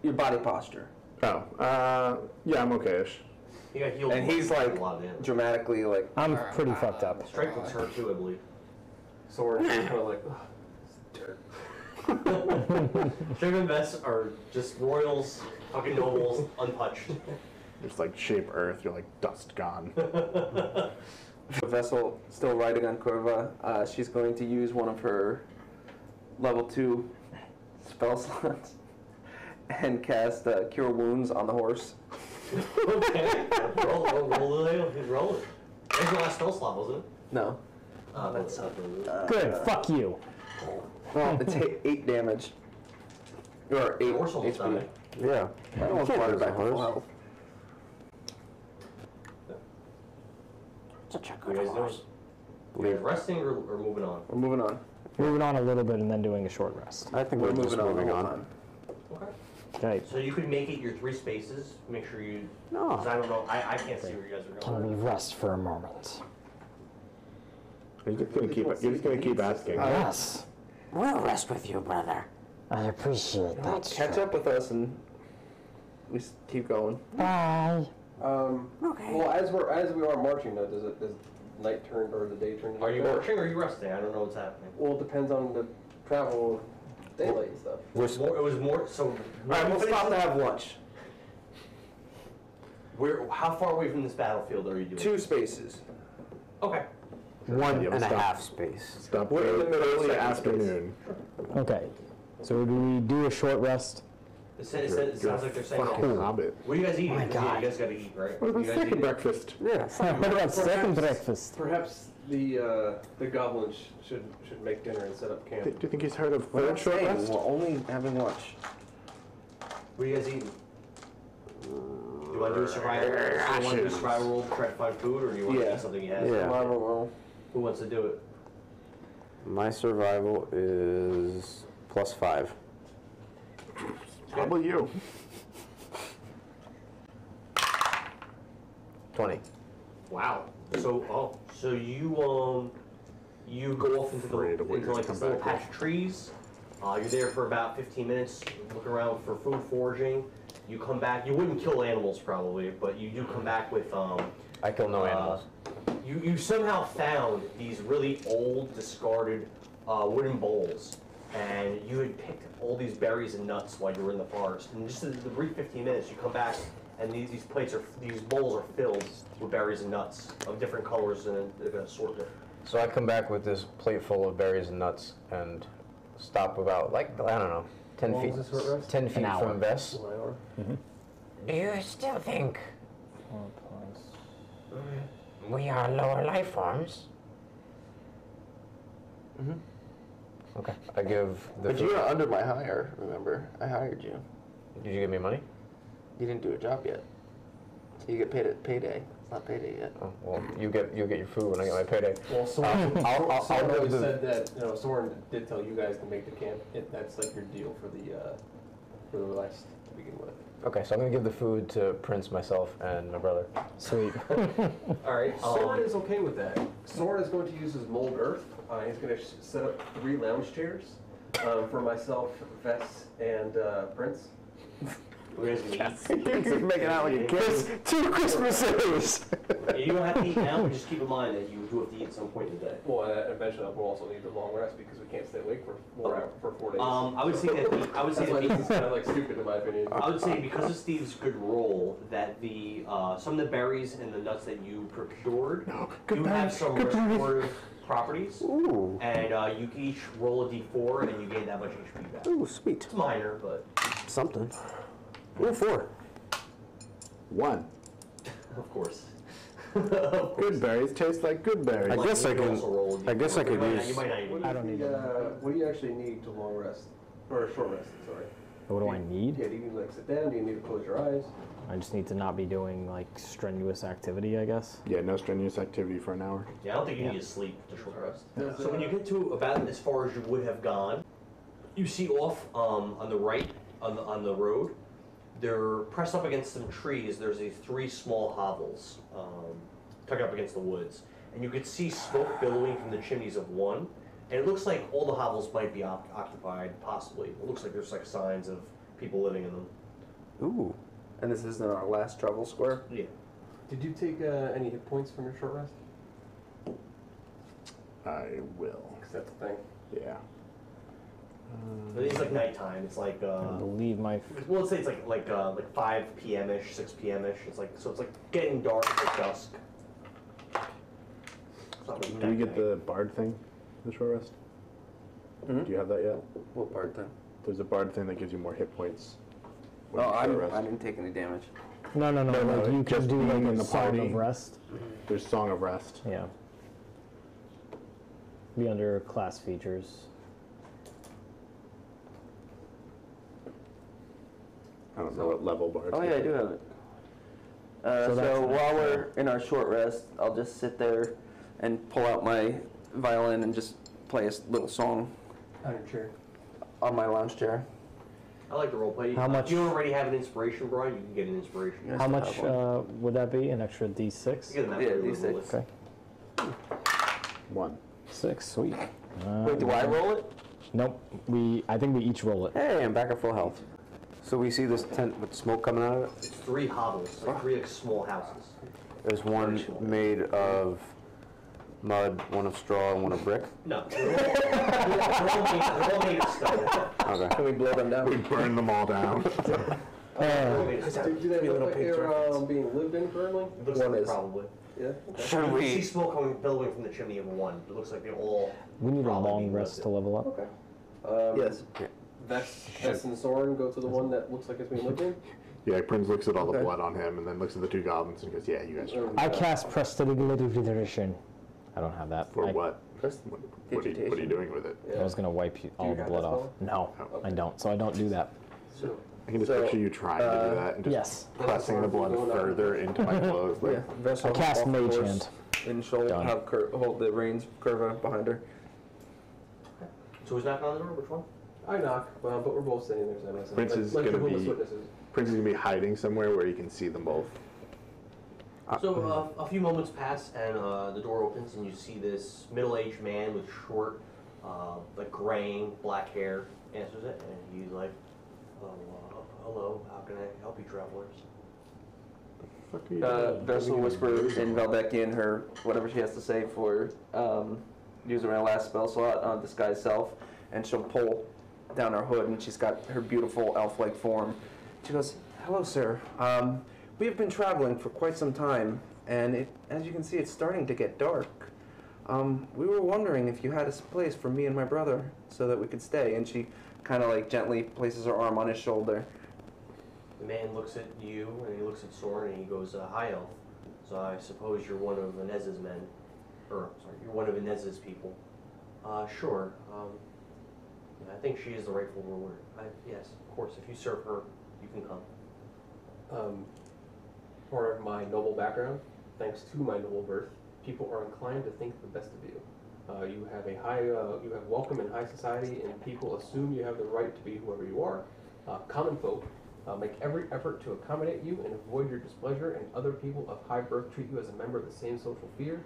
your body posture. Oh, yeah, I'm okay-ish. He got healed. And he's like a lot of damage. dramatically like. I'm pretty fucked up. Strength was hurt too, I believe. Sword kind of like. Ugh, dirt. Strength and Vess are just royals, fucking nobles, untouched. Just like shape earth, you're like dust gone. The vessel still riding on Corva. She's going to use one of her level 2 spell slots and cast Cure Wounds on the horse. Okay. roll it. That's your last spell slot, wasn't it? No. That's Good. Fuck you. Well, it's 8 damage. Or 8 horse almost HP. died. Yeah. I almost Can't brought lose it a back to full horse. health. Such a You good guys doing? horse. You guys resting or moving on? We're moving on. Moving on a little bit and then doing a short rest. I think we're just the moving whole on. time. Okay. Okay. So you could make it your 3 spaces. Make sure you. No. Because I don't know. I can't see where you guys are Can going. we rest for a moment? You're just gonna keep asking. Yes. We'll rest with you, brother. I appreciate that. Catch up with us and we keep going. Bye. Okay. Well, as we are marching, though, does night turn or the day turn? Are you marching or are you resting? I don't know what's happening. Well, it depends on the travel, daylight and stuff. It was more. So. All right, we'll stop to have lunch. How far away from this battlefield are you doing? 2 spaces. Okay. 1.5 space. Stop We're in the middle of early the afternoon. Okay. So do we do a short rest? It sounds like they're saying. Fucking hobbit. What are you guys eating? My 'Cause God. You guys gotta eat, right? What about You guys second eating? breakfast? Yeah. What about second breakfast? Perhaps the goblins should make dinner and set up camp. Do you think he's heard of We're third not short staying, rest? we're only having lunch. What are you guys eating? Do you want to do a survival? Do you want to do a survival roll to try to find food, or do you want to Yeah. eat something you have? Yeah. Survival roll. Who wants to do it? My survival is +5. Probably you. 20. Wow. So you go off into Afraid of what into you're like gonna this come little back patch of trees. You're there for about 15 minutes, look around for food foraging, You come back. You wouldn't kill animals probably, but you do come back with. I kill no animals. You somehow found these really old, discarded wooden bowls, and you had picked all these berries and nuts while you were in the forest. And just in the brief 15 minutes, you come back, and these bowls are filled with berries and nuts of different colors, and they're going to sort them. So I come back with this plate full of berries and nuts, and stop about I don't know, 10 feet. 10 feet from Vess. Do you still think we are lower life forms? Okay. I give the. But you're under my hire. Remember, I hired you. Did you give me money? You didn't do a job yet, so you get paid at payday. It's not payday yet. Oh, well, you get your food when I get my payday. Well, Sorin, I'll Sorin give always the. said that Sorin did tell you guys to make the camp. That's like your deal for the West to begin with. Okay, so I'm gonna give the food to Prince, myself, and my brother. Sweet. All right. Sorin is okay with that. Sorin is going to use his mold earth. He's going to set up 3 lounge chairs for myself, Vess, and Prince. You're making out like a kid. 2 Christmases! You don't have to eat now, but just keep in mind that you do have to eat at some point in the day. Well, eventually we'll also need the long rest because we can't stay awake for 4 days. I would say that this is kind of like stupid in my opinion. I would say because of Steve's good roll, that the some of the berries and the nuts that you procured do have some restorative properties. Ooh. And you can each roll a d4 and you gain that much HP back. Ooh, sweet. It's minor, but something. Ooh, 4. 1. Of course. Good berries taste like good berries. I guess I can. I guess I could use. I don't need What do you actually need to long rest? Or short rest, sorry. What do I need? Yeah, do you need to like sit down? Do you need to close your eyes? I just need to not be doing like strenuous activity, I guess. Yeah, no strenuous activity for an hour. Yeah, I don't think you need to sleep to short rest. So when you get to about as far as you would have gone, you see off on the right on the road. They're pressed up against some trees. There's these 3 small hovels tucked up against the woods. And you could see smoke billowing from the chimneys of one. And it looks like all the hovels might be occupied, possibly. It looks like there's like signs of people living in them. Ooh. And this isn't our last travel square? Yeah. Did you take any hit points from your short rest? I will. Because that's the thing. Yeah. It's like nighttime. It's like I believe my. Well, let's say it's like 5 p.m.-ish, 6 p.m.-ish. It's like getting dark at dusk. Do we get the bard thing, the short rest? Do you have that yet? What bard thing? There's a bard thing that gives you more hit points. Oh, I didn't take any damage. No. Like you can do like in a the song party. of rest. There's Song of Rest. Yeah. Be under class features. I don't know what level bard. Oh yeah, I do have it. So while we're in our short rest, I'll just sit there and pull out my violin and just play a little song. On your chair. On my lounge chair. I like the roleplay. How much? If you already have an inspiration, Brian, you can get an inspiration. How much would that be? An extra D6? You get Yeah, D6. Okay. 1. 6, sweet. Wait, do I roll it? Nope. I think we each roll it. Hey, I'm back at full health. So we see this tent with smoke coming out of it? It's 3 hovels, like 3 small houses. There's one made of mud, one of straw, and one of brick? No. They're all made of stone. Okay. Can we blow them down? We burn them all down. Do they look like they're being lived in currently? It looks like probably. Yeah. Should You we? see smoke coming billowing from the chimney of one. It looks like they're all. We need a probably long being rest lived to level up. Okay. Yes. Vess and Sorin go to the one that looks like it's being lived in? Yeah, Prince looks at all the blood on him and then looks at the 2 goblins and goes, yeah, you guys are. I cast Prestidigitation. I don't have that. For what? What are you doing with it? I was going to wipe all the blood off. No, I don't. So I don't do that. So, I can just picture you trying to do that and just pressing the blood further into my clothes. Like, I cast Mage Hand. And she'll have hold the reins curva behind her. So who's knocking on the door? Which one? I knock, but we're both sitting there side by side. Prince is Like gonna Jehovah's be Witnesses. Prince is gonna be hiding somewhere where you can see them both. So a few moments pass and the door opens and you see this middle-aged man with short, like graying black hair answers it and he's like, hello, how can I help you, travelers? Vessel whispers in Velbekian her whatever she has to say for using her last spell slot on disguise self, and she'll pull down her hood, and she's got her beautiful elf-like form. She goes, "Hello, sir. We have been traveling for quite some time, and as you can see, it's starting to get dark. We were wondering if you had a place for me and my brother so that we could stay." And she kind of like gently places her arm on his shoulder. The man looks at you, and he looks at Sorin, and he goes, "Hi, elf. So I suppose you're one of Inez's men, or sorry, you're one of Inez's people." Sure. I think she is the rightful ruler. Yes, of course. If you serve her, you can come. Part of my noble background, thanks to my noble birth, people are inclined to think the best of you. You have you have welcome in high society, and people assume you have the right to be whoever you are. Common folk make every effort to accommodate you and avoid your displeasure, and other people of high birth treat you as a member of the same social sphere.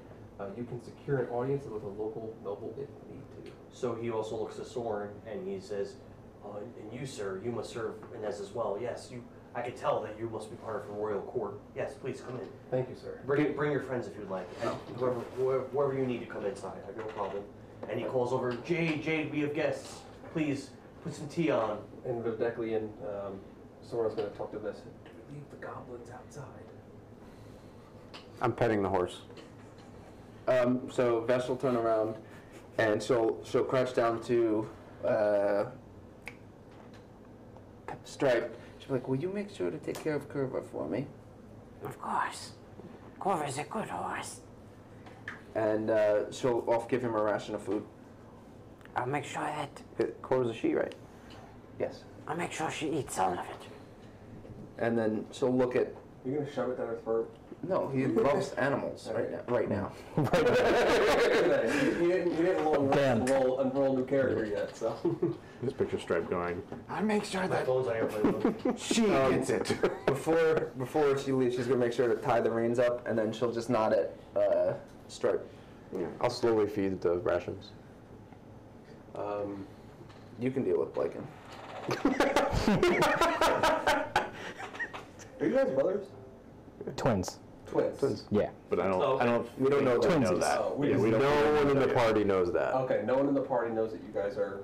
You can secure an audience with a local noble if need to. So he also looks at Sorin, and he says, "And you, sir, you must serve Inez as well. Yes, you. I can tell that you must be part of the royal court. Yes, please come in. Thank you, sir. Bring your friends if you'd like. And whoever you need to come inside. I have no problem." And he calls over, Jade, we have guests. Please put some tea on." And Vekni and Sorin's going to talk to this. "Do we leave the goblins outside?" I'm petting the horse. So Vesh will turn around, and she'll crouch down to Stripe. She'll be like, "Will you make sure to take care of Curva for me?" Of course. Corva's a good horse. And she'll give him a ration of food. I'll make sure that... Corva's a she, right? Yes. I'll make sure she eats some of it. And then she'll look at... You're going to shove it down her throat? No, he loves animals right now. He didn't unroll new character yet, so... This picture Stripe going, I make sure that she gets it. Before she leaves, she's going to make sure to tie the reins up, and then she'll just nod at Stripe. Yeah, I'll slowly feed the rations. You can deal with Bliken. Are you guys brothers? Twins. Twins. Yeah. But we don't know that. No one in the party knows that. Okay, no one in the party knows that you guys are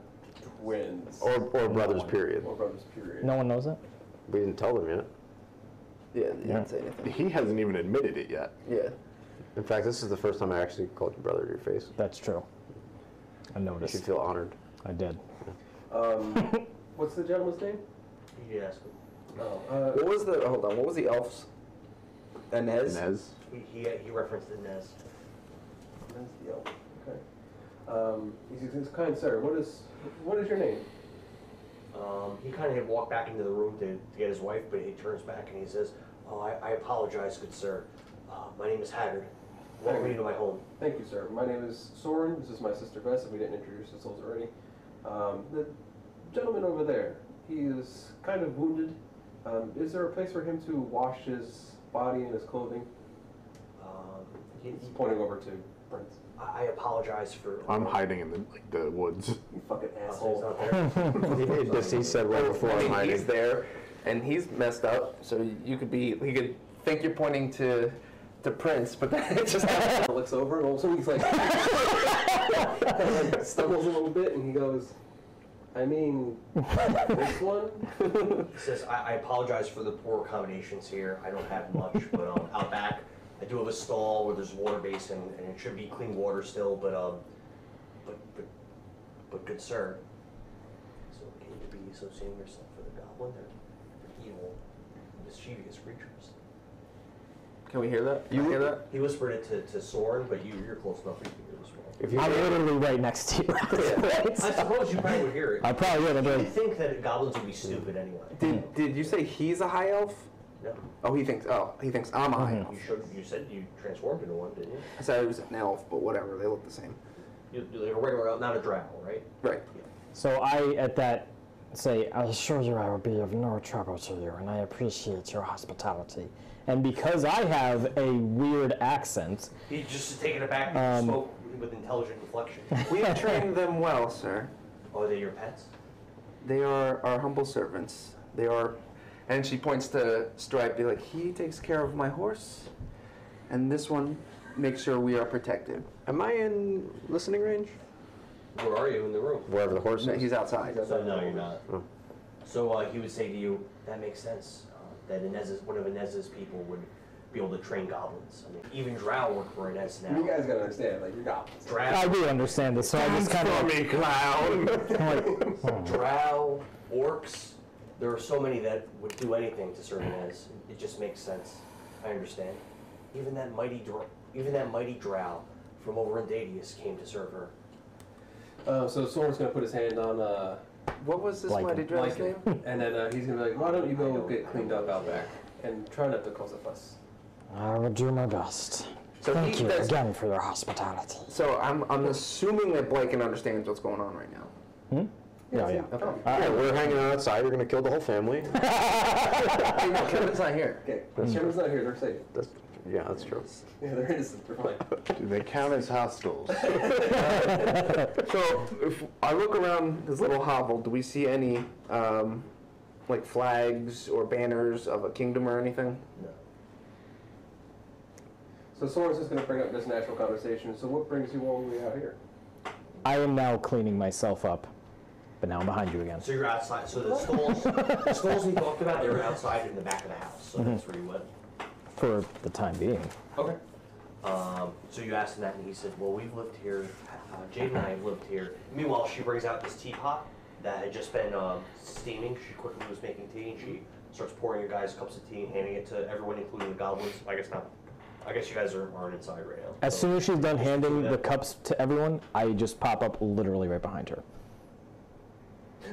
twins. Or brothers, period. Or brothers, period. No one knows it? We didn't tell them yet. Yeah, they didn't say anything. He hasn't even admitted it yet. Yeah. In fact, this is the first time I actually called your brother to your face. That's true. I noticed. You should feel honored. I did. What's the gentleman's name? Yes. What was the elf's? Inez? He referenced Inez. Inez the elf. Okay. He says, "Kind sir, what is your name?" He kind of walked back into the room to get his wife, but he turns back and he says, "Oh, I apologize, good sir. My name is Haggard. Welcome you to my home." "Thank you, sir. My name is Sorin. This is my sister Vess, if we didn't introduce ourselves already. The gentleman over there, he is kind of wounded. Is there a place for him to wash his body and his clothing?" He's pointing over to Prince. I apologize for... I'm hiding in the woods. You fucking Asshole's asshole. out there. He said right before I'm hiding. He's there, and he's messed up, so he could think you're pointing to Prince, but then it just looks over, and all of a sudden he's like... stumbles a little bit, and he goes... "I mean, this one?" He says, I apologize for the poor accommodations here. I don't have much, but out back, I do have a stall where there's a water basin, and it should be clean water still, but good sir. So can you be associating yourself with a goblin? They're evil, mischievous creatures. Can we hear that? You hear that? He whispered it to Sorin, but you're close enough for you to hear this one. I'm literally right next to you. I suppose you probably would hear it. I probably would. I think that goblins would be stupid anyway. Did you say he's a high elf? No. Oh, he thinks I'm a high elf. You said you transformed into one, didn't you? I said I was an elf, but whatever. They look the same. You're a regular elf, not a drow, right? Right. Yeah. So I, at that, say, I assure you I will be of no trouble to you, and I appreciate your hospitality. And because I have a weird accent... He's just taken aback and spoke with intelligent inflection. We have trained them well, sir. Are they your pets? They are our humble servants. They are And she points to Stripe, be like, he takes care of my horse, and this one makes sure we are protected. Am I in listening range? Where are you in the room? Wherever the horse No, is. he's outside. So no, you're not. Oh. So he would say to you, that makes sense. That one of Inez's people would be able to train goblins. I mean, even Drow work for Inez now. You guys gotta understand, like, you're goblins. I do understand this, so I just kind of. me, clown. Drow, orcs, there are so many that would do anything to serve Inez. It just makes sense. I understand. Even that mighty Drow from over in Dadius came to serve her. So Sorin's gonna put his hand on What was this Bliken. mighty Drow's name? and then he's gonna be like, why don't you go get cleaned up out back and try not to cause a fuss. I will do my best. So Thank he you does- again for your hospitality. So I'm assuming that Bliken understands what's going on right now. Yeah, yeah. Okay. Yeah, we're hanging out outside. You're gonna kill the whole family. Hey, no, Kevin's not here. Okay, Sherman's not here, they're safe. Yeah, that's true. Yeah, they're innocent, they're fine. Do they count as hostiles? So if I look around this little hovel, do we see any like flags or banners of a kingdom or anything? No. So Sorin's just gonna bring up this natural conversation. So what brings you all the way out here? I am now cleaning myself up, but now I'm behind you again. So you're outside. So the skulls we talked about, they were outside in the back of the house. So that's where you went. For the time being. Okay. So you asked him that, and he said, well, we've lived here. Jade and I have lived here. Meanwhile, she brings out this teapot that had just been steaming. She quickly was making tea, and she starts pouring your guys cups of tea and handing it to everyone, including the goblins. I guess not. I guess you guys aren't inside right now. As soon as she's done handing the cups to everyone, I just pop up literally right behind her.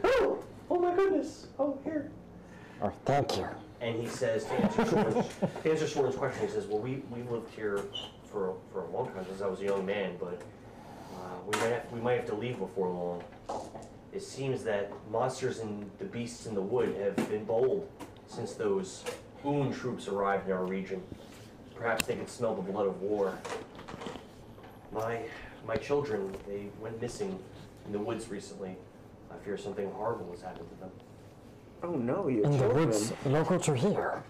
Oh my goodness. Oh, here. Oh, thank you. And he says, to answer Sorin's question, he says, well, we've lived here for a long time, since I was a young man, but we might have to leave before long. It seems that monsters and the beasts in the wood have been bold since those Oon troops arrived in our region. Perhaps they could smell the blood of war. My children, they went missing in the woods recently. I fear something horrible has happened to them. Oh no, your In the children. woods local to here.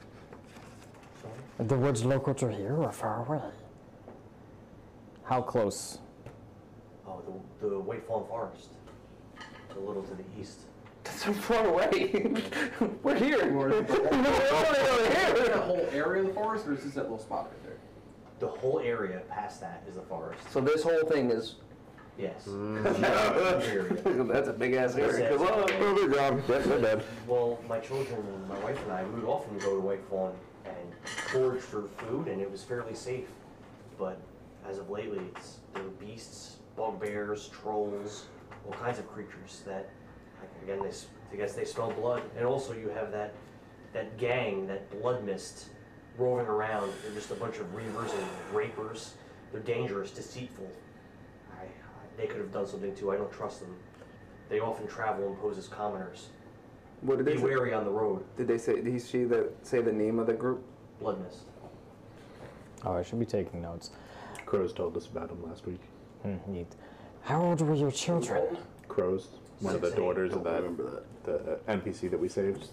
The woods local to here or far away? How close? Oh, the White Fawn Forest. A little to the east. That's so far away. We're here. We're Is that whole area of the forest, or is this that little spot right there? The whole area past that is the forest. So this whole thing is. Yes. That's a big ass area. Yes, Come on. Good job. Yep, they're dead. Well, my children and my wife and I, we would often go to White Fawn and forage for food, and it was fairly safe. But as of lately, there were beasts, bugbears, trolls, all kinds of creatures that, again, I guess they smell blood. And also you have that gang, that blood mist, roving around. They're just a bunch of reavers and rapers. They're dangerous, deceitful. They could have done something too. I don't trust them. They often travel and pose as commoners. What did Be they say? wary on the road. Did they say? Did he say the name of the group? Blood mist. Oh, I should be taking notes. Crows told us about him last week. Neat. How old were your children? Crows, one of the 6 and 8. daughters of the NPC that we saved.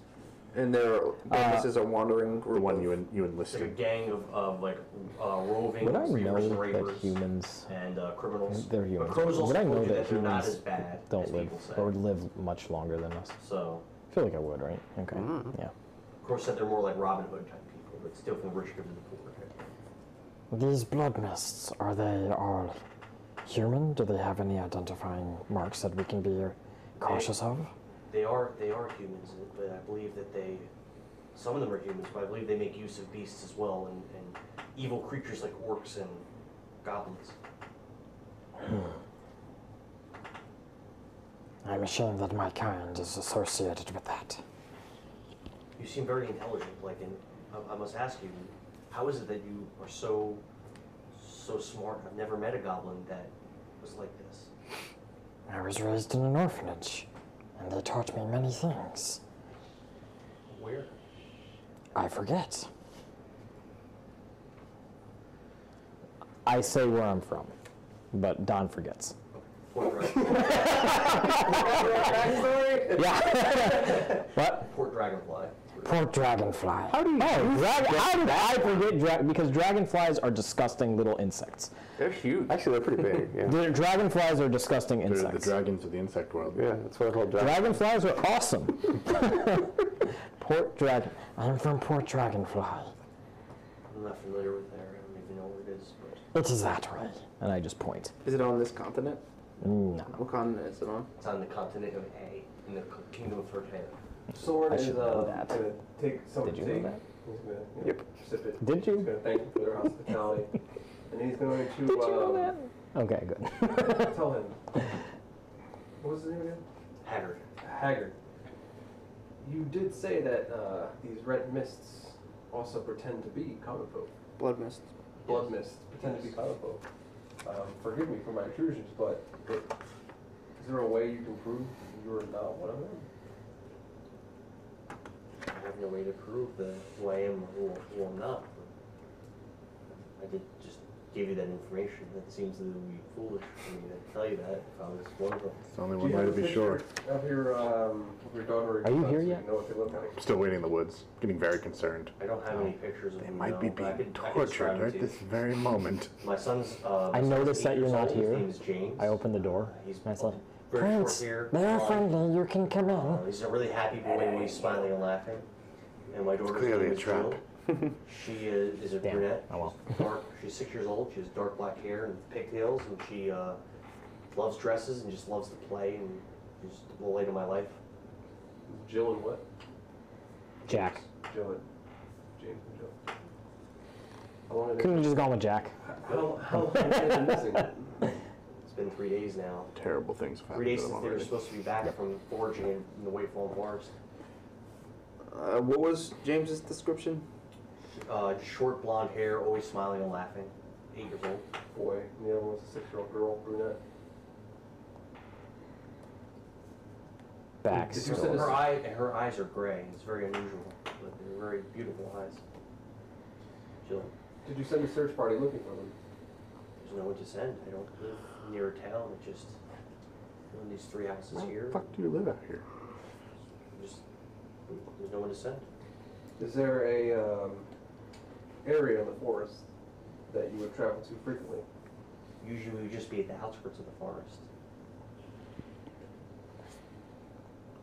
And this is a wandering group. The one you It's like a enlisted. gang of roving Would I reavers know and that rapers humans, and criminals. they're humans, But crows also would I know told you that they're not humans as bad don't as live, people say. or live much longer than us? So, I feel like I would, right? Okay, yeah. crows said they're more like Robin Hood type people, but still from the rich give to the poor. These blood mists, are they all human? Do they have any identifying marks that we can be cautious of? They are humans, but I believe that some of them are humans, but I believe they make use of beasts as well, and evil creatures like orcs and goblins. I'm ashamed that my kind is associated with that. You seem very intelligent, and I must ask you, how is it that you are so smart? I've never met a goblin that was like this. I was raised in an orphanage, and they taught me many things. Where? I forget. I say where I'm from, but Don forgets. Backstory? Yeah. What? Port Dragonfly. Port dragonfly. How do you? How did I forget? Because dragonflies are disgusting little insects. They're huge. Actually, they're pretty big. Yeah. The dragonflies are disgusting They're insects. the dragons of the insect world. Yeah, that's what I call Dragonflies are awesome. Port dragon. I'm from Port Dragonfly. I'm not familiar with that. I don't even know where it is. But It is that way. And I just point. Is it on this continent? No. What continent is it on? it's on the continent of A, in the Kingdom of FORTE Camp. Sorin I is should know that. gonna take some Did you tea. know that? He's gonna Yep. sip it. Did you? He's gonna thank them for their hospitality. And he's going to Did you know that? Okay, good. tell him. What was his name again? Haggard. Haggard. You did say that these red mists also pretend to be common folk. Blood mist. Blood mists pretend to be common folk. Forgive me for my intrusions, but is there a way you can prove you're not one of them? I have no way to prove who I am or who I'm not. I did just give you that information. That seems that it would be foolish for me to tell you that if I was one of them. It's the only one way to be sure. Of your daughter. Are you here so yet? You know what they look like. Still waiting in the woods. Getting very concerned. I don't have any pictures of They them. might be no, but I being could tortured describe right to you. this very moment. My son's. I noticed that you're not His here. name is James. I opened the door. He's And I said, very Prince, short hair. they're friendly. You can come in. He's a really happy boy when he's smiling and laughing. And my daughter's clearly name a is trap. Jill. She is a Damn. brunette. Oh, well. She's dark. She's 6 years old. She has dark black hair and pigtails, and she loves dresses and just loves to play, and she's just a little late in my life. Jill and what? Jack. Jill and James and Jill. How long have Couldn't they, you just gone with Jack? how long have they been missing? It's been 3 days now. Terrible things have 3 happened days to them since they were already. supposed to be back from foraging in the Waitfall Forest. What was James's description? Short blonde hair, always smiling and laughing. 8 years old. Boy, and the other one was a 6-year-old girl, brunette. Back. Did you send us- Her eyes are gray. It's very unusual, but they're very beautiful eyes. Jill, Did you send a search party looking for them? there's no one to send. I don't live near a town. It just in these 3 houses Where here. the fuck do you live out here? Just there's no one to send. Is there a area in the forest that you would travel to frequently? Usually we would just be at the outskirts of the forest.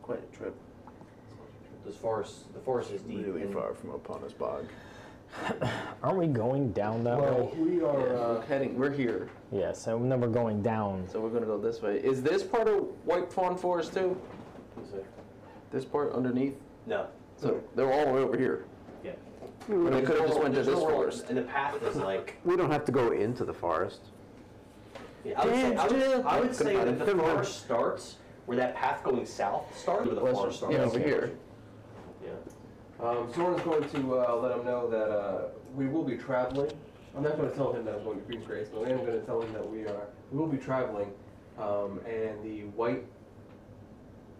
Quite a trip. The forest is deep. Really and far from Opona's Bog. Aren't we going down that way? We are We're here, Yes, and then we're going down. so we're gonna go this way. Is this part of White Fawn Forest too? This part underneath? No. So they're all the way over here. Yeah. Or they could have just went to There's this no road, forest. and the path is like. We don't have to go into the forest. Yeah, I would say that the forest starts where that path going south starts. Where the forest starts. Yeah, over here. Yeah. Sorin's going to let him know that we will be traveling. I'm not going to tell him that I'm going to Queensgrace, but I am going to tell him that we will be traveling, and the White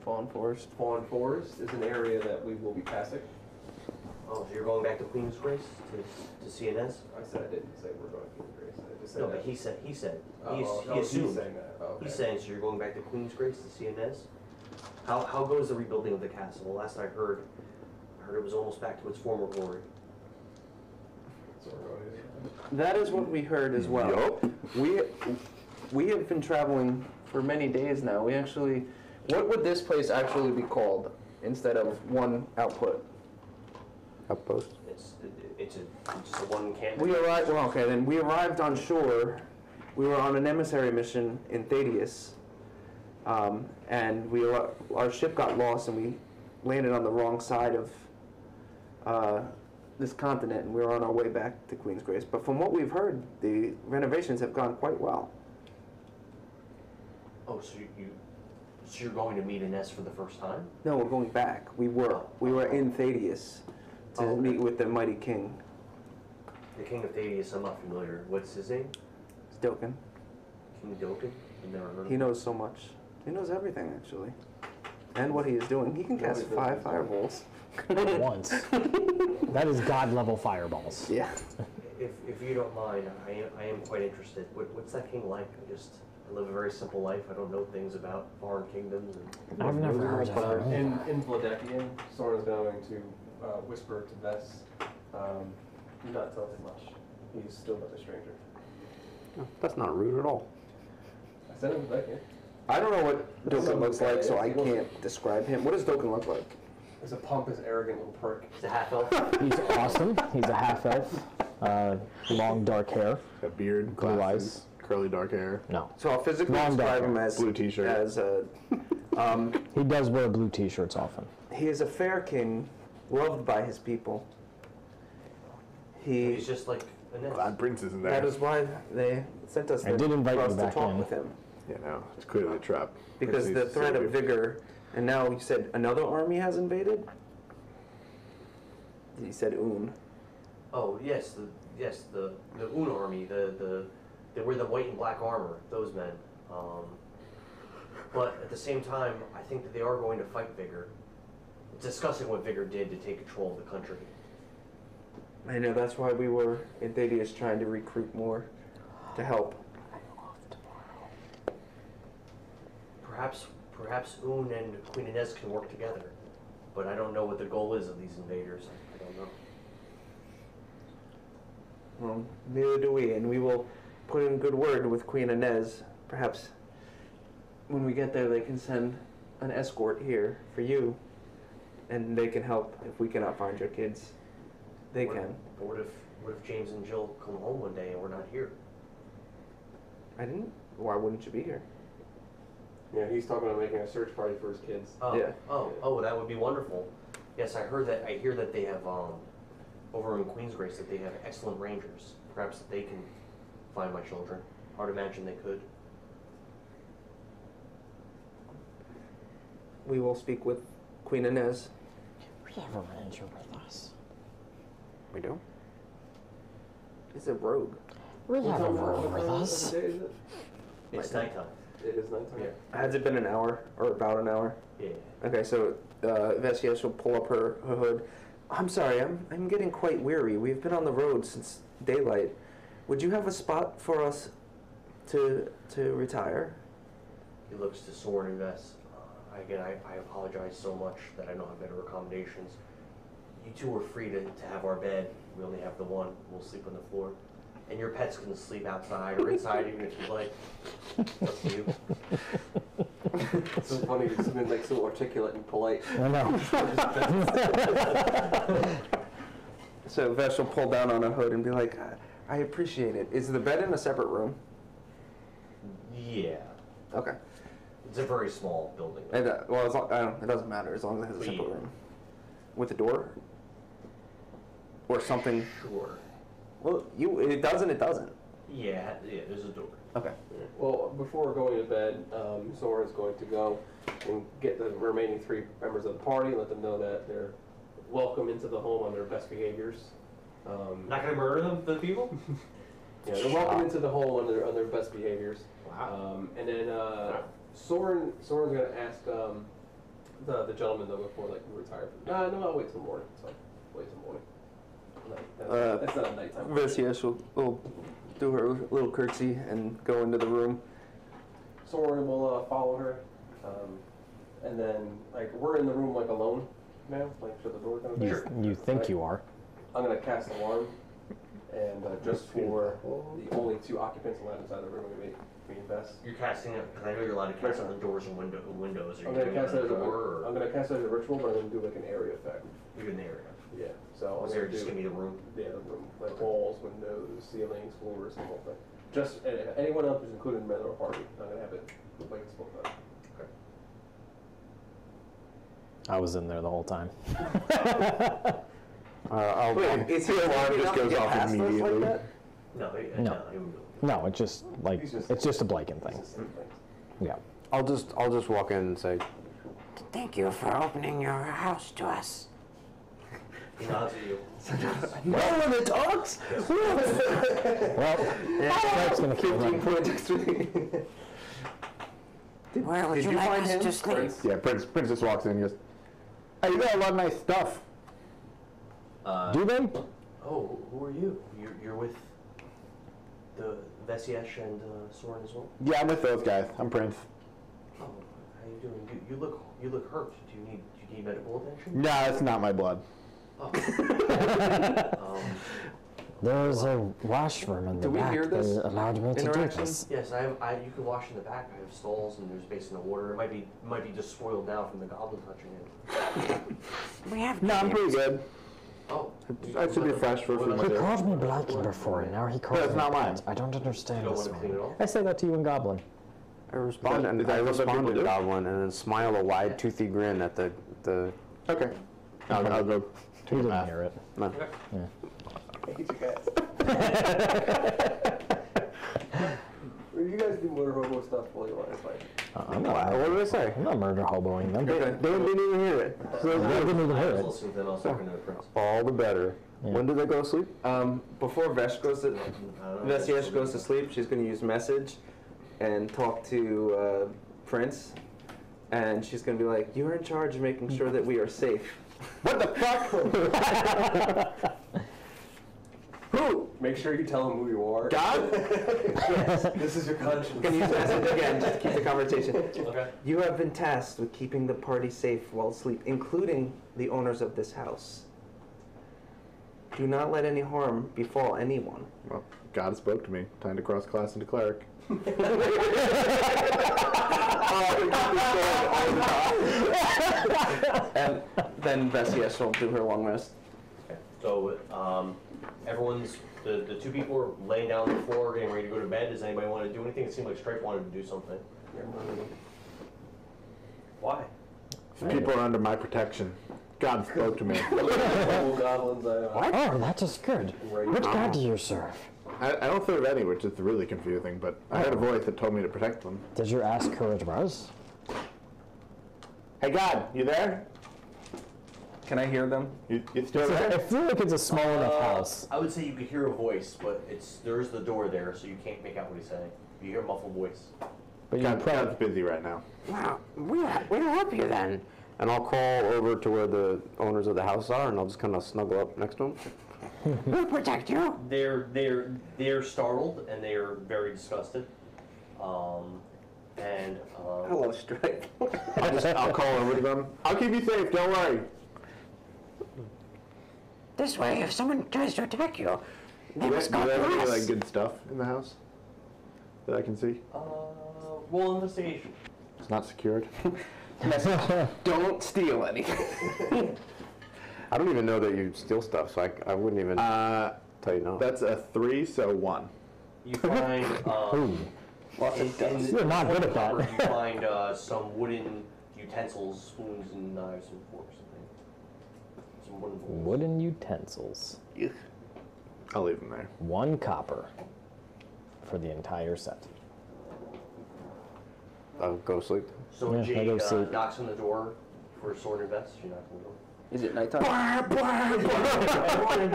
Fawn Forest. Fawn Forest is an area that we will be passing. Oh, so you're going back to Queensgrace to CNS? I said I didn't say we're going to Queensgrace. I just said No, that. but he said he he's assumed. saying that. Oh, okay. He's saying so you're going back to Queensgrace to CNS. How goes the rebuilding of the castle? Last I heard it was almost back to its former glory. So we're going to- That is what we heard as well. We have been traveling for many days now. We actually, what would this place actually be called instead of one output? Outpost. It's a one camp. We arrived. Well, okay, then we arrived on shore. We were on an emissary mission in Thadius, and our ship got lost, and we landed on the wrong side of this continent, and we were on our way back to Queensgrace. But from what we've heard, the renovations have gone quite well. Oh, so you're going to meet Ines for the first time? No, we're going back. We were in Thadius to meet with the mighty king. The King of Thadius, I'm not familiar. What's his name? It's Doken. King Doken? I've never heard of He him. knows so much. He knows everything, actually. And what he is doing. He can cast 5 fireballs. Once. That is god level fireballs. Yeah. If you don't mind, I am quite interested. What's that king like? I live a very simple life. I don't know things about foreign kingdoms. I've never heard of him. In Vladekian, Sorin's going to whisper to Vess, do not tell him much. He's still but a stranger. Oh, that's not rude at all. I sent him to Vekni. I don't know what Dokkan looks like, so I can't describe him. What does Dokkan look like? He's a pompous, arrogant little prick. He's a half-elf. He's awesome. He's a half-elf. Long dark hair. A beard, blue glasses, eyes. curly dark hair. No. So I'll physically Long describe dark him hair. as Blue t-shirt. As a, He does wear blue t-shirts often. he is a fair king, loved by his people. He's just like a nest. Glad Prince isn't there. That is why they sent us I there did invite for you us to back talk in. with him. Yeah, no, it's clearly a trap. Because Prince the needs to threat save of you. vigor, and now you said another army has invaded? He said Un. Oh yes, the Un army, they wear the white and black armor. Those men. But at the same time, I think that they are going to fight Vigor. It's discussing what Vigor did to take control of the country. I know, that's why we were in Thaddeus trying to recruit more to help. Perhaps Un and Queen Inez can work together, but I don't know what the goal is of these invaders. I don't know. Well, neither do we, and we will put in good word with Queen Inez. Perhaps when we get there, they can send an escort here for you, and they can help if we cannot find your kids. They can. But what if James and Jill come home one day and we're not here? I didn't. Why wouldn't you be here? Yeah, he's talking about making a search party for his kids. Oh, Yeah. Oh, that would be wonderful. Yes, I hear that they have over in Queensgrace that they have excellent rangers. Perhaps they can find my children. I would imagine they could. We will speak with Queen Inez. We have a ranger with us. We do? He's a rogue. We have a What rogue with time of us. the day is it? It's nighttime. It is nighttime? Yeah. Has it been an hour or about an hour? Yeah. Okay, so Veszelyes will pull up her hood. I'm sorry, I'm getting quite weary. We've been on the road since daylight. Would you have a spot for us to retire? He looks to Sorin and Vess. Again, I apologize so much that I don't have better accommodations. You two are free to have our bed. We only have the one. We'll sleep on the floor. And your pets can sleep outside or inside even if you like. It's up to you. It's so funny, it's been like so articulate and polite. I know. So Vesh will pull down on her hood and be like, I appreciate it. Is the bed in a separate room? Yeah. Okay. It's a very small building. Well, it doesn't matter as long as it has a separate room. With a door? Or something? Sure. Well, it doesn't. Yeah, there's a door. Okay. Well, before going to bed, Sorin's going to go and get the remaining 3 members of the party and let them know that they're welcome into the home on their best behaviors. Not gonna murder them, the people? Yeah, they're welcome into the home on their best behaviors. Wow. And then Sorin's going to ask the gentleman though before like we retire. No, I'll wait till morning. So wait till morning. That's not a nighttime. Veszelyes will do her little curtsy and go into the room. Sorin will follow her, and then like we're in the room like alone now. Like shut the door kind of. You think you are. I'm gonna cast alarm, and just for the only 2 occupants allowed inside the room, I'm gonna be invest. You're casting it because I know you're allowed to cast on the doors and windows. Are I'm you gonna doing cast it it on as the a door? I'm gonna cast it as a ritual, but I'm gonna do like an area effect. You're in the area. Yeah. So Was I'm there gonna just do, give me the room? Yeah, the room, like walls, windows, ceilings, floors, the whole thing. Just anyone else who's included in the member party. I'm gonna have it like it's supposed to. Okay. I was in there the whole time. Wait, is he alarmed just goes off immediately. Like that? No, No. No, it's just like it's just a Bliken thing. Yeah. I'll just walk in and say, Thank you for opening your house to us. He nods at you. No one that talks. Well, that's gonna keep 15 running. point dexterity. Where would you like find us him? to sleep? Yeah, Prince just walks in and goes, hey, you got a lot of nice stuff. Do they? Oh, who are you? You're with the Veszelyes and Sorin as well. Yeah, I'm with those guys. I'm Prince. Oh, how you doing? You look hurt. Do you need medical attention? No, it's not my blood. There's a washroom in the Do we back. hear this They allowed me to do interaction? this. Yes, you can wash in the back. I have stalls and there's a basin of water. It might be just spoiled now from the goblin touching it. We have. No, I'm pretty good. Oh. I should be fresh for a few He minutes. called me Bliken before, and now he calls That's me not mine. Prince. I don't understand You don't this want to clean it one. off? I say that to you in Goblin. I responded. is that I what people responded do? Goblin and then smile a wide toothy grin at the. Okay. I'll go. He didn't hear it. No. I hate you guys. You guys do murder hobo stuff while you want to fight. I'm not. What did I say? I'm not murder hoboing them. They didn't even hear it. So They didn't even hear I was it. listening to them. I was talking to the prince. all the better. Yeah. When did they go to sleep? Before Veszelyes goes to sleep, she's going to use message and talk to Prince. And she's going to be like, "You're in charge of making sure that we are safe." What the fuck? Who? Make sure you tell him who you are. God? Yes, This is your conscience. I'm going to use message again just to keep the conversation. Okay. You have been tasked with keeping the party safe while asleep, including the owners of this house. Do not let any harm befall anyone. Well, God spoke to me. Time to cross class into cleric. And then Veszelyes will do her long rest. Okay. So everyone's the two people are laying down on the floor, getting ready to go to bed. Does anybody want to do anything? It seemed like Stripe wanted to do something. Why? People are under my protection. God spoke to me. Goblins. Oh, that is good. Which god do you serve? I don't serve any, which is really confusing, but I heard a voice that told me to protect them. Did you ask who it was? Hey, God, you there? Can I hear them? You still I there? feel like it's a small enough house. I would say you could hear a voice, but there's the door there, so you can't make out what he's saying. You hear a muffled voice. But you God's probably busy right now. Well, we'll help you then. And I'll crawl over to where the owners of the house are, and I'll just kind of snuggle up next to them. We'll protect you. They're startled and they are very disgusted. Hello, Stripe. I'll call over to them. I'll keep you safe, don't worry. This way, if someone tries to attack you, they must Do go they have any glass. good stuff in the house that I can see? Roll investigation. It's not secured. Don't steal anything. I don't even know that you steal stuff, so I wouldn't even tell you no. That's a 3, so 1. You find Lots of dust. You're not good at that. You find some wooden utensils, spoons and knives and forks and things. Some wooden bowls. Wooden utensils. I'll leave them there. 1 copper for the entire set. I'll go to sleep. So Yeah, I Jade go sleep. knocks on the door for Sword and Vest. She knocks on the door. Is it nighttime?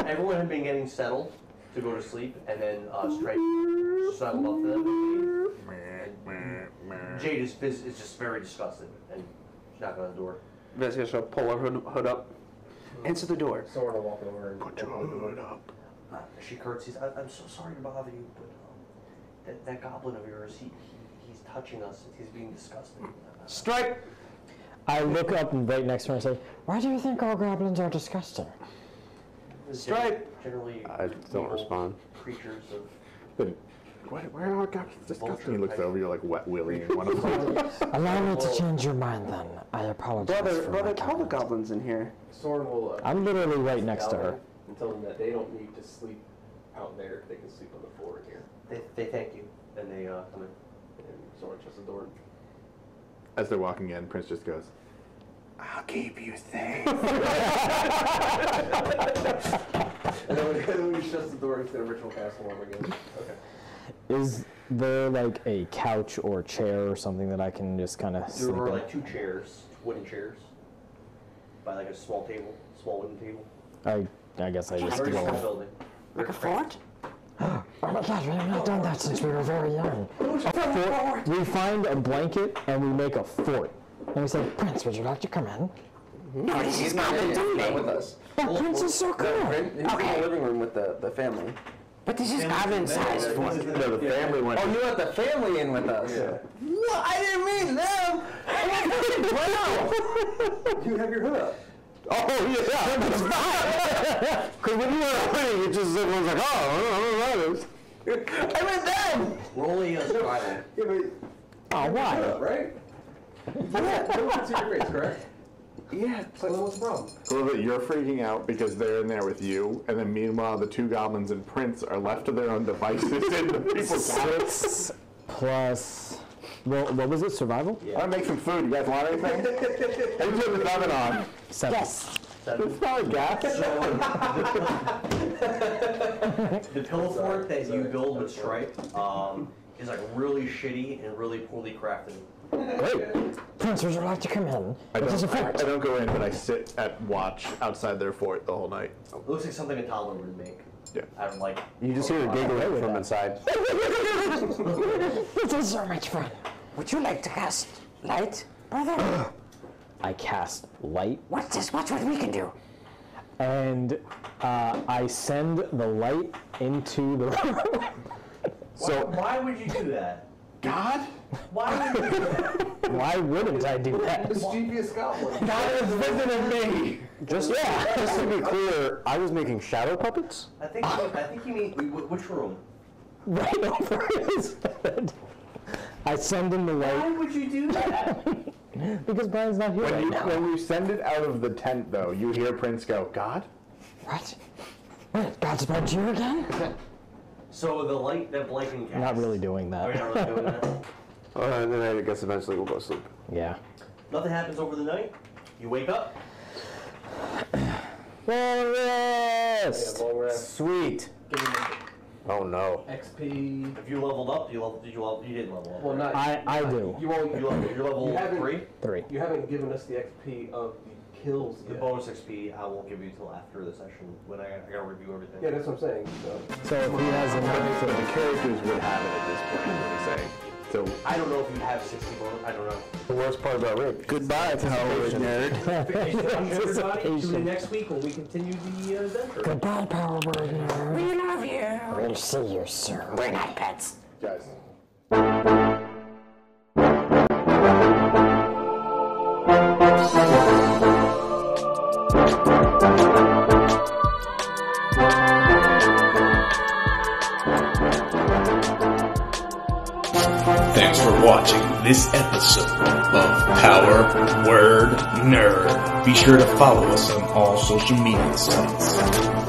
Everyone had been getting settled to go to sleep, and then Stripe settled up to them. And Jade is just very disgusted, and she's knocking on the door. Veszelyes will pull her hood up. Answer the door. Sorin will walk over and Put your hood up. She curtsies. I'm so sorry to bother you, but that goblin of yours, he's touching us. He's being disgusting. Stripe! I look up right next to her and say, Why do you think all goblins are disgusting? Stripe! Generally, I don't evil respond. creatures of. But where are God? It's disgusting. He looks over. You're like wet willying one of them. Allow me to change your mind then. I apologize for my Brother, call the comment. goblins in here. Sorin will. I'm literally right next to her. And tell them that they don't need to sleep out there. They can sleep on the floor in here. They thank you, and they come in. And Sorin shuts the door. As they're walking in, Prince just goes, "I'll keep you safe." And then when he shuts the door, he's gonna ritual cast on him again. Okay. Is there like a couch or chair or something that I can just kind of There sleep were in? like 2 chairs, wooden chairs, by like a small table, small wooden table. I guess I just Very small go. building. Like a fort? Oh my god, we have not done that since we were very young. We find a blanket and we make a fort. And we say, Prince, would you like to come in? No, this is not He's the not with us. Oh, Prince is so cool. He's in the living room with the family. But this is goblin-sized fort. No, the family went. Oh, you let the family in with us? Yeah. What? I didn't mean them! You have your hood up. Oh, yeah. Because when you were running, it just everyone's like, oh, I don't know. I went down! Roll a survival. Yeah, but Oh, why? right? Yeah, no one's in your face, correct? Yeah. So then what's the problem? I love that you're freaking out because they're in there with you, and then meanwhile the two goblins and Prince are left to their own devices in the people's house. Plus, well, what was it? Survival? I want to make some food. You guys want anything? I just put the oven on. 7. Yes. It's not a gas. The pillow fort that you build with Stripe is like really shitty and really poorly crafted. Great. Prince, would you like to come in? I It is a don't fort. go in, but I sit at watch outside their fort the whole night. It looks like something a toddler would make. Yeah. Out of like. You just hear a giggle from inside. This is so much fun. Would you like to cast light, brother? I cast light, What's this? Watch what we can do. and I send the light into the room. Why would you do that? God? Why would you do that? Why wouldn't I do that? Mischievous goblin. God is visiting me! Just to be clear, I was making shadow puppets. I think you mean which room? Right over his head. I send him the Why light would you do that? because Brian's not here right now. When you send it out of the tent, though, you hear Prince go, God? What? Wait, God's about you again? So the light that Bliken casts. Not really doing Oh, you're that. not really doing that? And then I guess eventually we'll go to sleep. Yeah. Nothing happens over the night. You wake up. Long rest. Long rest. Sweet. Oh no. XP. If you leveled up, you didn't level up. Well, not. I do. You only. You're level You haven't- 3. 3. You haven't given us the XP of the kills The yet. bonus XP I won't give you until after the session when I gotta review everything. Yeah, that's what I'm saying. So if he has So enough the characters would have it at this point, is what he's saying. So, I don't know if you have 60 bonus. I don't know. The worst part about Rick. goodbye, power nerd. Everybody, tune in next week when we continue the adventure. Goodbye, Power Word Nerd. We love you. We'll see you soon. We're not pets. Guys. Thanks for watching this episode of Power Word Nerd. Be sure to follow us on all social media sites.